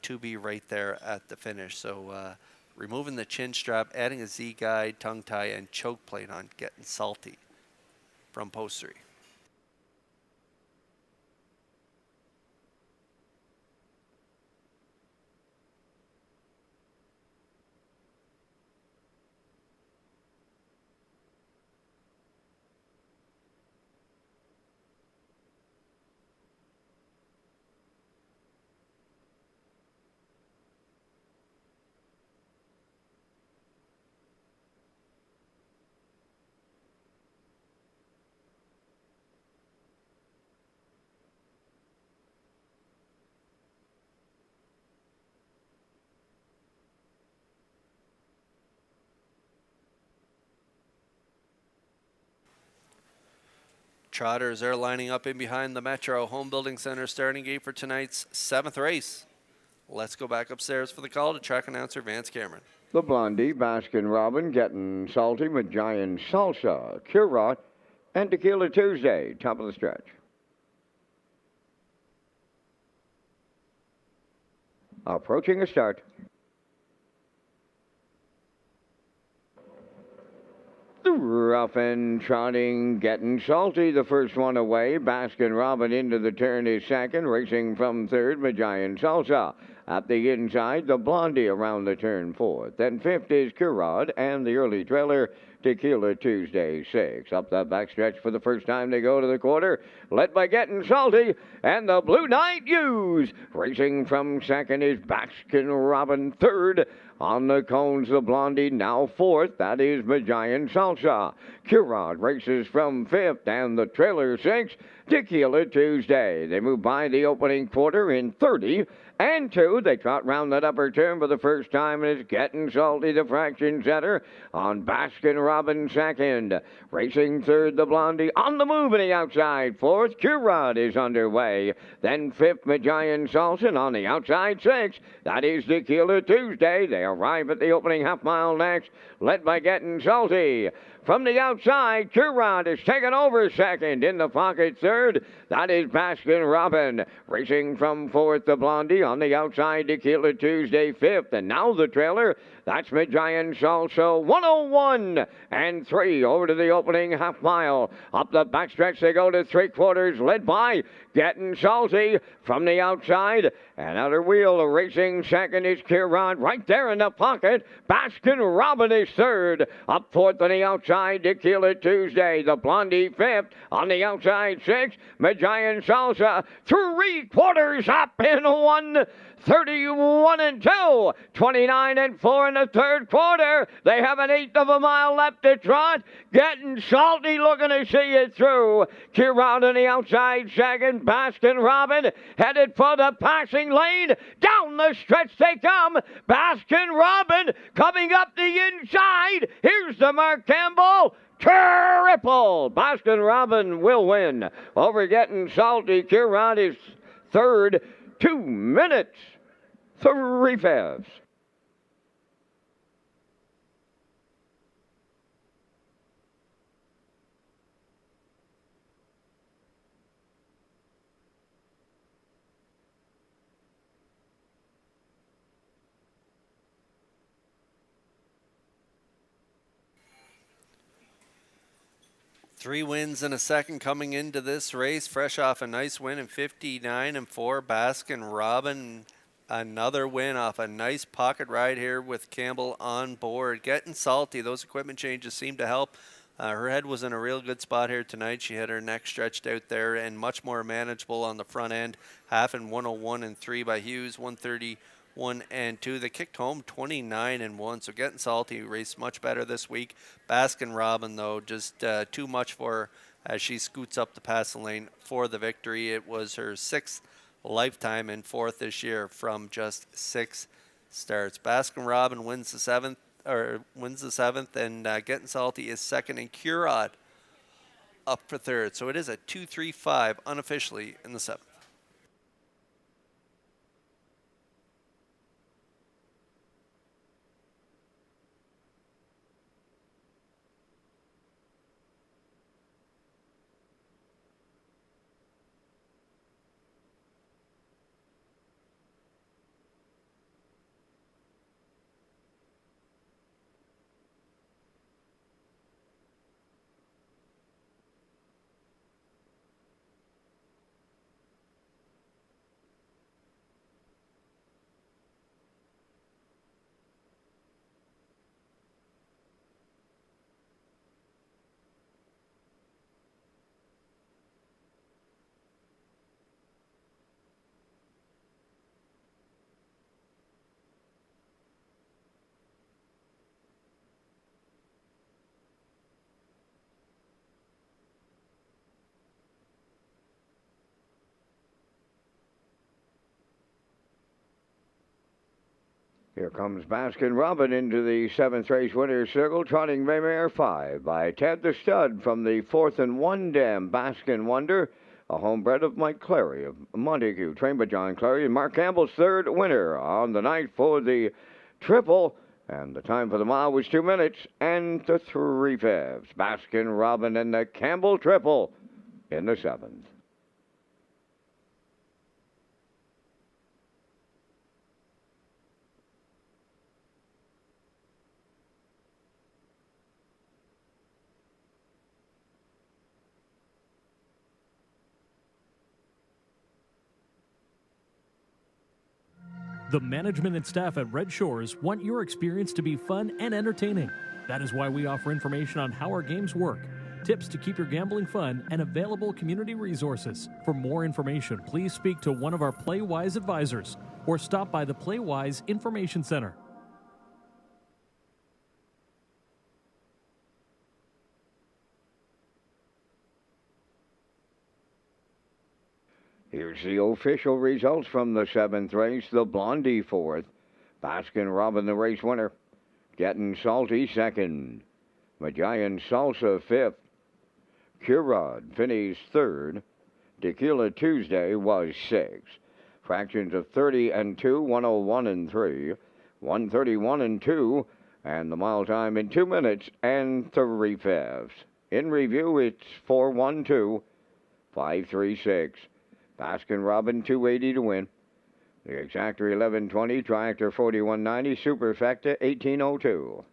to be right there at the finish. So removing the chin strap, adding a Z-guide, tongue tie, and choke plate on Getting Salty from post 3. Trotters are lining up in behind the Metro Home Building Center starting gate for tonight's 7th race. Let's go back upstairs for the call to track announcer Vance Cameron. The Blondie, Baskin Robin, Getting Salty, Magian Salsa, Curad, and Tequila Tuesday, top of the stretch. Approaching a start. The rough and trotting, Getting Salty, the first one away. Baskin Robin into the turn is second, racing from third, Magian Salsa. At the inside, the Blondie around the turn fourth. Then fifth is Curad, and the early trailer, Tequila Tuesday 6. Up that backstretch for the first time they go to the quarter, led by Getting Salty, and the Blue Knight Hughes. Racing from second is Baskin Robin third. On the cones, the Blondie now fourth. That is Magian Salsa. Curad races from fifth, and the trailer sixth, Tequila Tuesday. They move by the opening quarter in 30 and 2. They trot round that upper turn for the first time, and it's Getting Salty, the fraction setter, on Baskin Robin second. Racing third, the Blondie on the move in the outside. Fourth, Curad is underway. Then fifth, Magian Salsa on the outside sixth. That is Tequila Tuesday. They arrive at the opening half mile next, led by Getting Salty. From the outside, Curad is taken over second. In the pocket third, that is Baskin Robin. Racing from fourth, the Blondie. On the outside, Tequila Tuesday fifth. And now the trailer, that's Magian Salsa, 101 and 3 over to the opening half mile. Up the backstretch they go to three quarters, led by Getting Salty from the outside. And outer wheel, racing second is Curad right there in the pocket. Baskin Robin is third. Up fourth on the outside, Tequila Tuesday. The Blondie fifth. On the outside sixth, Magian Salsa. 3 quarters up in 1:31 and 2. 29 and 4 in the third quarter. They have an eighth of a mile left to trot. Getting Salty looking to see it through. Curad on the outside second. Baskin Robin headed for the passing lane. Down the stretch they come. Baskin Robin coming up the inside. Here's the Mark Campbell. Triple. Baskin Robin will win over Getting Salty. Curad is third. 2 minutes, 3/5. 3 wins and a second coming into this race, fresh off a nice win in 59-4. Baskin Robin, another win off a nice pocket ride here with Campbell on board. Getting salty. Those equipment changes seem to help. Her head was in a real good spot here tonight. She had her neck stretched out there and much more manageable on the front end. Half in 101-3 by Hughes, 131-2. They kicked home 29-1, so getting salty. Raced much better this week. Baskin Robin, though, just too much for her as she scoots up the passing lane for the victory. It was her 6th lifetime and 4th this year from just 6 starts. Baskin Robin wins the 7th, and Getting Salty is second, and Curod up for third. So it is a 2-3-5 unofficially in the 7th. Here comes Baskin Robin into the 7th race winner's circle, trotting Maymare 5 by Ted the Stud from the 4th and 1 dam. Baskin Wonder, a homebred of Mike Clary of Montague, trained by John Clary, and Mark Campbell's 3rd winner on the night for the triple. And the time for the mile was 2 minutes and 3/5. Baskin Robin and the Campbell triple in the 7th. The management and staff at Red Shores want your experience to be fun and entertaining. That is why we offer information on how our games work, tips to keep your gambling fun, and available community resources. For more information, please speak to one of our PlayWise advisors or stop by the PlayWise Information Center. Here's the official results from the 7th race. The Blondie 4th. Baskin Robin, the race winner. Getting Salty 2nd. Majayan Salsa 5th. Curod finished 3rd. Tequila Tuesday was 6th. Fractions of 30-2, 101-3, 131-2, and the mile time in 2 minutes and 3/5. In review, it's 4-1-2, 5-3-6. Baskin Robin 280 to win. The Exactor 1120, Triactor 4190, Superfecta 1802.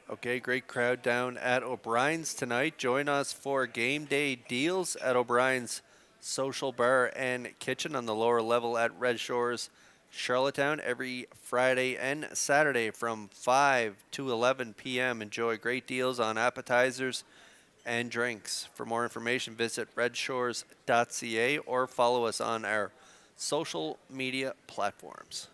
Okay, great crowd down at O'Brien's tonight. Join us for game day deals at O'Brien's Social Bar and Kitchen on the lower level at Red Shores, Charlottetown, every Friday and Saturday from 5 to 11 p.m. Enjoy great deals on appetizers and drinks. For more information, visit Redshores.ca or follow us on our social media platforms.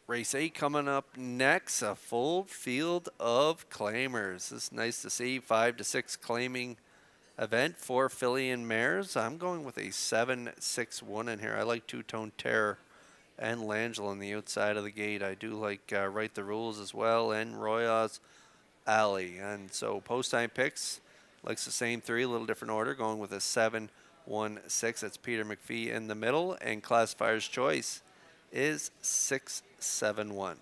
Race 8 coming up next, a full field of claimers. It's nice to see 5 to 6 claiming event for filly and mares. I'm going with a 7-6-1 in here. I like Two-Tone Terror and Langell on the outside of the gate. I do like Write the Rules as well and Royals Alley. And so post time picks, likes the same three, a little different order, going with a 7-1-6. That's Peter McPhee in the middle, and classifier's choice is 6-7-1.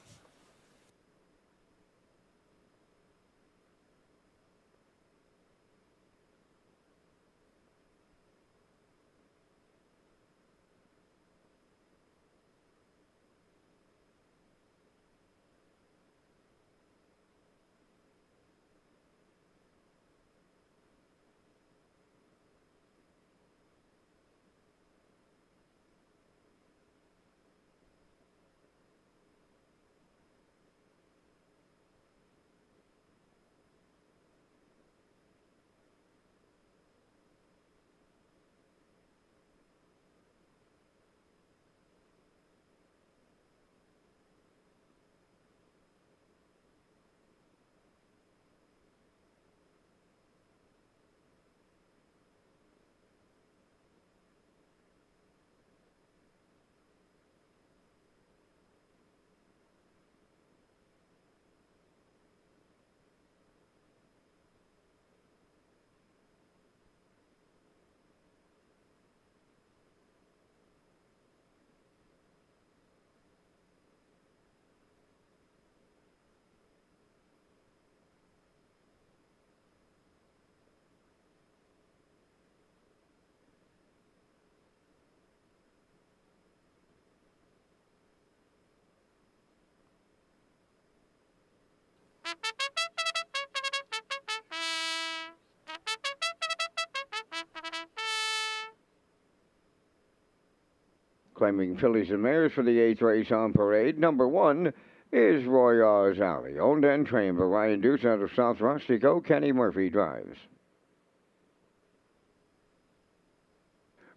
Claiming fillies and mares for the 8th race on parade. Number 1 is Royals Alley. Owned and trained by Ryan Deuce out of South Rustico. Kenny Murphy drives.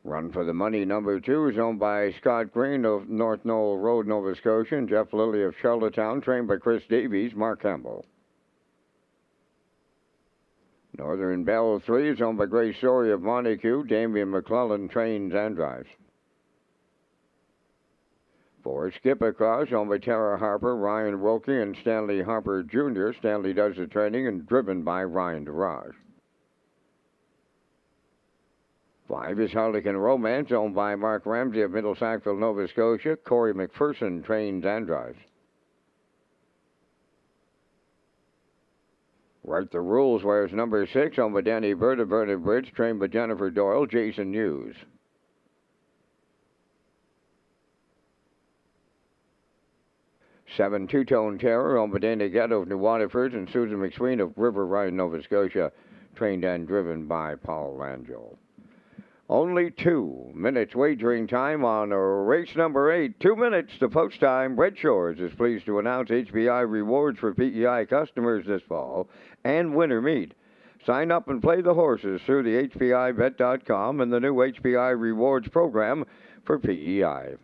Run for the Money, number 2, is owned by Scott Green of North Knoll Road, Nova Scotia, and Jeff Lilly of Charlottetown, trained by Chris Davies, Mark Campbell. Northern Belle 3 is owned by Grace Story of Montague. Damian McClellan trains and drives. 4, Skip Across, owned by Tara Harper, Ryan Wilkie, and Stanley Harper Jr. Stanley does the training and driven by Ryan DeRage. 5 is Harlequin Romance, owned by Mark Ramsey of Middle Sackville, Nova Scotia. Corey McPherson trains and drives. Write the Rules wears number 6, owned by Danny Bird of Vernon Bridge, trained by Jennifer Doyle, Jason Hughes. 7, Two-Tone Terror, owned by Dana Ghetto of New Waterford and Susan McSween of River Ryan, Nova Scotia, trained and driven by Paul Langell. Only 2 minutes wagering time on race number 8. 2 minutes to post time. Red Shores is pleased to announce HPI rewards for PEI customers this fall and winter meet. Sign up and play the horses through the HPIBet.com and the new HPI rewards program for PEI.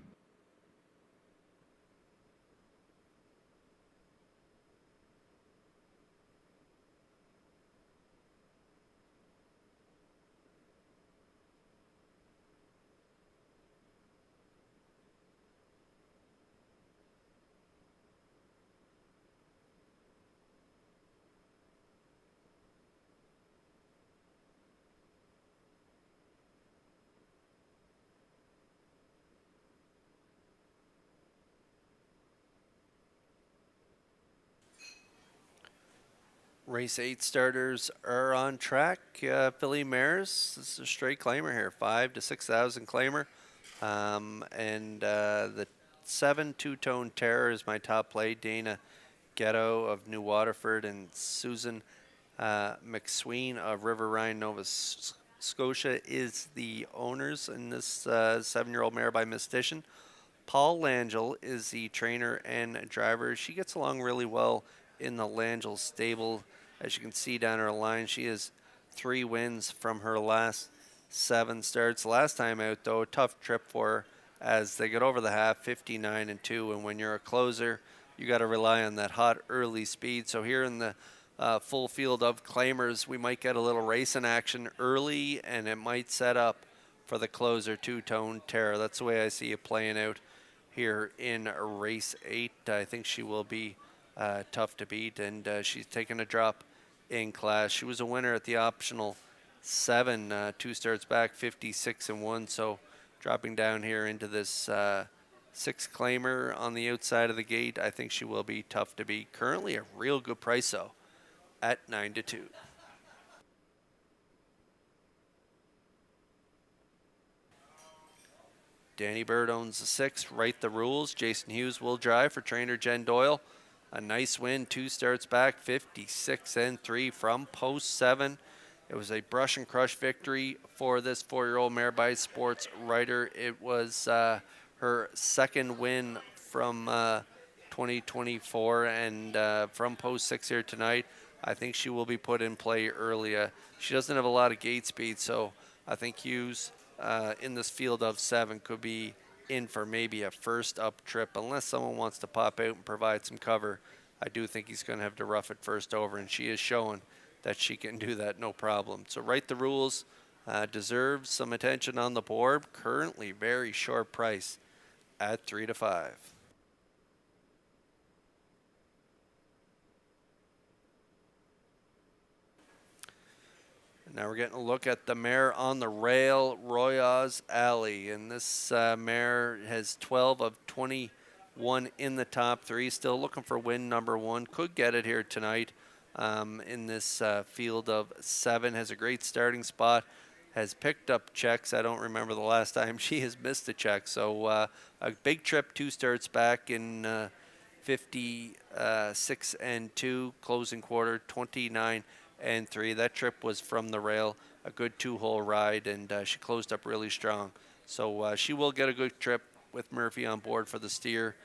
Race 8 starters are on track. Filly Mares, this is a straight claimer here, 5 to 6,000 claimer. The 7 two-tone Terror is my top play. Dana Ghetto of New Waterford and Susan McSween of River Rhine, Nova Scotia is the owners in this 7-year-old mare by Mystician. Paul Langell is the trainer and driver. She gets along really well in the Langell stable. As you can see down her line, she has 3 wins from her last 7 starts. Last time out, though, tough trip for her as they get over the half, 59-2. And when you're a closer, you got to rely on that hot early speed. So here in the full field of claimers, we might get a little racing action early, and it might set up for the closer two-tone Terror. That's the way I see it playing out here in race 8. I think she will be tough to beat, and she's taken a drop in class. She was a winner at the optional 7, 2 starts back, 56-1. So dropping down here into this 6 claimer on the outside of the gate, I think she will be tough to beat. Currently a real good price though, at 9-2. Danny Bird owns the 6, Right the Rules. Jason Hughes will drive for trainer Jen Doyle. A nice win, 2 starts back, 56-3 from post 7. It was a brush and crush victory for this 4-year-old mare by Sports Writer. It was her second win from 2024, and from post 6 here tonight, I think she will be put in play early. She doesn't have a lot of gate speed, so I think Hughes in this field of 7 could be in for maybe a first up trip. Unless someone wants to pop out and provide some cover, I do think he's going to have to rough it first over, and she is showing that she can do that no problem. So Right the Rules deserves some attention on the board. Currently very short price at 3-5. Now we're getting a look at the mare on the rail, Royals Alley. And this mare has 12 of 21 in the top 3. Still looking for win number 1. Could get it here tonight in this field of 7. Has a great starting spot. Has picked up checks. I don't remember the last time she has missed a check. So a big trip, 2 starts back in 56-2. Closing quarter, 29-3. That trip was from the rail, a good 2-hole ride, and she closed up really strong. So she will get a good trip with Murphy on board for the steer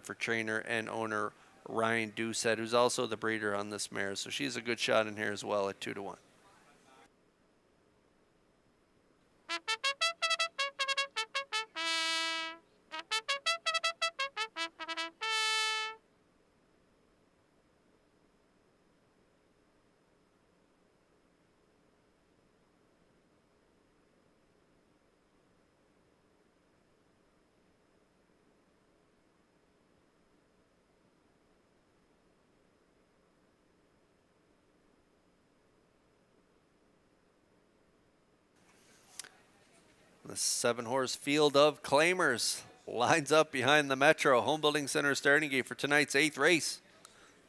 for trainer and owner Ryan Doucette, who's also the breeder on this mare. So she's a good shot in here as well at 2-1. The 7-horse field of claimers lines up behind the Metro Home Building Center starting gate for tonight's 8th race.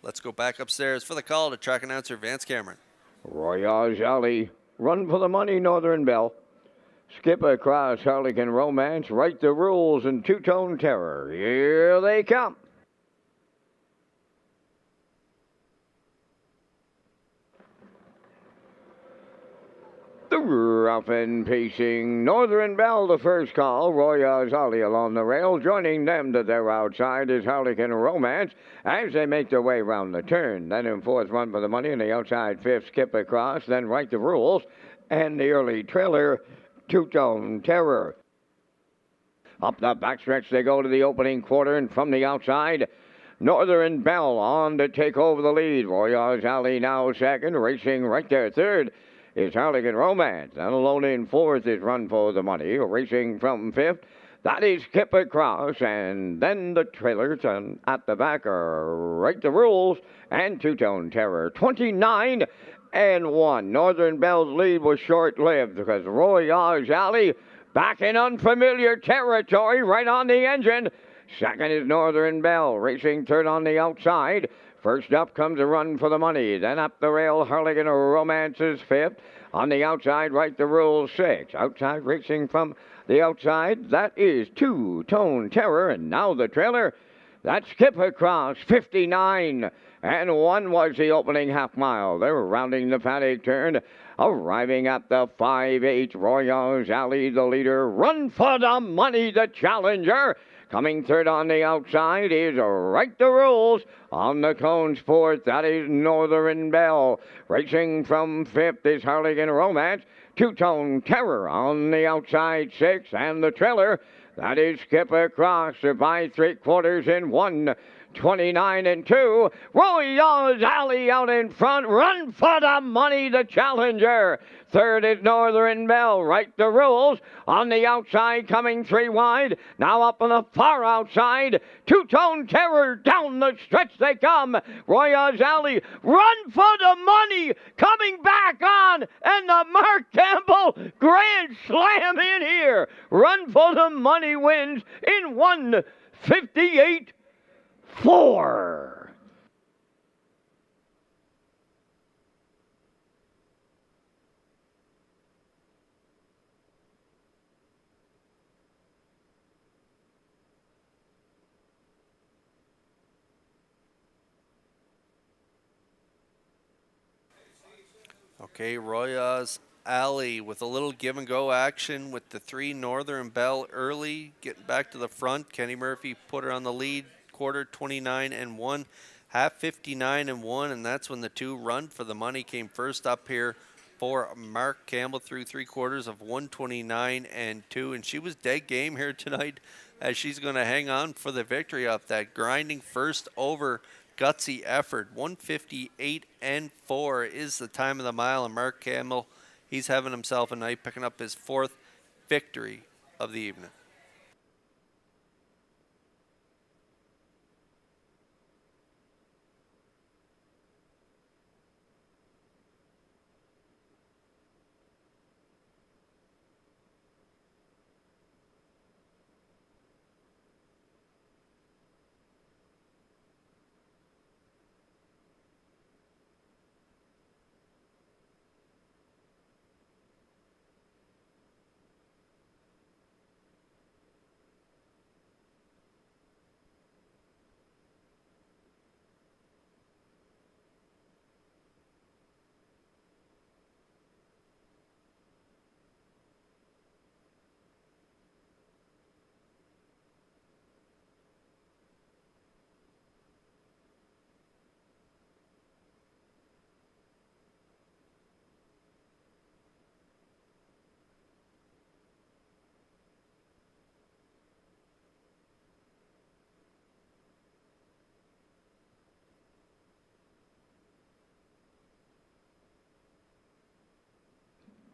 Let's go back upstairs for the call to track announcer Vance Cameron. Royals Alley, Run for the Money, Northern Belle. Skip Across, Harlequin Romance, Right the Rules, and Two-Tone Terror. Here they come. The rough and pacing Northern Belle, the first call. Royals Alley along the rail. Joining them to their outside is Harlequin Romance as they make their way around the turn. Then in 4th, Run for the Money. On the outside, 5th, Skip Across. Then Right the Rules. And the early trailer, Two-Tone Terror. Up the backstretch they go to the opening quarter, and from the outside, Northern Belle on to take over the lead. Royals Alley now 2nd, racing right there 3rd. Is Harlequin Romance. And alone in 4th is Run for the Money. Racing from 5th, that is Skip Across. And then the trailers at the back are Right the Rules and Two-Tone Terror. 29-1. Northern Belle's lead was short-lived because Royals Alley back in unfamiliar territory right on the engine. 2nd is Northern Belle. Racing 3rd on the outside. First up comes a Run for the Money. Then up the rail, Harligan Romance is fifth. On the outside, Right the Rules, sixth. Outside racing from the outside, that is Two Tone Terror. And now the trailer, that's Skip Across, 59. And 1 was the opening half mile. They were rounding the paddock turn. Arriving at the 5-8, Royals Alley, the leader. Run for the Money, the challenger. Coming third on the outside is Right the Rules. On the cones fourth, that is Northern Belle. Racing from fifth is Harligan Romance. Two-Tone Terror on the outside sixth. And the trailer, that is Skip Across by 3/4 in 1. 29 and 2. Royals Alley out in front. Run for the Money, the challenger. Third is Northern Belle. Right the Rules. On the outside, coming 3 wide. Now up on the far outside. Two-Tone Terror down the stretch they come. Royals Alley. Run for the Money. Coming back on. And the Mark Campbell Grand Slam in here. Run for the Money wins in 1:58. 4. Okay, Royals Alley with a little give and go action with the 3 Northern Belle early, getting back to the front. Kenny Murphy put her on the lead. Quarter 29 and 1, half 59 and 1, and that's when the 2 Run for the Money came first up here for Mark Campbell through 3/4 of 129 and 2, and she was dead game here tonight as she's going to hang on for the victory off that grinding first over gutsy effort. 158 and 4 is the time of the mile, and Mark Campbell, he's having himself a night, picking up his 4th victory of the evening.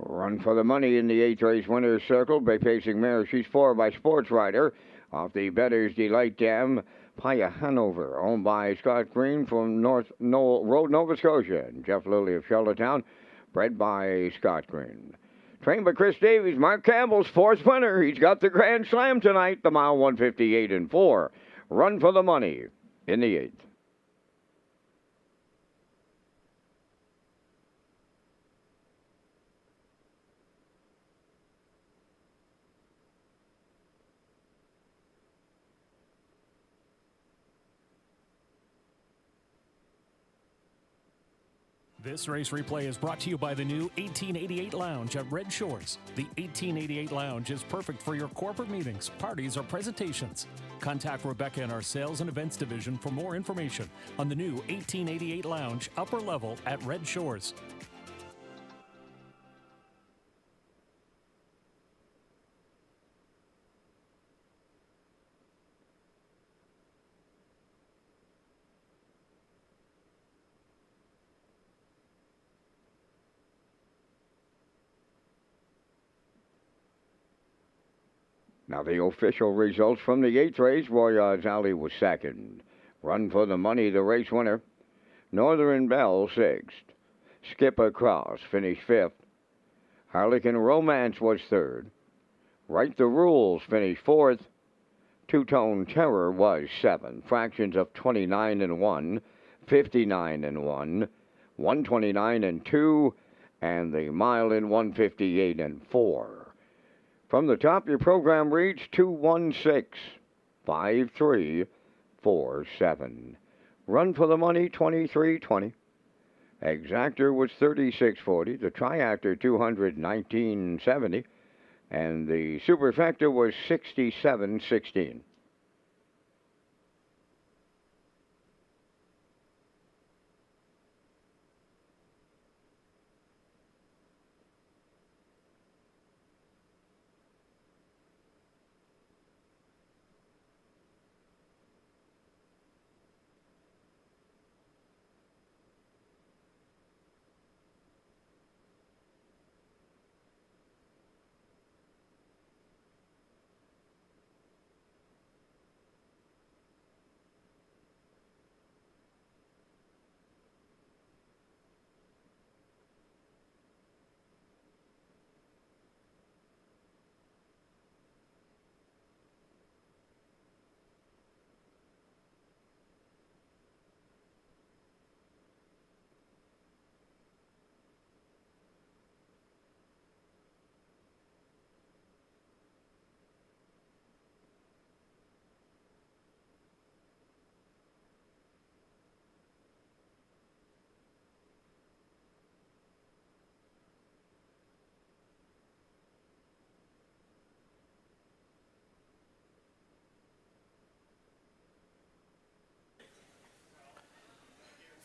Run for the Money in the 8th race winner's circle. Bay Pacing Mare, she's 4 by Sports Rider. Off the Better's Delight Dam, Paya Hanover, owned by Scott Green from North Knoll Road, Nova Scotia. And Jeff Lilly of Charlottetown, bred by Scott Green. Trained by Chris Davies, Mark Campbell's 4th winner. He's got the Grand Slam tonight, the mile 158 and 4. Run for the Money in the 8th. This race replay is brought to you by the new 1888 Lounge at Red Shores. The 1888 Lounge is perfect for your corporate meetings, parties, or presentations. Contact Rebecca in our Sales and Events Division for more information on the new 1888 Lounge upper level at Red Shores. Now the official results from the 8th race. Royals Alley was 2nd. Run for the Money, the race winner. Northern Belle, 6th. Skip Across finished 5th. Harlequin Romance was 3rd. Right the Rules finished 4th. Two-Tone Terror was 7th. Fractions of 29 and 1. 59 and 1, 129 and 2, and the mile in 158 and 4. From the top, your program reads 216-5347. Run for the money 2320. Exactor was 3640. The triactor 219.70. And the superfecta was 67.16.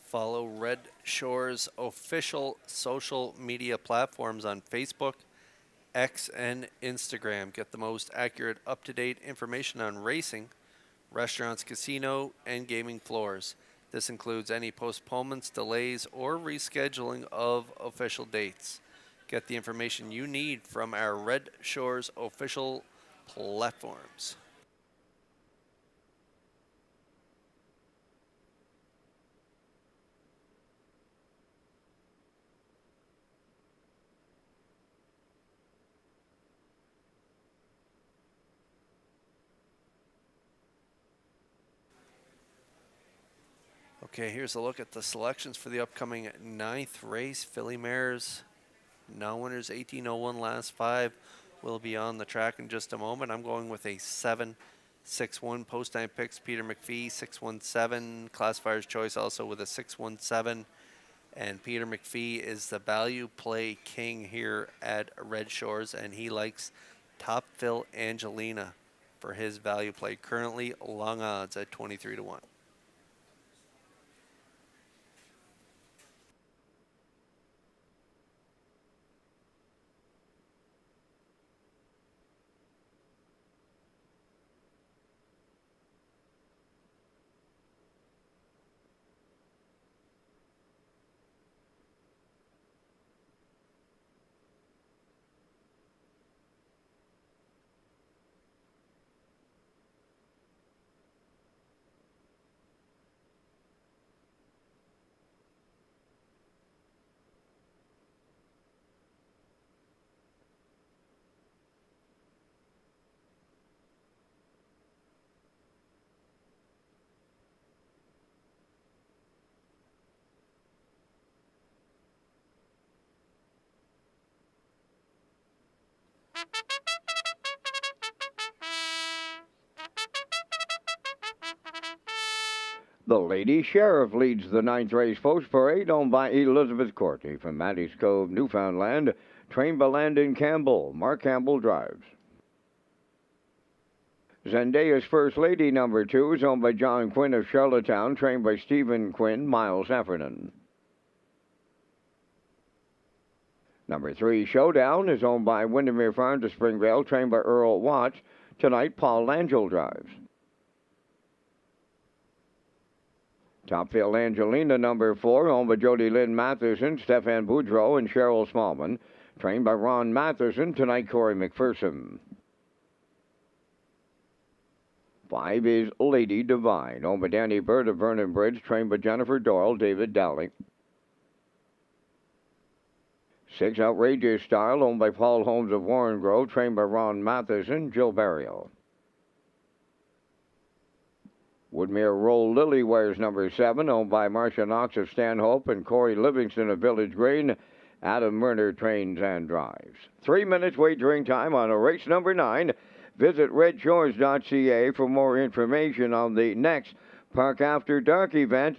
Follow Red Shores' official social media platforms on Facebook, X, and Instagram. Get the most accurate, up-to-date information on racing, restaurants, casino, and gaming floors. This includes any postponements, delays, or rescheduling of official dates. Get the information you need from our Red Shores official platforms. Okay, here's a look at the selections for the upcoming 9th race. Filly Mares, non-winners 1801 last 5 will be on the track in just a moment. I'm going with a 7-6-1 post time picks. Peter McPhee 617. Classifier's choice also with a 617. And Peter McPhee is the value play king here at Red Shores, and he likes Top Fill Angelina for his value play. Currently long odds at 23-1. The Lady Sheriff leads the 9th race post parade owned by Elizabeth Courtney from Maddie's Cove, Newfoundland, trained by Landon Campbell. Mark Campbell drives. Zendaya's First Lady number 2 is owned by John Quinn of Charlottetown, trained by Stephen Quinn, Miles Heffernan. Number 3, Showdown, is owned by Windermere Farms of Springvale, trained by Earl Watts. Tonight, Paul Langell drives. Top Fill Angelina, number 4, owned by Jody Lynn Matheson, Stefan Boudreau, and Cheryl Smallman. Trained by Ron Matheson. Tonight, Corey McPherson. 5 is Lady Divine, owned by Danny Bird of Vernon Bridge, trained by Jennifer Doyle, David Dowling. 6, Outrageous Style, owned by Paul Holmes of Warren Grove, trained by Ron Matheson, Jill Barrio. Woodmere Roll Lily wears number 7, owned by Marcia Knox of Stanhope and Corey Livingston of Village Green. Adam Murner trains and drives. 3 minutes wagering time on a race number 9. Visit Redshores.ca for more information on the next Park After Dark event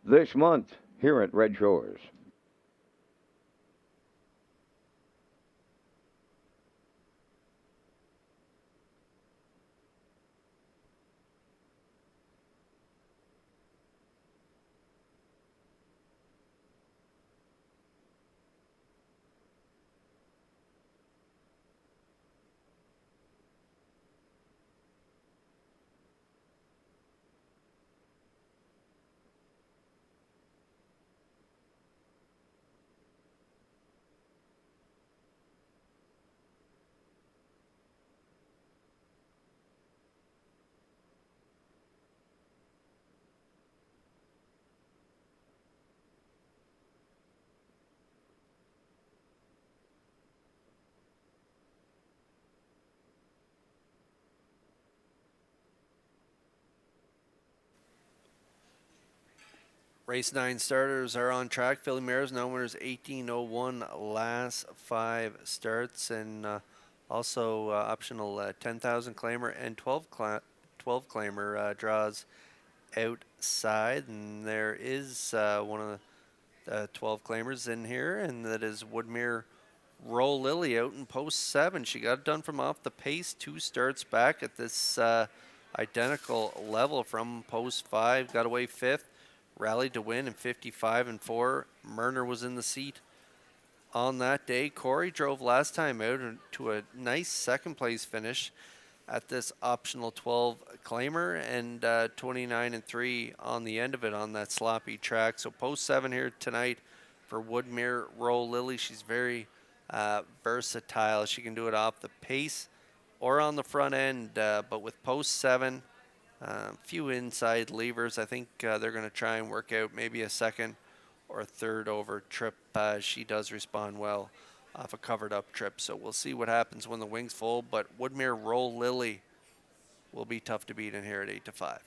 this month here at Red Shores. Race 9 starters are on track. Philly Mares now winners 18:01 last 5 starts, and also optional 10,000 claimer and 12 claimer draws outside. And there is one of the 12 claimers in here, and that is Woodmere Roll Lily out in post 7. She got it done from off the pace, 2 starts back at this identical level from post 5. Got away 5th. Rallied to win in 55-4. Murner was in the seat on that day. Corey drove last time out to a nice second place finish at this optional 12 claimer, and 29-3 on the end of it on that sloppy track. So post 7 here tonight for Woodmere Roll Lily. She's very versatile. She can do it off the pace or on the front end, but with post 7, few inside levers. I think they're going to try and work out maybe a second or third over trip. She does respond well off a covered up trip. So we'll see what happens when the wings fold. But Woodmere Roll Lily will be tough to beat in here at 8-5.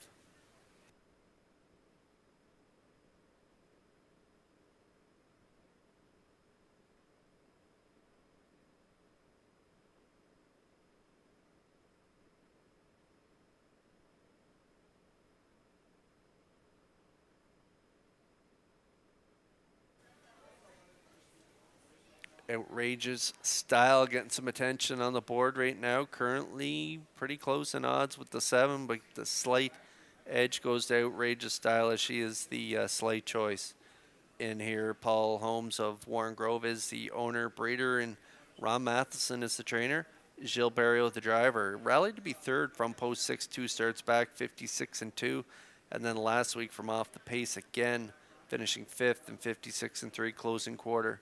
Outrageous Style getting some attention on the board right now. Currently pretty close in odds with the 7, but the slight edge goes to Outrageous Style as she is the slight choice in here. Paul Holmes of Warren Grove is the owner, breeder, and Ron Matheson is the trainer. Gilles Barrio, the driver. Rallied to be 3rd from post 6, 2 starts back, 56-2. And then last week from off the pace again, finishing 5th and 56-3 closing quarter.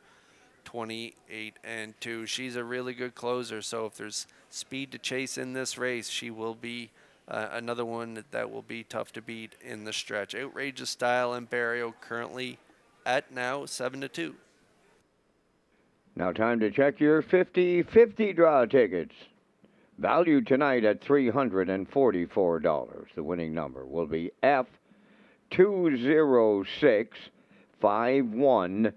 28-2. She's a really good closer, so if there's speed to chase in this race, she will be another one that will be tough to beat in the stretch. Outrageous Style and Barrio currently at now 7-2. Now time to check your 50-50 draw tickets. Valued tonight at $344. The winning number will be F2065183.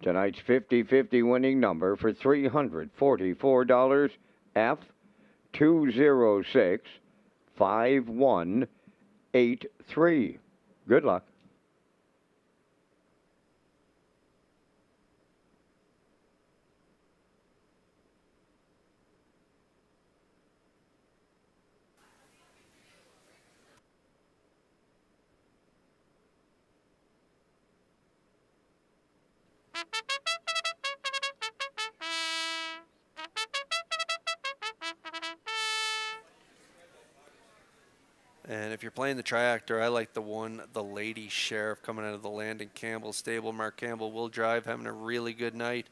Tonight's 50-50 winning number for $344, F2065183. Good luck. And if you're playing the triactor, I like the Lady Sheriff coming out of the Landon Campbell stable. Mark Campbell will drive, having a really good night.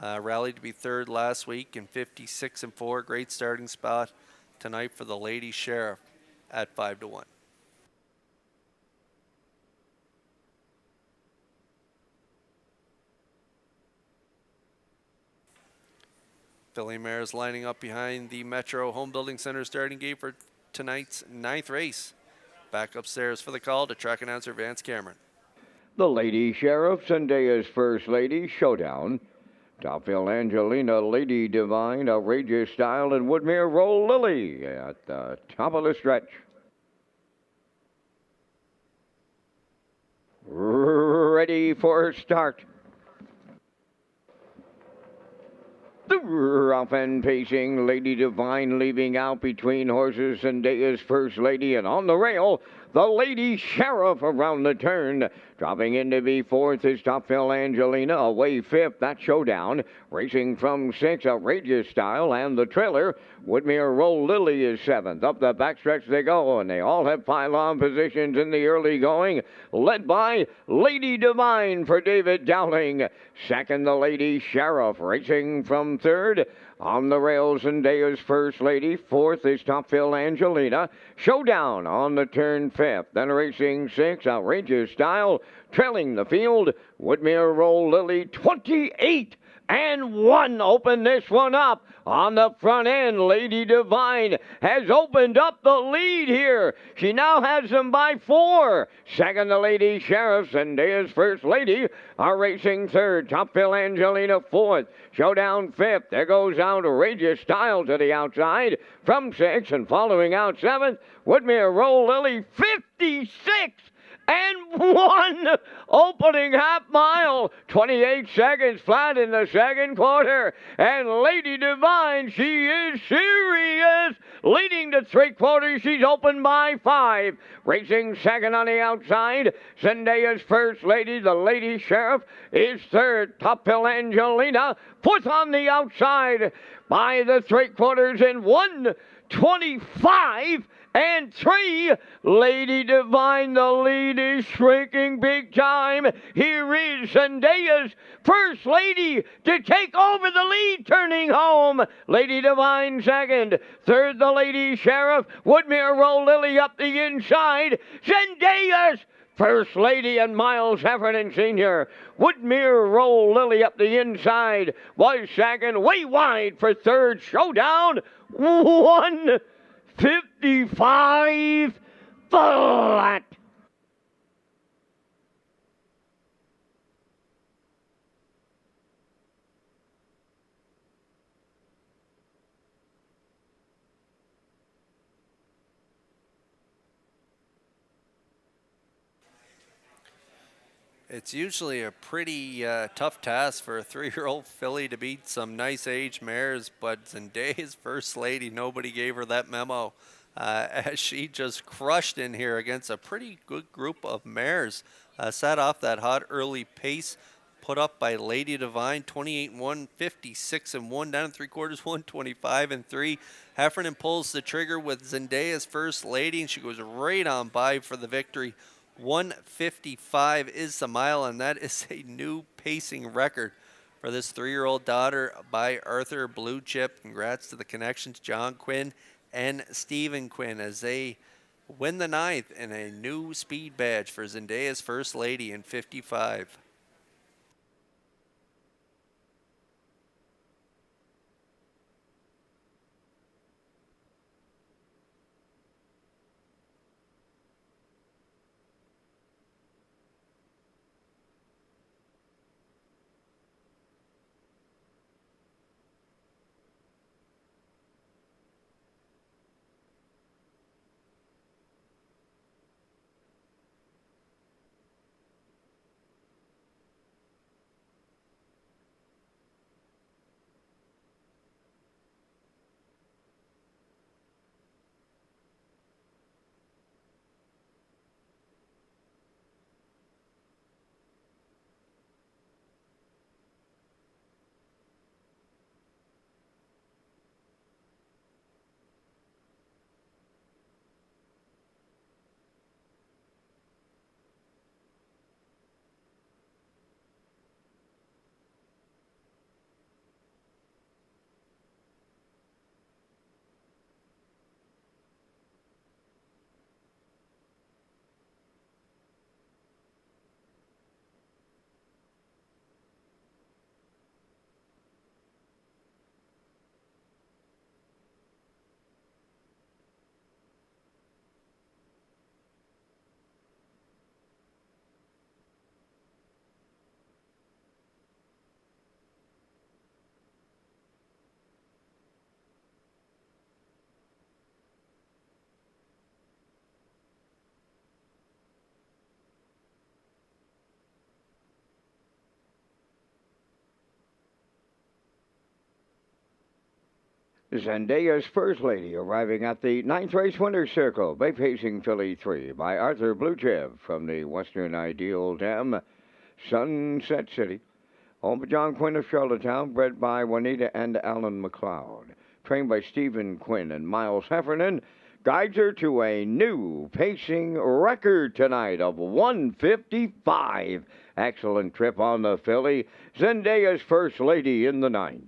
Rallied to be 3rd last week in 56-4. Great starting spot tonight for the Lady Sheriff at 5-1. Philly Mares lining up behind the Metro Home Building Center starting gate for tonight's 9th race. Back upstairs for the call to track announcer Vance Cameron. The Lady Sheriff, Zendaya's First Lady, Showdown. Topville Angelina, Lady Divine, Outrageous Style, and Woodmere Roll Lily at the top of the stretch. Ready for start. The rough and pacing Lady Divine leaving out between horses. Zendaya's First Lady, and on the rail, the Lady Sheriff around the turn. Dropping in to be fourth is Topville Angelina, away fifth, that's Showdown. Racing from six, Outrageous Style, and the trailer, Woodmere Roll Lily, is seventh. Up the backstretch they go, and they all have pylon positions in the early going, led by Lady Divine for David Dowling. Second, the Lady Sheriff, racing from third. On the rails, Zendaya's First Lady. Fourth is Topville Angelina. Showdown on the turn fifth. Then racing six, Outrageous Style. Trailing the field, Woodmere Roll Lily, 28 and 1. Open this one up. On the front end, Lady Divine has opened up the lead here. She now has them by 4. Second, the Lady Sheriff. Zendaya's First Lady are racing third. Topville Angelina fourth. Showdown fifth. There goes Outrageous Style to the outside from 6, and following out 7th, Woodmere Roll Lily, 56 and 1, opening half mile, 28 seconds flat in the second quarter, and Lady Divine, she is serious, leading to 3/4. She's open by 5. Racing second on the outside, Zendaya's First Lady. The Lady Sheriff is third. Topville Angelina fourth on the outside by the 3/4 in 1:25 and 3. Lady Divine, the lead is shrinking big time. Here is Zendaya's First Lady to take over the lead, turning home. Lady Divine second. Third, the Lady Sheriff. Woodmere Roll Lily up the inside. Zendaya's First Lady and Miles Heffernan Sr. Woodmere Roll Lily up the inside was second. Way wide for third. Showdown 1:55 flat. It's usually a pretty tough task for a 3-year-old filly to beat some nice age mares, but Zendaya's First Lady, nobody gave her that memo as she just crushed in here against a pretty good group of mares. Set off that hot early pace put up by Lady Divine, 28-1, 56-1, down 3/4, 125-3. Heffernan pulls the trigger with Zendaya's First Lady, and she goes right on by for the victory. 1:55 is the mile, and that is a new pacing record for this 3-year-old daughter by Arthur Blue Chip. Congrats to the connections, John Quinn and Stephen Quinn, as they win the 9th and a new speed badge for Zendaya's First Lady in 55. Zendaya's First Lady arriving at the ninth race winner's circle, Bay Pacing Filly 3 by Arthur Bluchev from the Western Ideal Dam, Sunset City. Home for John Quinn of Charlottetown, bred by Juanita and Alan McLeod. Trained by Stephen Quinn and Miles Heffernan, guides her to a new pacing record tonight of 155. Excellent trip on the filly. Zendaya's First Lady in the ninth.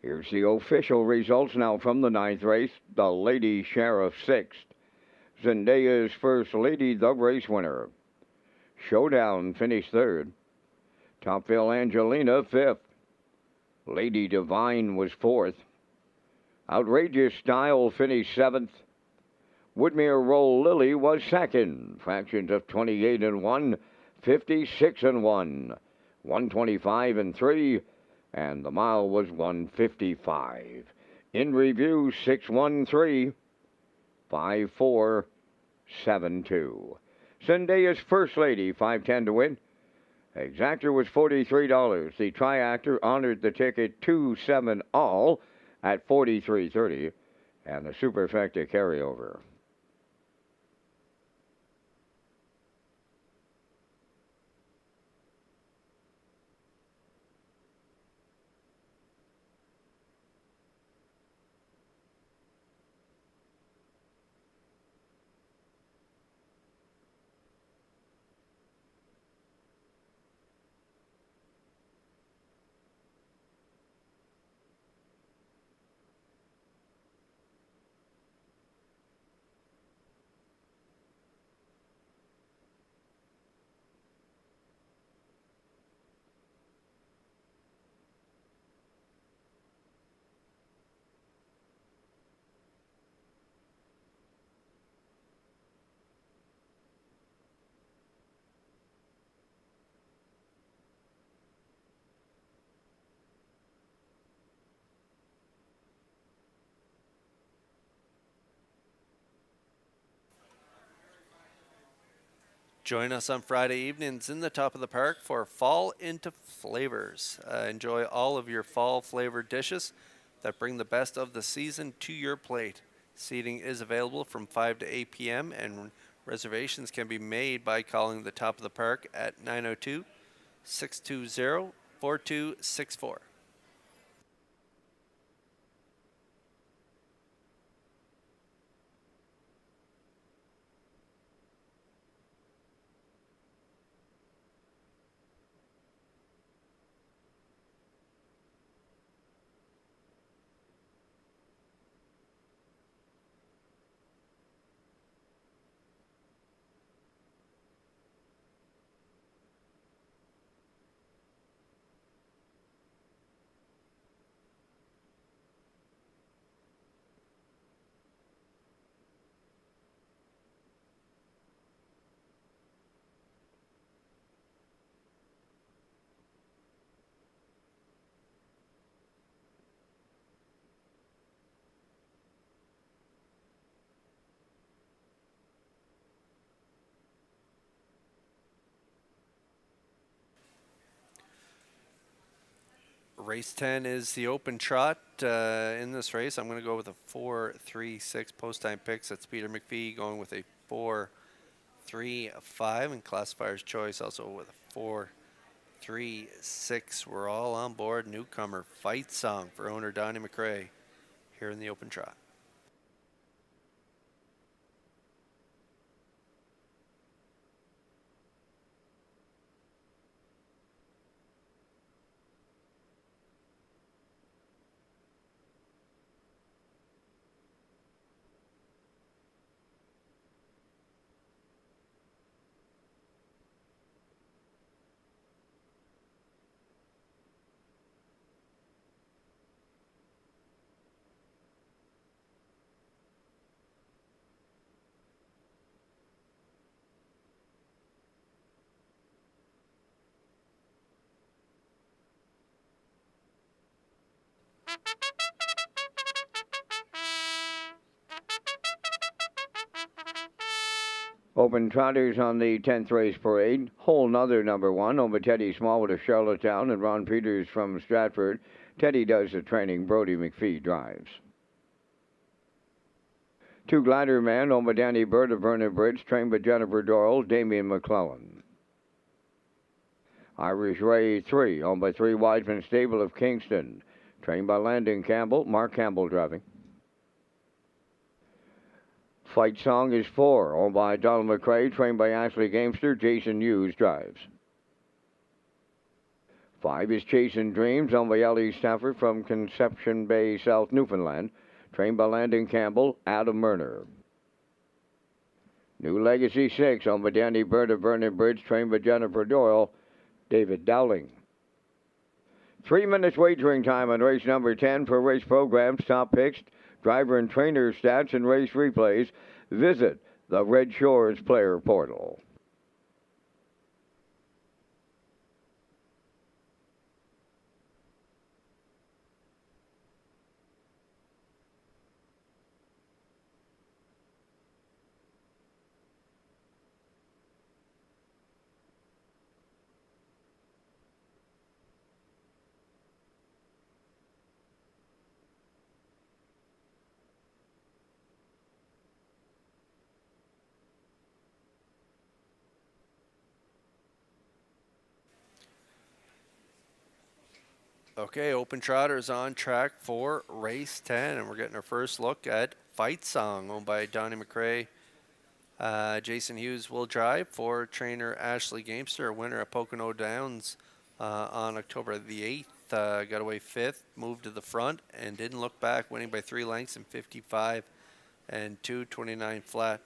Here's the official results now from the ninth race. The Lady Sheriff sixth. Zendaya's First Lady, the race winner. Showdown finished third. Topville Angelina fifth. Lady Divine was fourth. Outrageous Style finished seventh. Woodmere Roll Lily was second. Fractions of 28 and 1, 56 and 1, 125 and 3. And the mile was 155. In review, 613, 5472. Zendaya's First Lady, 510 to win. Exactor was $43. The Triactor honored the ticket 2-7 all at $43.30. And the Superfecta carryover. Join us on Friday evenings in the top of the park for Fall into Flavors. Enjoy all of your fall flavored dishes that bring the best of the season to your plate. Seating is available from 5 to 8 p.m. and reservations can be made by calling the top of the park at 902-620-4264. Race 10 is the open trot in this race. I'm going to go with a 4-3-6 post time picks. That's Peter McPhee going with a 4-3-5 and classifier's choice also with a 4-3-6. We're all on board. Newcomer Fight Song for owner Donnie McRae here in the open trot. Open Trotters on the 10th race parade. Whole Nother number 1 over Teddy Smallwood of Charlottetown and Ron Peters from Stratford. Teddy does the training. Brody McPhee drives. Two Glider Man over Danny Bird of Vernon Bridge, trained by Jennifer Doyle, Damian McClellan. Irish Ray 3, owned by 3 Wiseman Stable of Kingston, trained by Landon Campbell, Mark Campbell driving. Fight Song is 4, owned by Donald McCrae, trained by Ashley Gamester, Jason Hughes drives. 5 is Chasing Dreams, owned by Ellie Stafford from Conception Bay, South Newfoundland, trained by Landon Campbell, Adam Murner. New Legacy 6, owned by Danny Bird of Vernon Bridge, trained by Jennifer Doyle, David Dowling. 3 minutes wagering time on race number 10 for race programs, top picks, driver and trainer stats, and race replays. Visit the Red Shores Player Portal. Okay, Open Trotters on track for race 10, and we're getting our first look at Fight Song, owned by Donnie McCrae. Jason Hughes will drive for trainer Ashley Gamester, a winner at Pocono Downs on October the 8th. Got away 5th, moved to the front, and didn't look back, winning by 3 lengths in 55 and 2:29 flat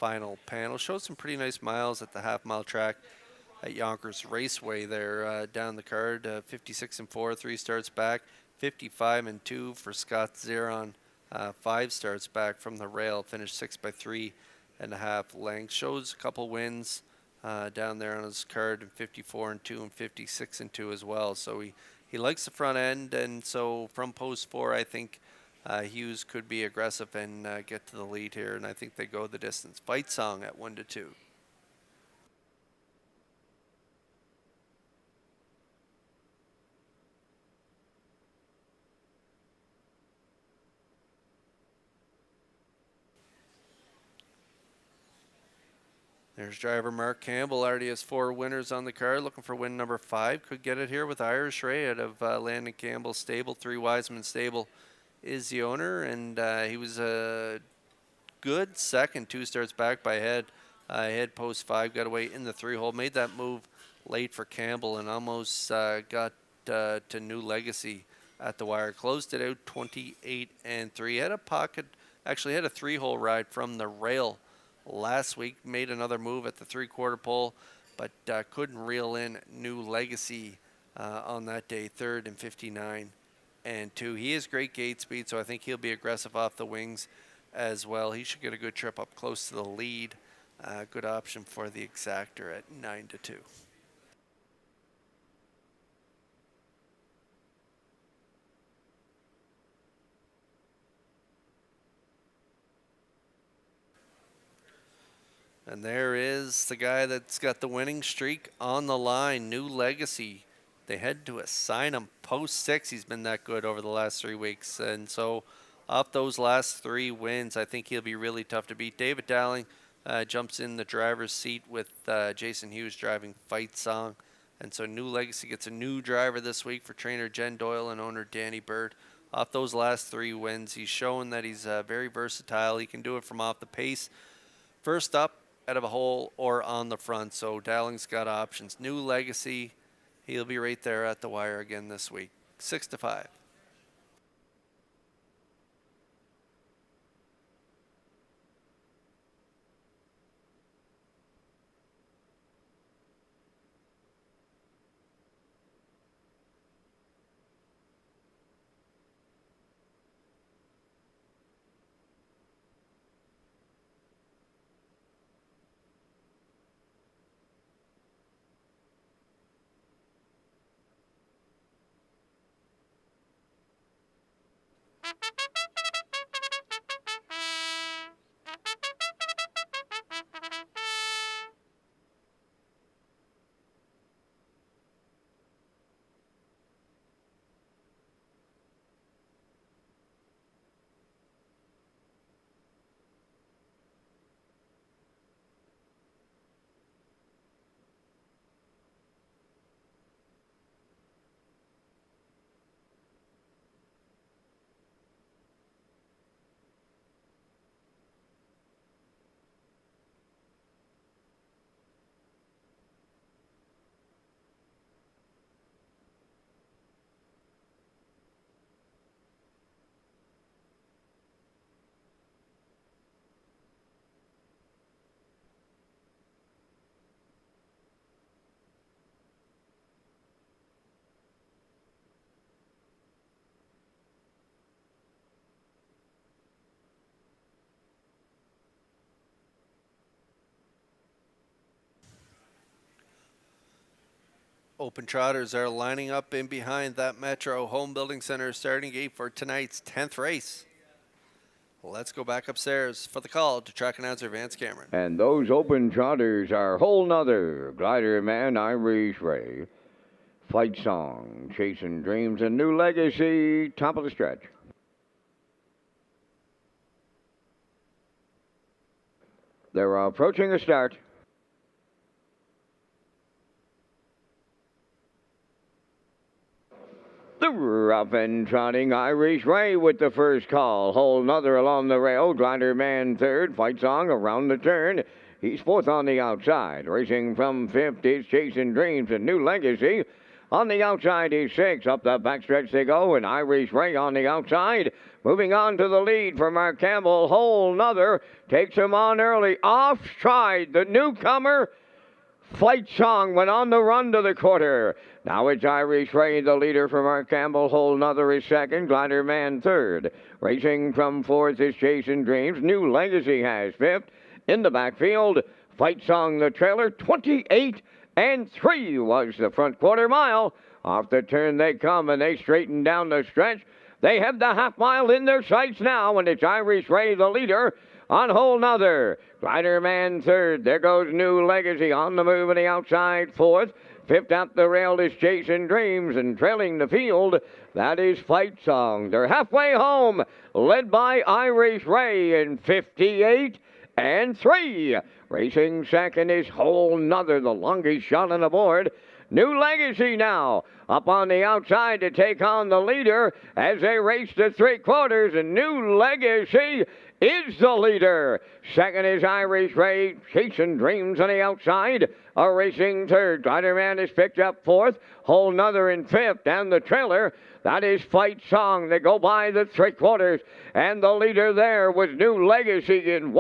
final panel. Showed some pretty nice miles at the half-mile track at Yonkers Raceway there down the card. 56 and 4, 3 starts back. 55 and 2 for Scott Zeron. 5 starts back from the rail. Finished 6 by 3.5 lengths. Shows a couple wins down there on his card in 54 and 2 and 56 and 2 as well. So he likes the front end, and so from post 4, I think Hughes could be aggressive and get to the lead here, and I think they go the distance. Fight Song at 1-2. There's driver Mark Campbell. Already has 4 winners on the card. Looking for win number 5. Could get it here with Irish Ray out of Landon Campbell's stable. 3 Wiseman stable is the owner. And he was a good second. 2 starts back by Head. Head post 5. Got away in the 3-hole. Made that move late for Campbell and almost got to New Legacy at the wire. Closed it out 28 and 3. Had a pocket. Actually had a 3-hole ride from the rail last week. Made another move at the 3/4 pole, but couldn't reel in New Legacy on that day. 3rd and 59 and 2. He has great gate speed, so I think he'll be aggressive off the wings as well. He should get a good trip up close to the lead. Good option for the exactor at 9-2. And there is the guy that's got the winning streak on the line, New Legacy. They had to assign him post 6. He's been that good over the last 3 weeks. And so off those last 3 wins, I think he'll be really tough to beat. David Dowling jumps in the driver's seat with Jason Hughes driving Fight Song. And so New Legacy gets a new driver this week for trainer Jen Doyle and owner Danny Bird. Off those last 3 wins, he's shown that he's very versatile. He can do it from off the pace, first up, out of a hole, or on the front. So Dowling's got options. New Legacy, he'll be right there at the wire again this week. 6-5. Open Trotters are lining up in behind that Metro Home Building Center starting gate for tonight's 10th race. Let's go back upstairs for the call to track announcer Vance Cameron. And those open trotters are Whole Nother, Glider Man, Irish Ray, Fight Song, Chasing Dreams, and New Legacy, top of the stretch. They're approaching a start. The rough and trotting Irish Ray with the first call. Whole Nother along the rail. Glider Man third. Fight Song around the turn. He's fourth on the outside. Racing from fifth is Chasing Dreams and New Legacy. On the outside is six. Up the backstretch they go, and Irish Ray on the outside. Moving on to the lead for Mark Campbell. Whole Nother takes him on early. Off stride, the newcomer. Fight Song went on the run to the quarter. Now it's Irish Ray, the leader for Mark Campbell. Whole Nother is second. Glider Man third. Racing from fourth is Chasing Dreams. New Legacy has fifth. In the backfield, Fight Song, the trailer. 28 and 3 was the front quarter mile. Off the turn they come, and they straighten down the stretch. They have the half mile in their sights now, and it's Irish Ray, the leader, on Whole Nother. Glider Man third. There goes New Legacy on the move on the outside fourth. Fifth up the rail is Chasing Dreams, and trailing the field, that is Fight Song. They're halfway home, led by Irish Ray in 58 and 3. Racing second is Whole Nother, the longest shot on the board. New Legacy now up on the outside to take on the leader as they race to three quarters, and New Legacy is the leader. Second is Irish Ray, Chasing Dreams on the outside. A racing third. Glider Man is picked up fourth. Whole Nother in fifth. And the trailer, that is Fight Song. They go by the three quarters. And the leader there was New Legacy in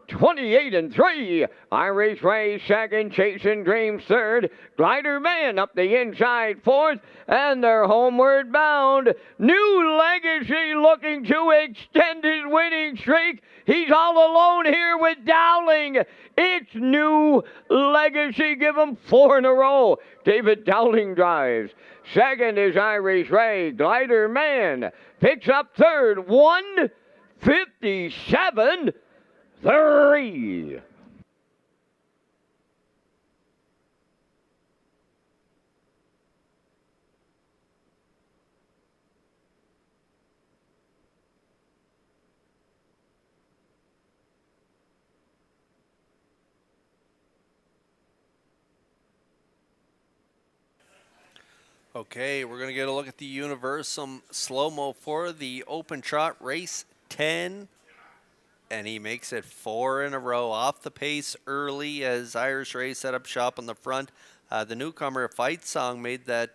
28 and 3. Irish Ray second, Chasing Dreams third. Glider Man up the inside fourth, and they're homeward bound. New Legacy looking to extend his winning streak. He's all alone here with Dowling. It's New Legacy. Give him 4 in a row. David Dowling drives. Second is Irish Ray. Glider Man picks up third. 1:57. 3. Okay, we're going to get a look at the Universal slow-mo for the open trot race 10. And he makes it 4 in a row off the pace early as Irish Ray set up shop on the front. The newcomer Fight Song made that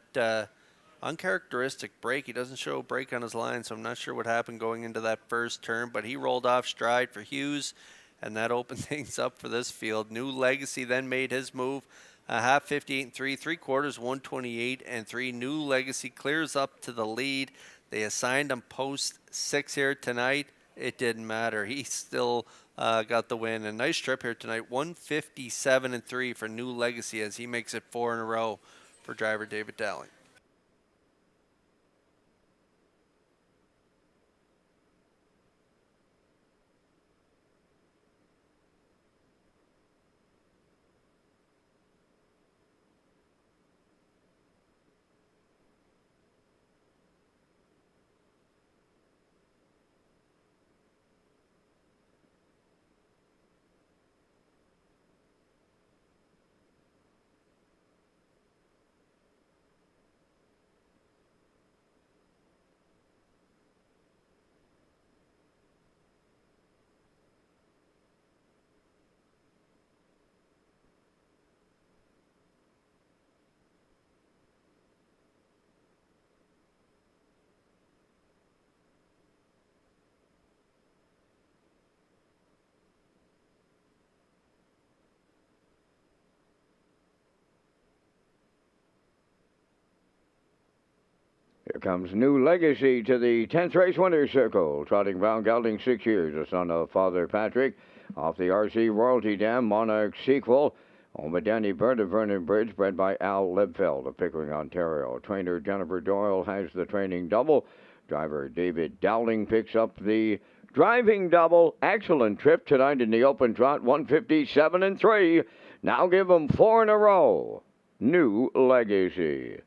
uncharacteristic break. He doesn't show a break on his line, so I'm not sure what happened going into that first turn, but he rolled off stride for Hughes, and that opened things up for this field. New Legacy then made his move. Half 58 and 3, three quarters 128 and 3. New Legacy clears up to the lead. They assigned him post 6 here tonight. It didn't matter. He still got the win. A nice trip here tonight. 157 and 3 for New Legacy as he makes it 4 in a row for driver David Dowling. Here comes New Legacy to the 10th race winner's circle, trotting round gelding 6 years, the son of Father Patrick, off the RC Royalty Dam Monarch sequel. Owned by Danny Bird of Vernon Bridge, bred by Al Lebfeld of Pickering, Ontario. Trainer Jennifer Doyle has the training double. Driver David Dowling picks up the driving double. Excellent trip tonight in the open trot, 157 and 3. Now give them 4 in a row. New Legacy.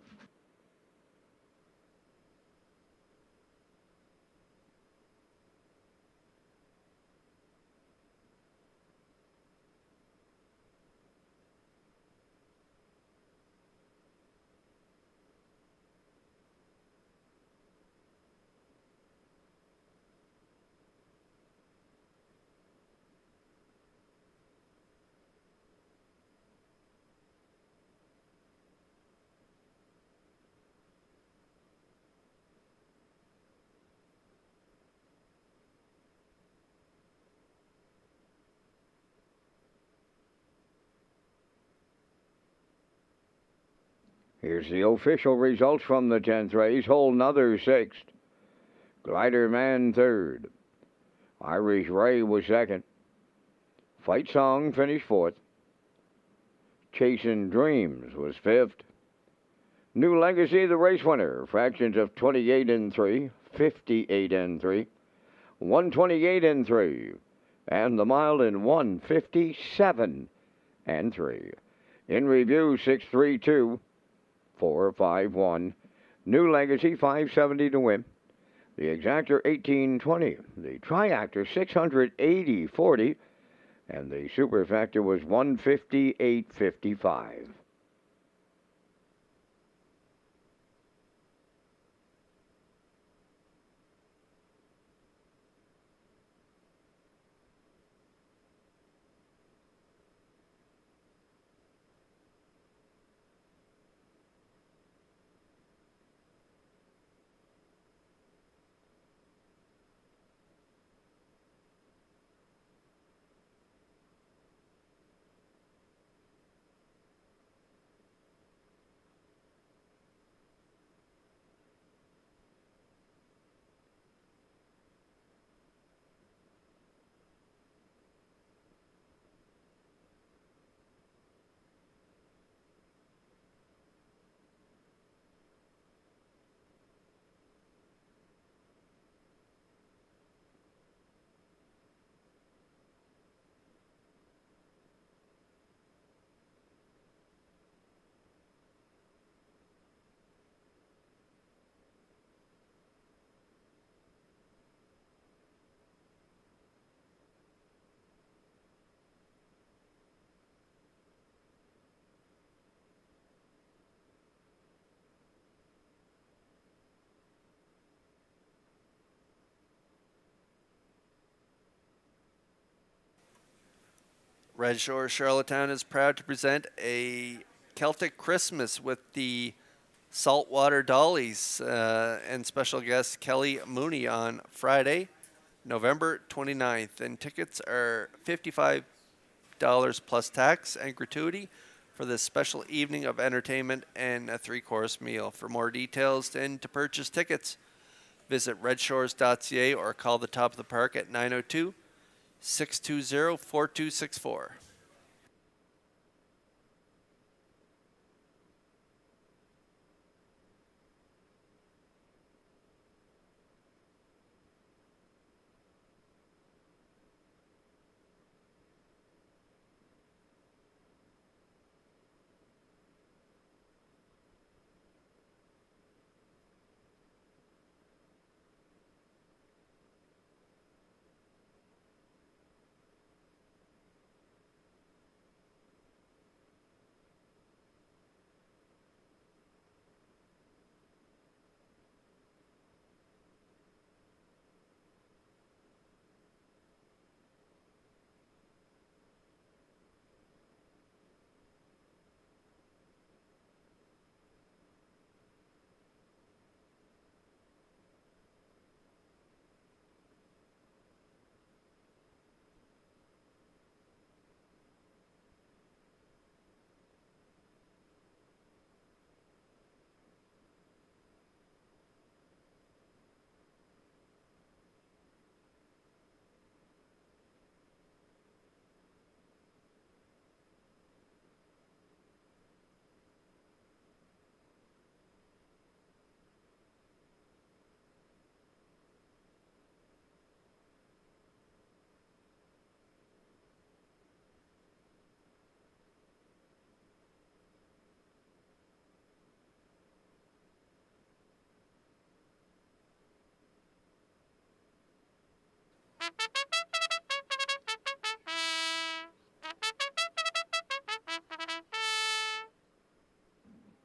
Here's the official results from the 10th race. Hole another 6th. Glider Man 3rd. Irish Ray was 2nd. Fight Song finished 4th. Chasing Dreams was 5th. New Legacy, the race winner. Fractions of 28 and 3, 58 and 3, 128 and 3, and the mile in 157 and 3. In review, 632. 451. New Legacy 570 to win. The exactor 1820. The triactor 680.40. And the superfactor was 158.55. Red Shore Charlottetown is proud to present a Celtic Christmas with the Saltwater Dollies and special guest Kelly Mooney on Friday, November 29th. And tickets are $55 plus tax and gratuity for this special evening of entertainment and a 3-course meal. For more details and to purchase tickets, visit Redshores.ca or call the Top of the Park at 902-620-4264.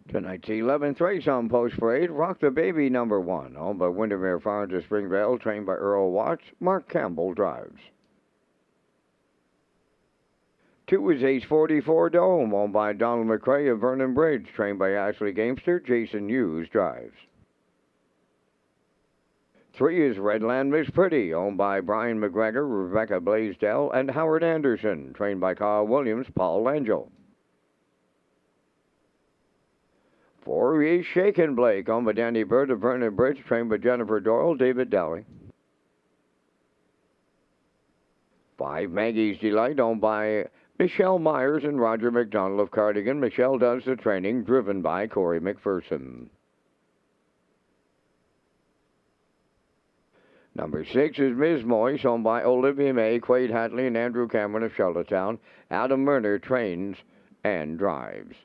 Tonight's 11th race on Post Parade, Rock the Baby #1, owned by Windermere Farms of Springvale, trained by Earl Watts. Mark Campbell drives. 2 is Ace 44 Dome, owned by Donald McRae of Vernon Bridge, trained by Ashley Gamester. Jason Hughes drives. 3 is Redland Miss Pretty, owned by Brian McGregor, Rebecca Blaisdell, and Howard Anderson, trained by Carl Williams, Paul Langell. 4 is Shaken Blake, owned by Danny Bird of Vernon Bridge, trained by Jennifer Doyle, David Daly. 5, Maggie's Delight, owned by Michelle Myers and Roger McDonald of Cardigan. Michelle does the training, driven by Corey McPherson. Number 6 is Ms. Moyes, owned by Olivia May, Quade Hatley, and Andrew Cameron of Charlottetown. Adam Murner trains and drives.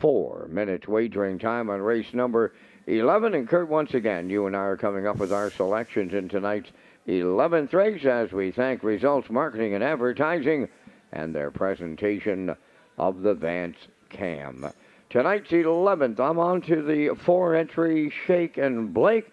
4 minutes wagering time on race number 11. And Kurt, once again, you and I are coming up with our selections in tonight's 11th race as we thank Results Marketing and Advertising and their presentation of the Vance Cam. Tonight's 11th, I'm on to the 4-entry Shake and Blake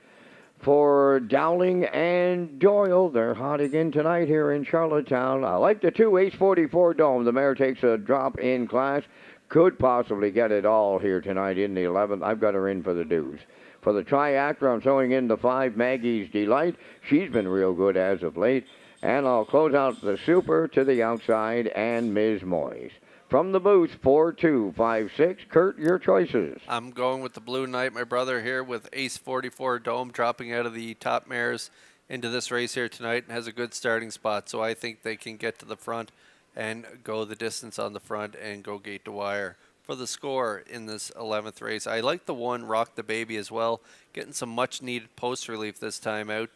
for Dowling and Doyle. They're hot again tonight here in Charlottetown. I like the 2 Ace 44 Dome. The mare takes a drop in class. Could possibly get it all here tonight in the 11th. I've got her in for the deuce. For the triactor, I'm throwing in the 5 Maggie's Delight. She's been real good as of late. And I'll close out the Super to the outside and Ms. Moyes. From the booth, 4-2-5-6. Kurt, your choices. I'm going with the Blue Knight, my brother, here with Ace 44 Dome dropping out of the top mares into this race here tonight and has a good starting spot. So I think they can get to the front and go the distance on the front and go gate to wire for the score in this 11th race. I like the 1 Rock the Baby as well, getting some much needed post relief this time out.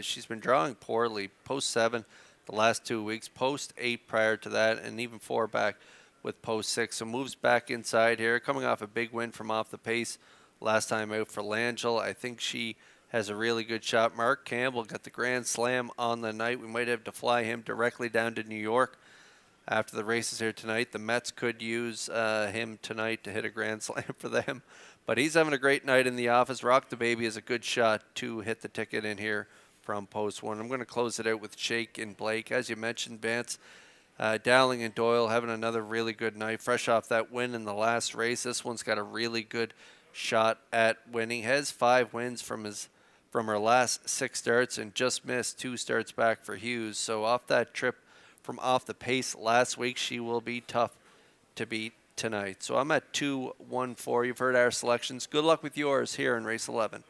She's been drawing poorly, post 7 the last 2 weeks, post 8 prior to that, and even 4 back with post 6. So moves back inside here, coming off a big win from off the pace last time out for Langell. I think she has a really good shot. Mark Campbell got the Grand Slam on the night. We might have to fly him directly down to New York after the races here tonight. The Mets could use him tonight to hit a Grand Slam for them. But he's having a great night in the office. Rock the Baby is a good shot to hit the ticket in here from post 1. I'm going to close it out with Shake and Blake. As you mentioned, Vance, Dowling and Doyle having another really good night. Fresh off that win in the last race. This one's got a really good shot at winning. Has 5 wins from her last 6 starts and just missed 2 starts back for Hughes. So off that trip from off the pace last week, she will be tough to beat tonight. So I'm at 2-1-4. You've heard our selections. Good luck with yours here in race 11.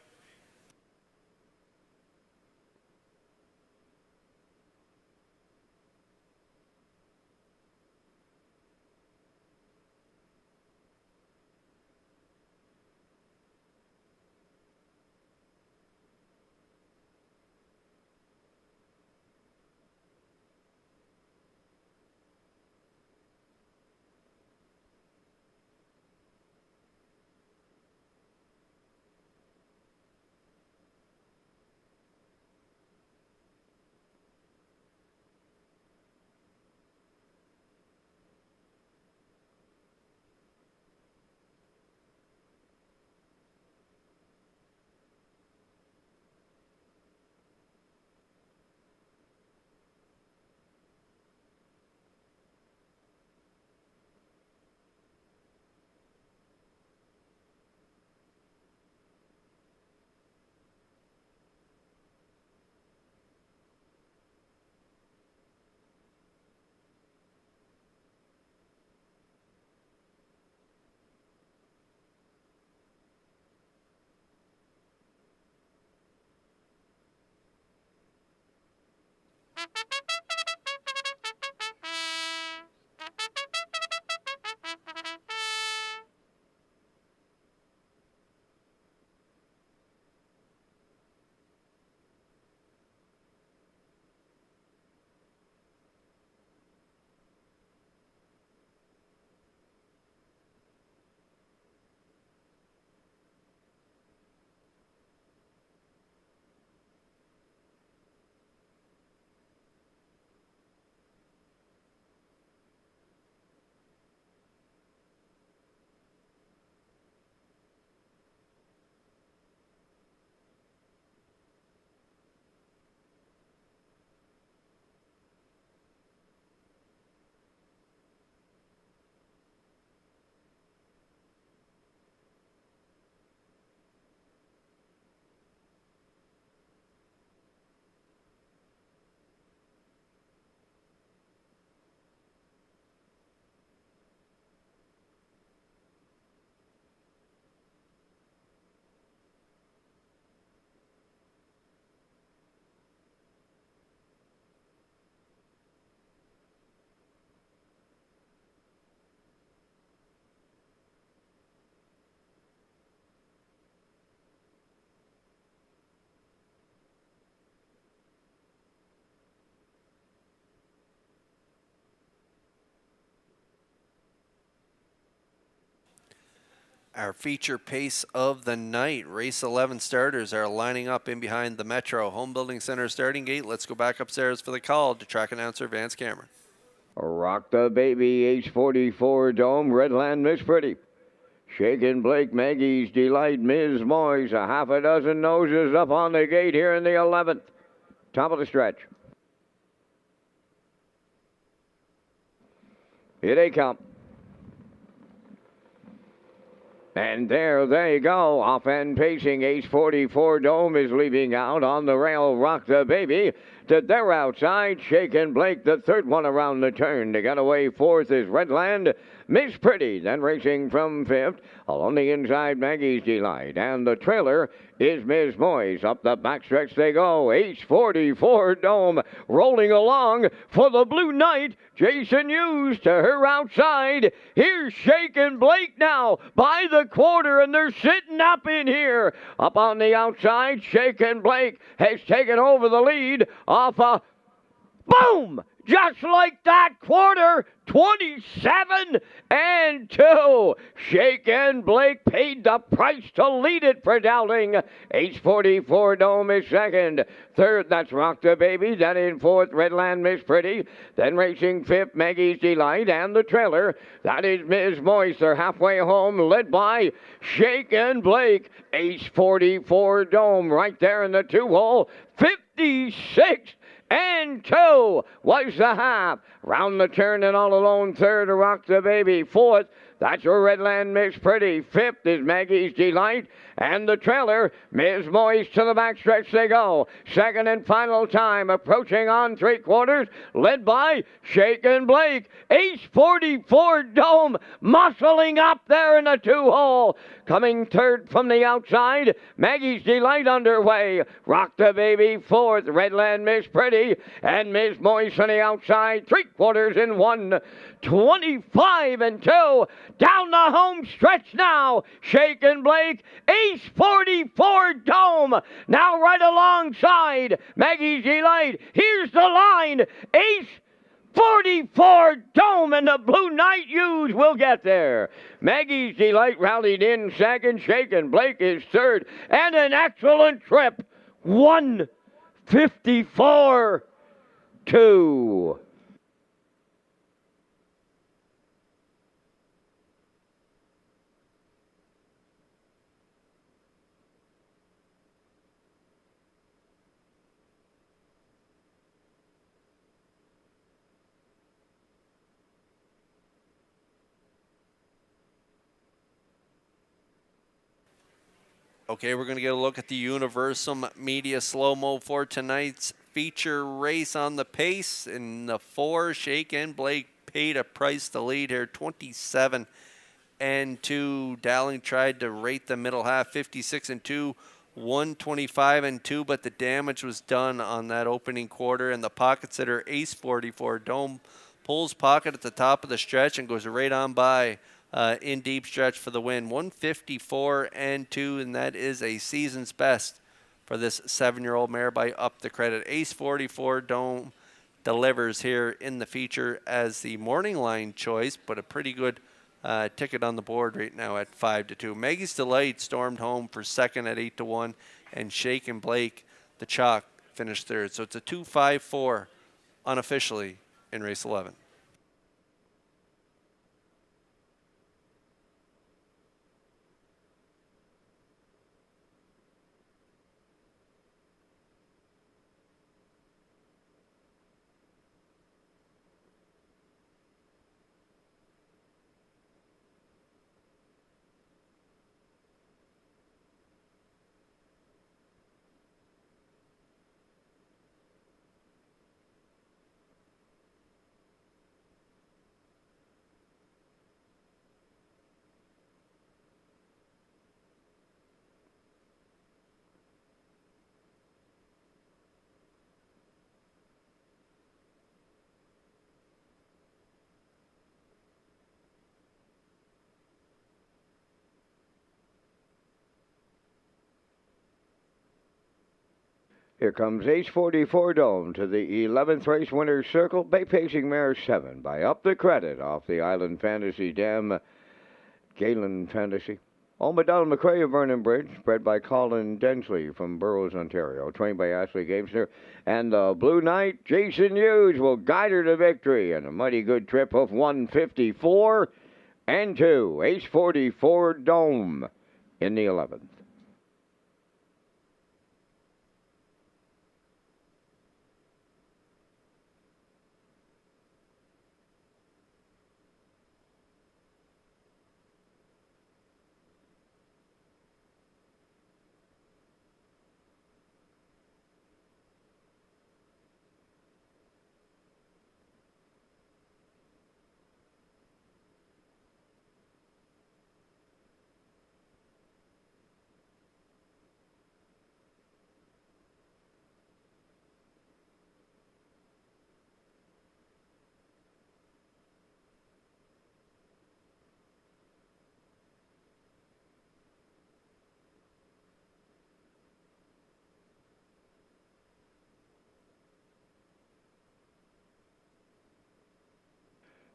Our feature pace of the night. Race 11 starters are lining up in behind the Metro Home Building Center starting gate. Let's go back upstairs for the call to track announcer Vance Cameron. Rock the Baby, H44 Dome, Redland Miss Pretty. Shakin' Blake, Maggie's Delight, Ms. Moyes, a half a dozen noses up on the gate here in the 11th. Top of the stretch. Here they come. And there they go. Off and pacing. Ace 44 Dome is leaving out on the rail. Rock the Baby to their outside. Shakin' Blake, the third one around the turn. To get away fourth is Redland Miss Pretty. Then racing from fifth. Along the inside, Maggie's Delight. And the trailer is Ms. Moyes. Up the backstretch they go. Ace 44 Dome rolling along for the Blue Knight. Jason Hughes to her outside. Here's Shakin' Blake now by the quarter, and they're sitting up in here. Up on the outside, Shakin' Blake has taken over the lead off a boom! Just like that, quarter, 27 and 2. Shakin' Blake paid the price to lead it for Dowling. H44 Dome is second. Third, that's Rock the Baby. Then in fourth, Redland Miss Pretty. Then racing fifth, Maggie's Delight. And the trailer, that is Ms. Moyes. They're halfway home, led by Shakin' Blake. H44 Dome right there in the 2-hole. 56 and 2 was the half. Round the turn and all alone, third to Rock the Baby. Fourth, that's your Redland Miss Pretty. Fifth is Maggie's Delight. And the trailer, Ms. Moyes to the backstretch they go. Second and final time, approaching on three quarters, led by Shakin' Blake. Ace 44 Dome muscling up there in the 2-hole. Coming third from the outside, Maggie's Delight underway. Rock the Baby fourth, Redland Miss Pretty, and Ms. Moyes on the outside. Three quarters in 1, 25 and 2. Down the home stretch now, Shakin' Blake, Ace 44 Dome, now right alongside Maggie's Delight. Here's the line, Ace 44 Dome, and the Blue Knight Hughes will get there. Maggie's Delight rallied in second, Shakin' Blake is third, and an excellent trip, 154-2. Okay, we're going to get a look at the Universal Media slow-mo for tonight's feature race on the pace. In the 4, Shakin' Blake paid a price to lead here, 27 and 2. Dowling tried to rate the middle half, 56 and 2, 125 and 2, but the damage was done on that opening quarter. And the pocket sitter, Ace 44 Dome, pulls pocket at the top of the stretch and goes right on by in deep stretch for the win. 154 and 2, and that is a season's best for this 7-year-old mare by Up the Credit. Ace 44 Dome delivers here in the feature as the morning line choice, but a pretty good ticket on the board right now at 5-2. Maggie's Delight stormed home for second at 8-1, and Shakin' Blake, the chalk, finished third. So it's a 2-5-4 unofficially in race 11. Here comes Ace 44 Dome to the 11th race winner's circle. Bay pacing mare 7 by Up the Credit off the Island Fantasy Dam. Galen Fantasy. Owned by Donald McCrae of Vernon Bridge, bred by Colin Densley from Burroughs, Ontario, trained by Ashley Gamesner. And the Blue Knight, Jason Hughes, will guide her to victory in a mighty good trip of 154 and 2. Ace 44 Dome in the 11th.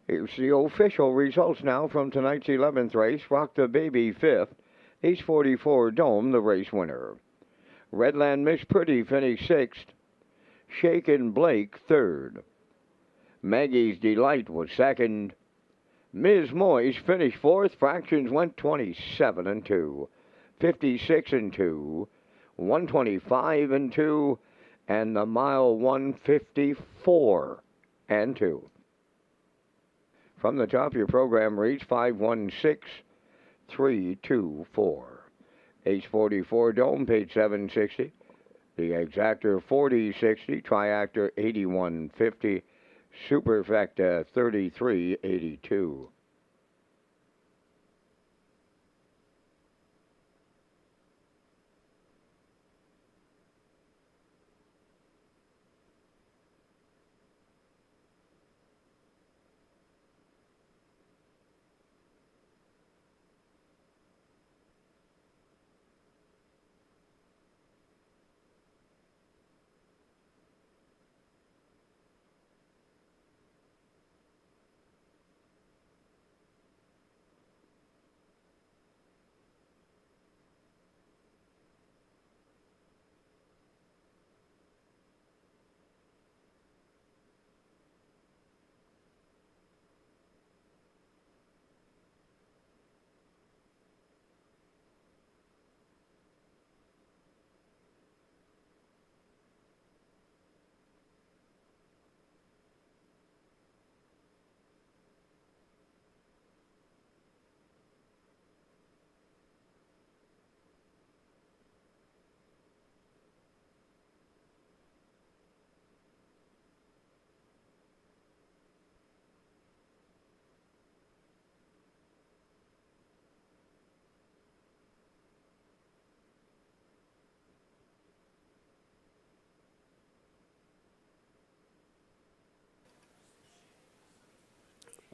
Here's the official results now from tonight's 11th race. Rock the Baby 5th. Ace 44 Dome, the race winner. Redland Miss Pretty finished 6th. Shaken Blake 3rd. Maggie's Delight was 2nd. Ms. Moyes finished 4th. Fractions went 27 and 2. 56 and 2. 125 and 2. And the mile 154 and 2. From the top, your program reads 516324. Ace 44 Dome paid $760. The Exactor 4060. Triactor 8150. Superfecta 3382.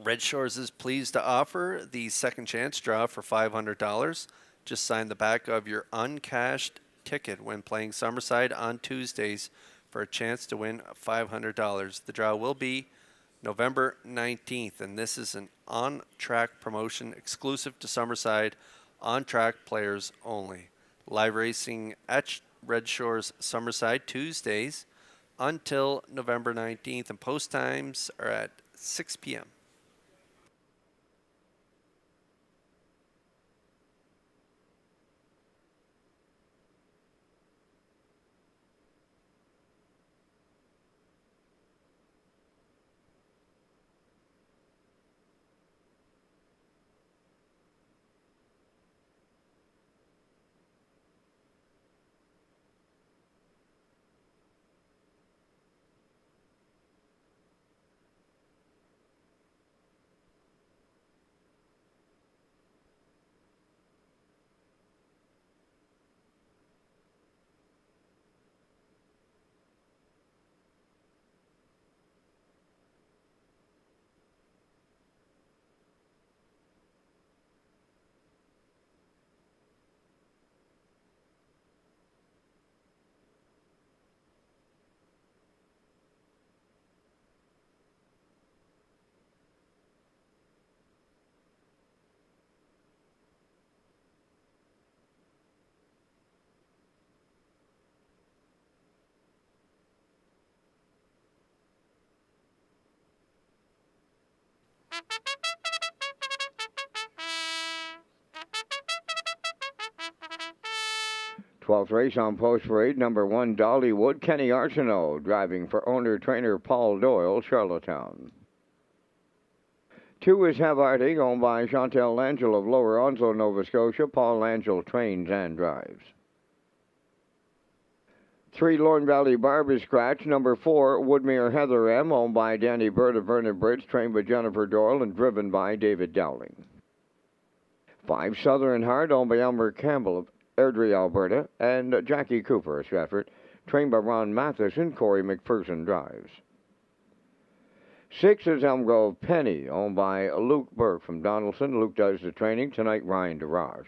Red Shores is pleased to offer the second chance draw for $500. Just sign the back of your uncashed ticket when playing Summerside on Tuesdays for a chance to win $500. The draw will be November 19th, and this is an on-track promotion exclusive to Summerside, on-track players only. Live racing at Red Shores Summerside Tuesdays until November 19th, and post times are at 6 p.m. Twelfth race on post parade, number 1, Dollywood, Kenny Arsenault, driving for owner-trainer Paul Doyle, Charlottetown. 2 is Havarti, owned by Chantal Langell of Lower Onslow, Nova Scotia. Paul Langell trains and drives. 3, Lorne Valley Barb is scratched. Number 4, Woodmere Heather M., owned by Danny Bird of Vernon Bridge, trained by Jennifer Doyle and driven by David Dowling. 5, Southern Heart, owned by Elmer Campbell of Airdrie, Alberta, and Jackie Cooper of Stratford, trained by Ron Matheson. Corey McPherson drives. 6 is Elmgrove Penny, owned by Luke Burke from Donaldson. Luke does the training. Tonight, Ryan DeRage.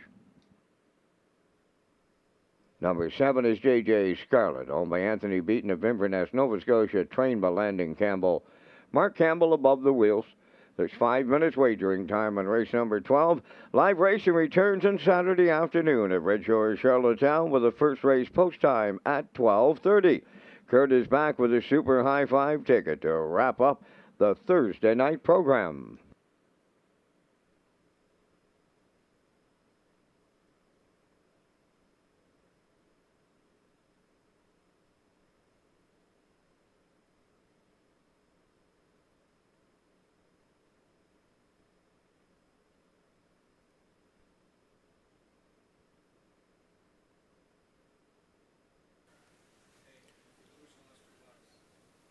Number 7 is J.J. Scarlett, owned by Anthony Beaton of Inverness, Nova Scotia, trained by Landon Campbell. Mark Campbell above the wheels. There's 5 minutes wagering time on race number 12. Live racing returns on Saturday afternoon at Red Shores, Charlottetown, with the first race post time at 12:30. Kurt is back with a super high five ticket to wrap up the Thursday night program.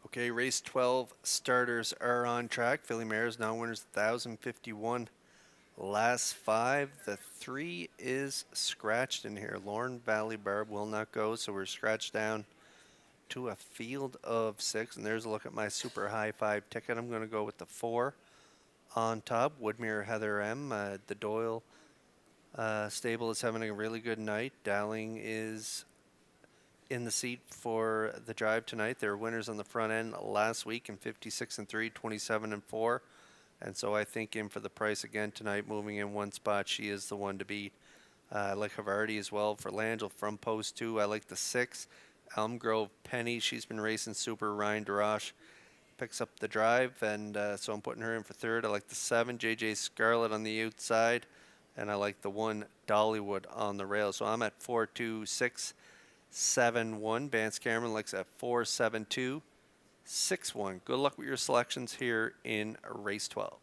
Okay, race 12 starters are on track. Philly Mares now winners 1,051. Last 5, the 3 is scratched in here. Lorne Valley Barb will not go, so we're scratched down to a field of 6. And there's a look at my super high 5 ticket. I'm going to go with the 4 on top. Woodmere Heather M. The Doyle stable is having a really good night. Dowling is in the seat for the drive tonight. They were winners on the front end last week in 56 and 3, 27 and 4. And so I think in for the price again tonight, moving in 1 spot, she is the one to beat. I like Havarti as well for Langell from post 2. I like the 6, Elmgrove Penny. She's been racing super. Ryan DeRoche picks up the drive, and so I'm putting her in for 3rd. I like the 7, JJ Scarlett on the outside, and I like the 1, Dollywood on the rail. So I'm at 4-2-6. 7-1. Vance Cameron likes at 4-7-2. 6-1. Good luck with your selections here in race 12.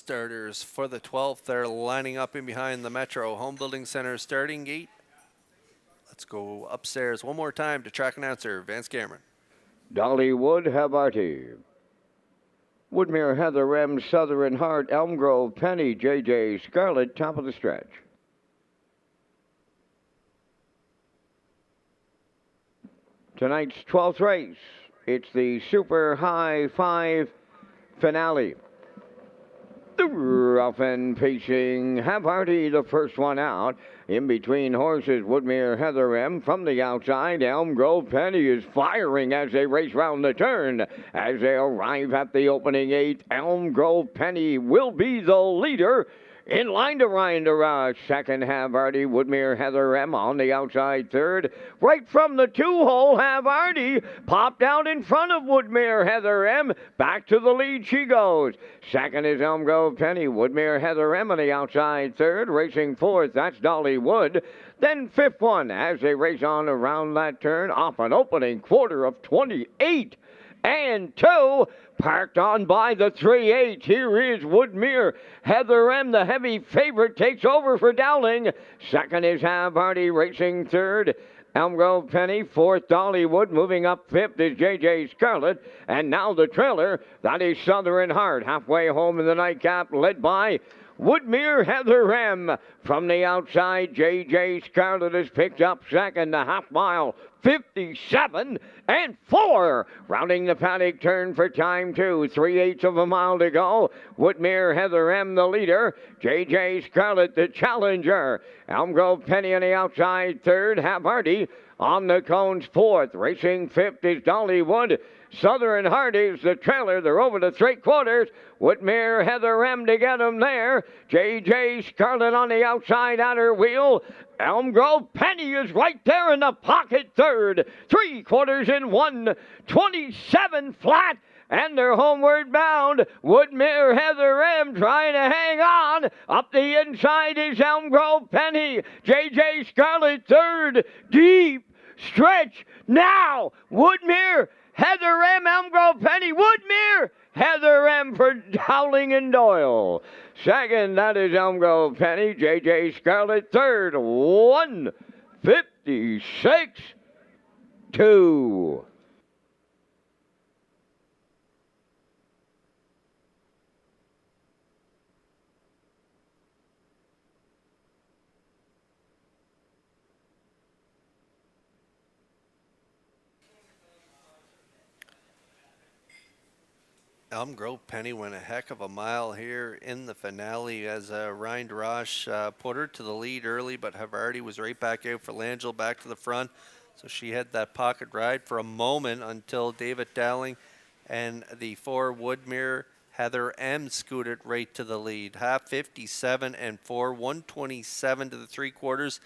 starters for the 12th. They're lining up in behind the Metro Home Building Center starting gate. Let's go upstairs one more time to track announcer Vance Cameron. Dollywood, Havarti. Woodmere, Heather M, Southern Heart, Elm Grove, Penny, JJ, Scarlet, top of the stretch. Tonight's 12th race. It's the Super High 5 finale. The rough and pacing Havarti, the first one out. In between horses, Woodmere, Heather M. From the outside, Elm Grove Penny is firing as they race round the turn. As they arrive at the opening 8, Elm Grove Penny will be the leader. In line to Ryan to Rush. Second, Havarti, Woodmere, Heather M. On the outside third. Right from the 2-hole, Havarti popped out in front of Woodmere, Heather M. Back to the lead she goes. Second is Elm Grove Penny. Woodmere, Heather M. On the outside third. Racing fourth, that's Dollywood. Then fifth one as they race on around that turn off an opening quarter of 28 and 2. Parked on by the 3-8. Here is Woodmere. Heather M., the heavy favorite, takes over for Dowling. Second is Havarti racing third. Elm Grove Penny, fourth Dollywood. Moving up fifth is JJ Scarlet. And now the trailer, that is Southern Heart. Halfway home in the nightcap, led by Woodmere, Heather M. From the outside, JJ Scarlet has picked up second. The half mile, 57 and 4. Rounding the paddock turn for time 2. 3/8 of a mile to go. Woodmere, Heather M. the leader. JJ Scarlet the challenger. Elm Grove Penny on the outside third. Havarti on the cones fourth. Racing fifth is Dollywood. Southern Heart is the trailer. They're over to 3/4. Woodmere, Heather M. to get them there. JJ Scarlet on the outside outer wheel. Elm Grove Penny is right there in the pocket third. 3/4 in 1:27 flat. And they're homeward bound. Woodmere, Heather M. trying to hang on. Up the inside is Elm Grove Penny. JJ Scarlet third. Deep stretch now. Woodmere, Heather M. Elm Grove Penny. Woodmere, Heather M. for Dowling and Doyle. Second, that is Elm Grove Penny. JJ Scarlet third. 1:56.2. Elm Grove Penny went a heck of a mile here in the finale as Ryan DeRoche put her to the lead early, but Havarti was right back out for Langell, back to the front. So she had that pocket ride for a moment until David Dowling and the 4 Woodmere Heather M. scooted right to the lead. Half 57 and 4, 127 to the 3/4.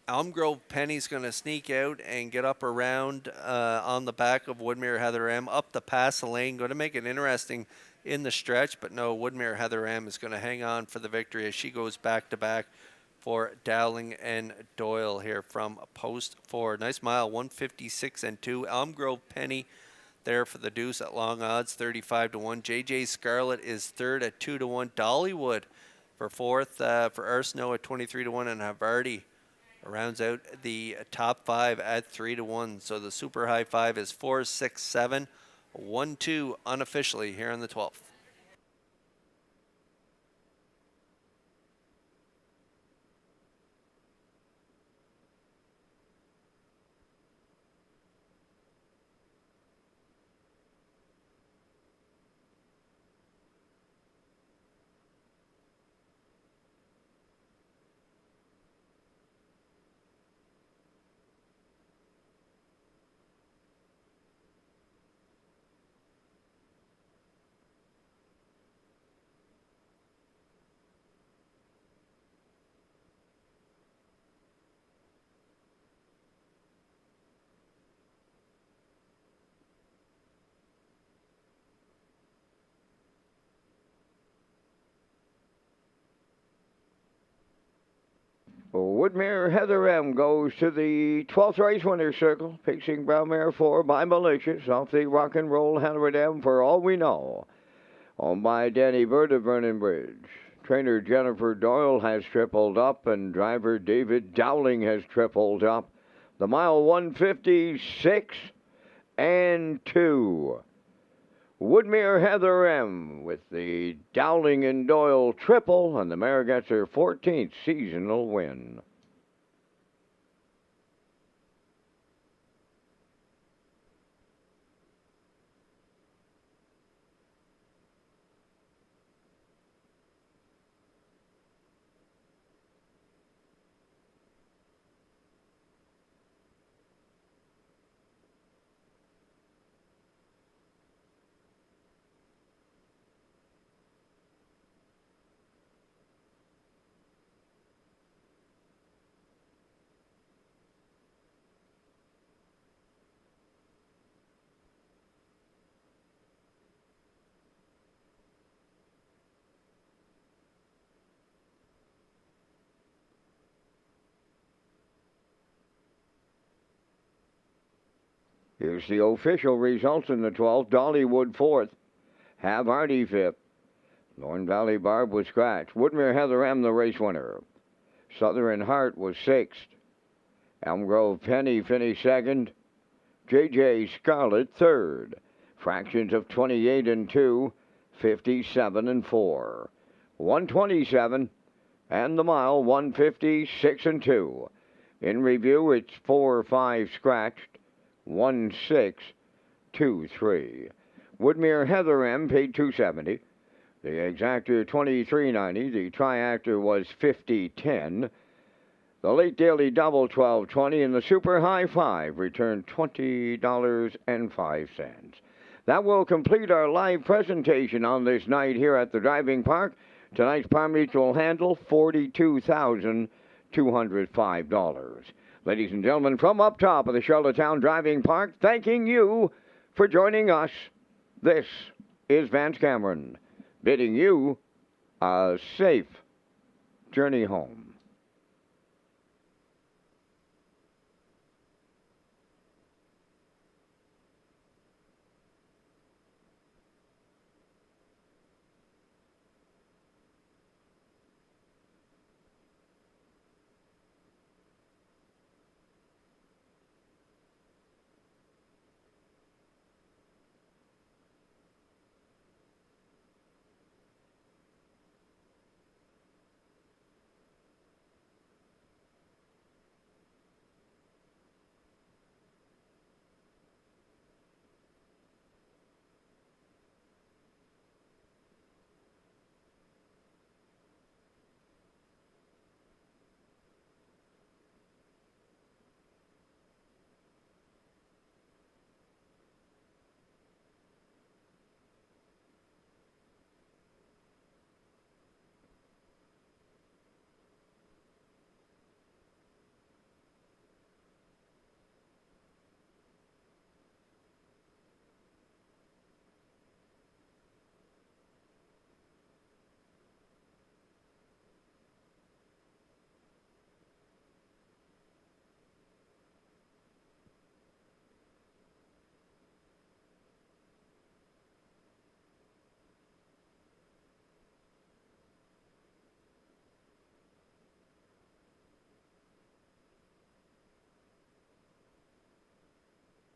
Elm Grove Penny's going to sneak out and get up around on the back of Woodmere Heather M. up the pass lane. Going to make it interesting in the stretch, but no, Woodmere Heather M. is going to hang on for the victory as she goes back-to-back for Dowling and Doyle here from post 4. Nice mile, 156 and 2. Elm Grove Penny there for the deuce at long odds, 35 to 1. JJ Scarlet is third at 2 to 1. Dollywood for fourth for Arsenault at 23 to 1, and Havarti rounds out the top 5 at 3 to 1. So the super high 5 is 4, 6, 7, 1, 2 unofficially here on the 12th. Woodmere Heather M. goes to the 12th race winner's circle. Pacing Brown Mare 4 by Malicious off the Rock and Roll 100 M for all we know. Owned by Danny Bird of Vernon Bridge. Trainer Jennifer Doyle has tripled up, and driver David Dowling has tripled up. The mile 156 and 2. Woodmere Heather M. with the Dowling and Doyle triple, and the mare gets her 14th seasonal win. Here's the official results in the 12th. Dollywood 4th. Have Hardy 5th. Lorne Valley Barb was scratched. Woodmere Heather M. the race winner. Southern Heart was 6th. Elm Grove Penny finished 2nd. JJ Scarlet 3rd. Fractions of 28 and 2. 57 and 4. 127. And the mile 156 and 2. In review, it's 4-5 scratched. 1623. Woodmere Heather M. paid $270. The exactor $23.90. The triactor was $50.10. The late daily double $12.20, and the super high 5 returned $20.05. That will complete our live presentation on this night here at the driving park. Tonight's par mutual handle $42,205. Ladies and gentlemen, from up top of the Charlottetown Driving Park, thanking you for joining us. This is Vance Cameron, bidding you a safe journey home.